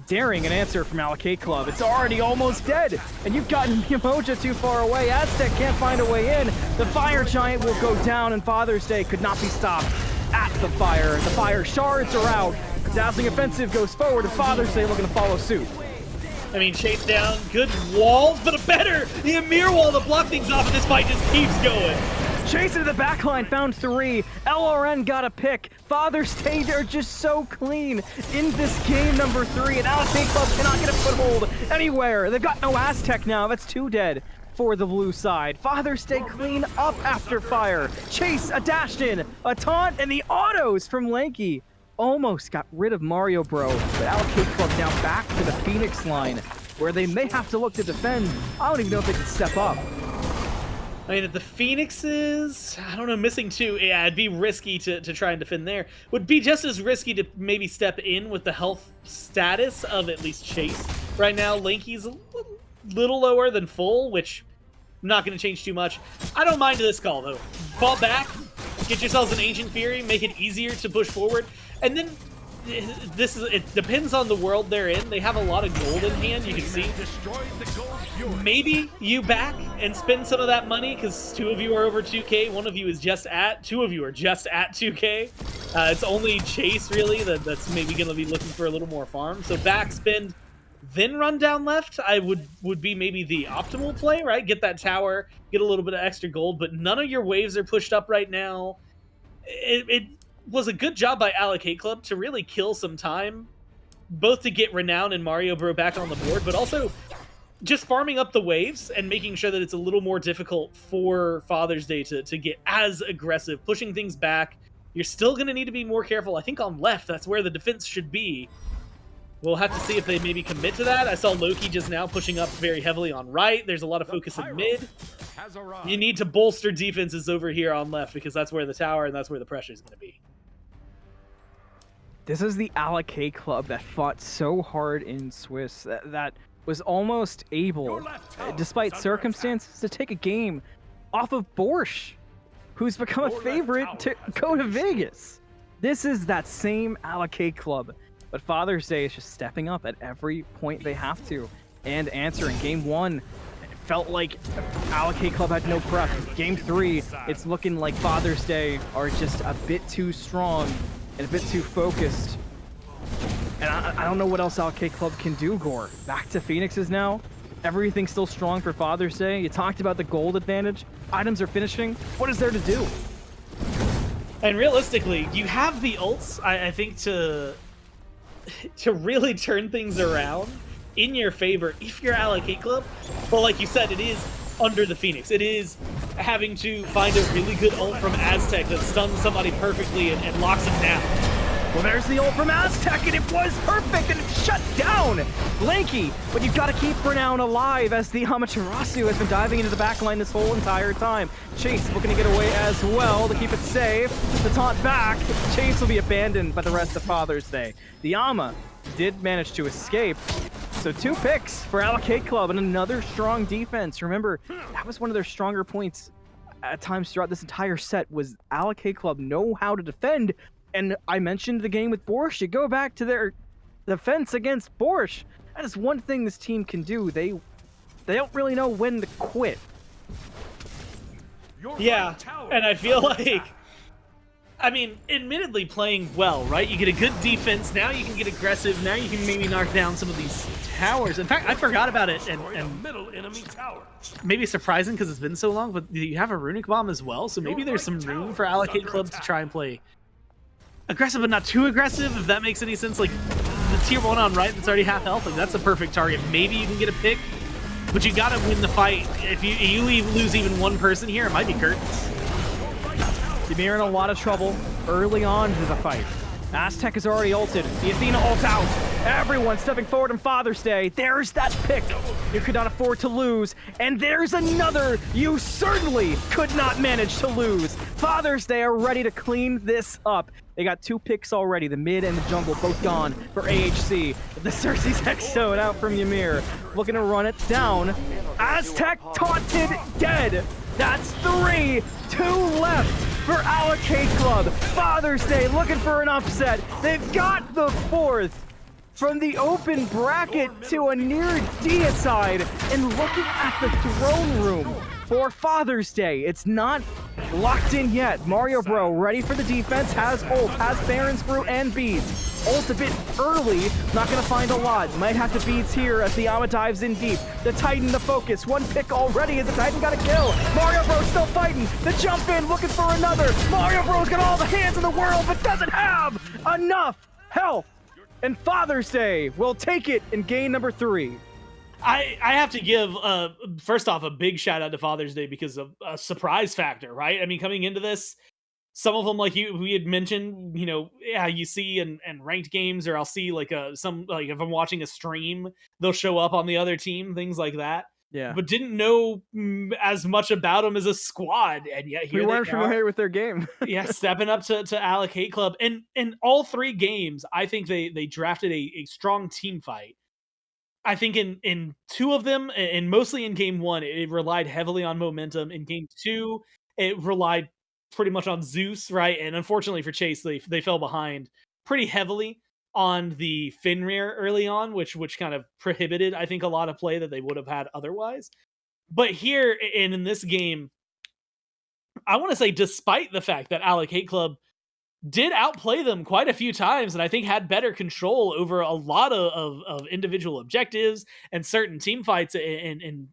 Daring an answer from Alec Club. It's already almost dead, and you've gotten Miyamoja too far away. Aztec can't find a way in. The Fire Giant will go down, and Father's Day could not be stopped at the fire. The fire shards are out. Dazzling Offensive goes forward, and Father's Day looking to follow suit.
I mean, chase down, good walls, but a better the Amir wall to block things off, and this fight just keeps going.
Chase into the backline, found 3. LRN got a pick. Father's Day, they're just so clean in this game number 3, and Alec Club cannot get a foothold anywhere. They've got no Aztec now. That's 2 dead for the blue side. Father's Day clean up after fire. Chase, a dash in, a taunt, and the autos from Lanky almost got rid of Mario Bro. But Alec Club now back to the Phoenix line, where they may have to look to defend. I don't even know if they can step up.
I mean, if the Phoenixes, I don't know, missing 2, yeah, it'd be risky to try and defend there. Would be just as risky to maybe step in with the health status of at least Chase. Right now, Lanky's a little lower than full, which I'm not going to change too much. I don't mind this call, though. Fall back, get yourselves an Ancient Fury, make it easier to push forward, and then it depends on the world they're in. They have a lot of gold in hand, you can see. Maybe you back and spend some of that money because 2 of you are over 2K, 1 of you is just at, 2 of you are just at 2K. It's only Chase, really, that's maybe going to be looking for a little more farm. So back, spend, then run down left, I would be maybe the optimal play, right? Get that tower, get a little bit of extra gold, but none of your waves are pushed up right now. It was a good job by Alec Club to really kill some time, both to get Renown and Mario Bro back on the board, but also just farming up the waves and making sure that it's a little more difficult for Father's Day to get as aggressive, pushing things back. You're still going to need to be more careful. I think on left, that's where the defense should be. We'll have to see if they maybe commit to that. I saw Loki just now pushing up very heavily on right. There's a lot of focus in mid. You need to bolster defenses over here on left because that's where the tower and that's where the pressure is going to be.
This is the Alec club that fought so hard in Swiss that was almost able, despite circumstances, to take a game off of Borscht, who's become a favorite to go to Vegas. This is that same Alec club, but Father's Day is just stepping up at every point they have to and answering. Game 1, it felt like Alec club had no prep. Game 3, it's looking like Father's Day are just a bit too strong and a bit too focused. And I don't know what else Alec club can do, Gore. Back to Phoenixes now. Everything's still strong for Father's Day. You talked about the gold advantage. Items are finishing. What is there to do?
And realistically, you have the ults, I think, to really turn things around in your favor if you're Alec club. But like you said, it is under the Phoenix. It is having to find a really good ult from Aztec that stuns somebody perfectly and locks him down.
Well, there's the ult from Aztec, and it was perfect, and it shut down Lanky. But you've got to keep Renown alive as the Amaterasu has been diving into the backline this whole entire time. Chase looking to get away as well to keep it safe. The taunt back. Chase will be abandoned by the rest of Father's Day. The Ama did manage to escape. So 2 picks for Alec club and another strong defense. Remember, that was one of their stronger points at times throughout this entire set was Alec club know how to defend. And I mentioned the game with Borscht. You go back to their defense against Borscht. That is one thing this team can do. They don't really know when to quit.
Yeah, and I feel like, I mean, admittedly playing well, right? You get a good defense. Now you can get aggressive. Now you can maybe knock down some of these towers. In fact, I forgot about it. And maybe surprising because it's been so long, but you have a runic bomb as well. So maybe there's some room for Alec club to try and play aggressive, but not too aggressive, if that makes any sense. Like, the tier 1 on right that's already half health, like, that's a perfect target. Maybe you can get a pick, but you gotta win the fight. If you lose even one person here, it might be curtains.
Ymir in a lot of trouble early on to the fight. Aztec is already ulted. The Athena ult out. Everyone stepping forward on Father's Day. There's that pick you could not afford to lose. And there's another you certainly could not manage to lose. Father's Day are ready to clean this up. They got 2 picks already. The mid and the jungle both gone for AHC. The Cersei's Hexstone out from Ymir. Looking to run it down. Aztec taunted dead. That's 3. 2 left for Alec club. Father's Day looking for an upset. They've got the 4th. From the open bracket to a near deicide, and looking at the throne room for Father's Day. It's not locked in yet. Mario Bro ready for the defense, has ult, has Baron's Brew and beads. Ult a bit early, not gonna find a lot. Might have to beads here as the Ama dives in deep. The Titan the focus, 1 pick already as the Titan got a kill. Mario Bro still fighting, the jump in looking for another. Mario Bro's got all the hands in the world but doesn't have enough health. And Father's Day will take it in game number 3.
I have to give, first off, a big shout out to Father's Day because of a surprise factor, right? I mean, coming into this, some of them, like we had mentioned, you know, yeah, you see in ranked games, or I'll see like if I'm watching a stream, they'll show up on the other team, things like that.
Yeah.
But didn't know as much about them as a squad, and yet here
we weren't familiar with their game.
Yeah, stepping up to Alec club, and in all 3 games, I think they drafted a strong team fight. I think in 2 of them, and mostly in game 1, it relied heavily on momentum. In game 2, it relied pretty much on Zeus, right? And unfortunately for Chase, they fell behind pretty heavily on the Fenrir early on, which kind of prohibited, I think, a lot of play that they would have had otherwise. But here, and in this game, I want to say, despite the fact that Alec club did outplay them quite a few times, and I think had better control over a lot of individual objectives and certain team fights in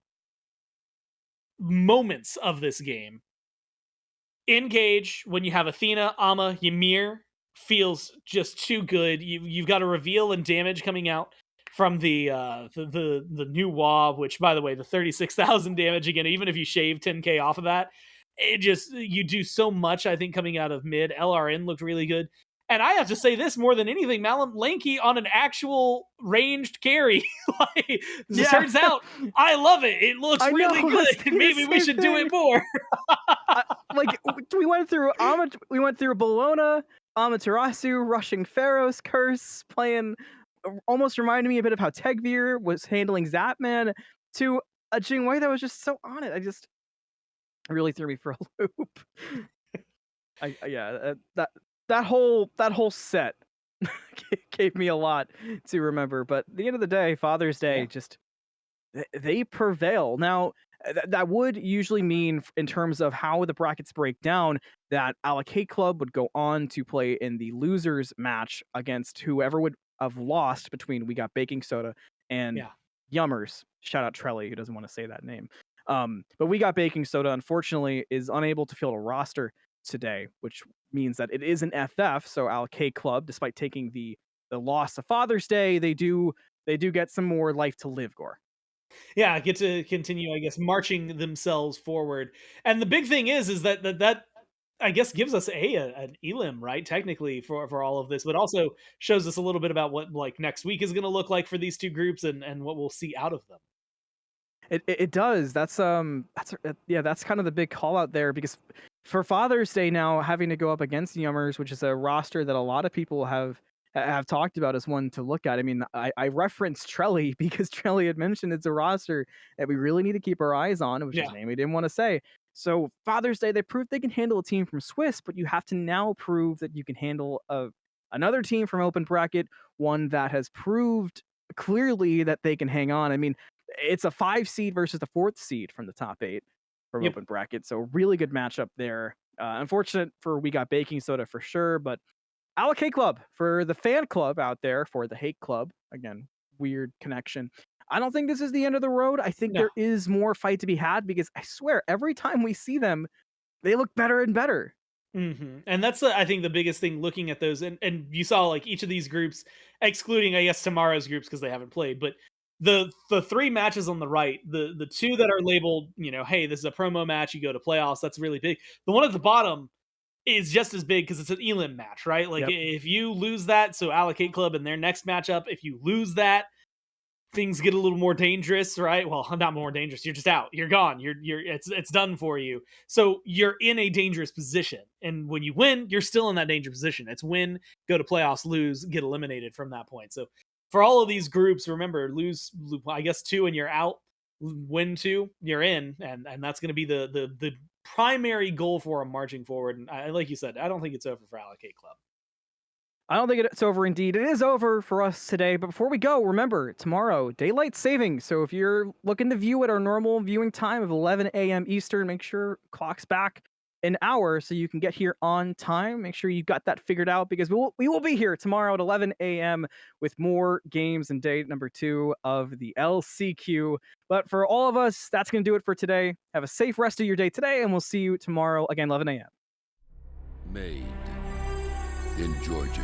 moments of this game. Engage, when you have Athena, Ama, Ymir, feels just too good. You've got a reveal and damage coming out from the new WA, which, by the way, the 36,000 damage again, even if you shave 10k off of that, it just, you do so much. I think coming out of mid, LRN looked really good. And I have to say this more than anything, Malum, lanky on an actual ranged carry. Like, it turns out, I love it. It looks really good. Maybe we should do it more.
Like we went through Bologna, Amaterasu, Rushing Pharaoh's Curse, playing almost reminded me a bit of how Tegvir was handling Zapman, to a Jingwei that was just so on it. It really threw me for a loop. That whole set gave me a lot to remember. But at the end of the day, Father's Day, just they prevail. Now, that would usually mean, in terms of how the brackets break down, that Alec Club would go on to play in the losers match against whoever would have lost between We Got Baking Soda and Yummers. Shout out Trelly, who doesn't want to say that name. But We Got Baking Soda, unfortunately, is unable to field a roster today, which means that it is an FF. So Alec Club, despite taking the loss of Father's Day, they do get some more life to live, Gore.
Yeah, get to continue, I guess, marching themselves forward. And the big thing is that I guess gives us an elim, right? Technically for all of this, but also shows us a little bit about what like next week is going to look like for these two groups and what we'll see out of them.
It does. That's kind of the big call out there, because for Father's Day now, having to go up against Yummers, which is a roster that a lot of people have talked about as one to look at. I mean, I referenced Trelly because Trelly had mentioned it's a roster that we really need to keep our eyes on, which is a name we didn't want to say. So Father's Day, they proved they can handle a team from Swiss, but you have to now prove that you can handle another team from Open Bracket, one that has proved clearly that they can hang on. I mean, it's a 5 seed versus the 4th seed from the top 8 from Open Bracket, so really good matchup there. Unfortunate for We Got Baking Soda for sure, but Alec Club, for the fan club out there, for the hate club, again, weird connection. I don't think this is the end of the road. I think there is more fight to be had, because I swear, every time we see them, they look better and better.
Mm-hmm. And that's, I think, the biggest thing looking at those. And you saw like each of these groups, excluding, I guess, tomorrow's groups because they haven't played, but the 3 matches on the right, the 2 that are labeled, hey, this is a promo match, you go to playoffs, that's really big. The one at the bottom is just as big because it's an elim match, right? Like if you lose that, so Alec Club in their next matchup, if you lose that, things get a little more dangerous, right? Well, not more dangerous. You're just out. You're gone. It's done for you. So you're in a dangerous position. And when you win, you're still in that dangerous position. It's win, go to playoffs, lose, get eliminated from that point. So for all of these groups, remember, lose, I guess, 2 and you're out. Win 2, you're in, and that's going to be the primary goal for them marching forward. And like you said, I don't think it's over for Alec Club.
I don't think it's over. Indeed, it is over for us today. But before we go, remember, tomorrow, daylight savings. So if you're looking to view at our normal viewing time of 11 a.m. Eastern, make sure clock's back an hour so you can get here on time. Make sure you got that figured out, because we will be here tomorrow at 11 a.m. with more games in day number 2 of the LCQ. But for all of us, that's going to do it for today. Have a safe rest of your day today, and we'll see you tomorrow again, 11 a.m.
Made in Georgia.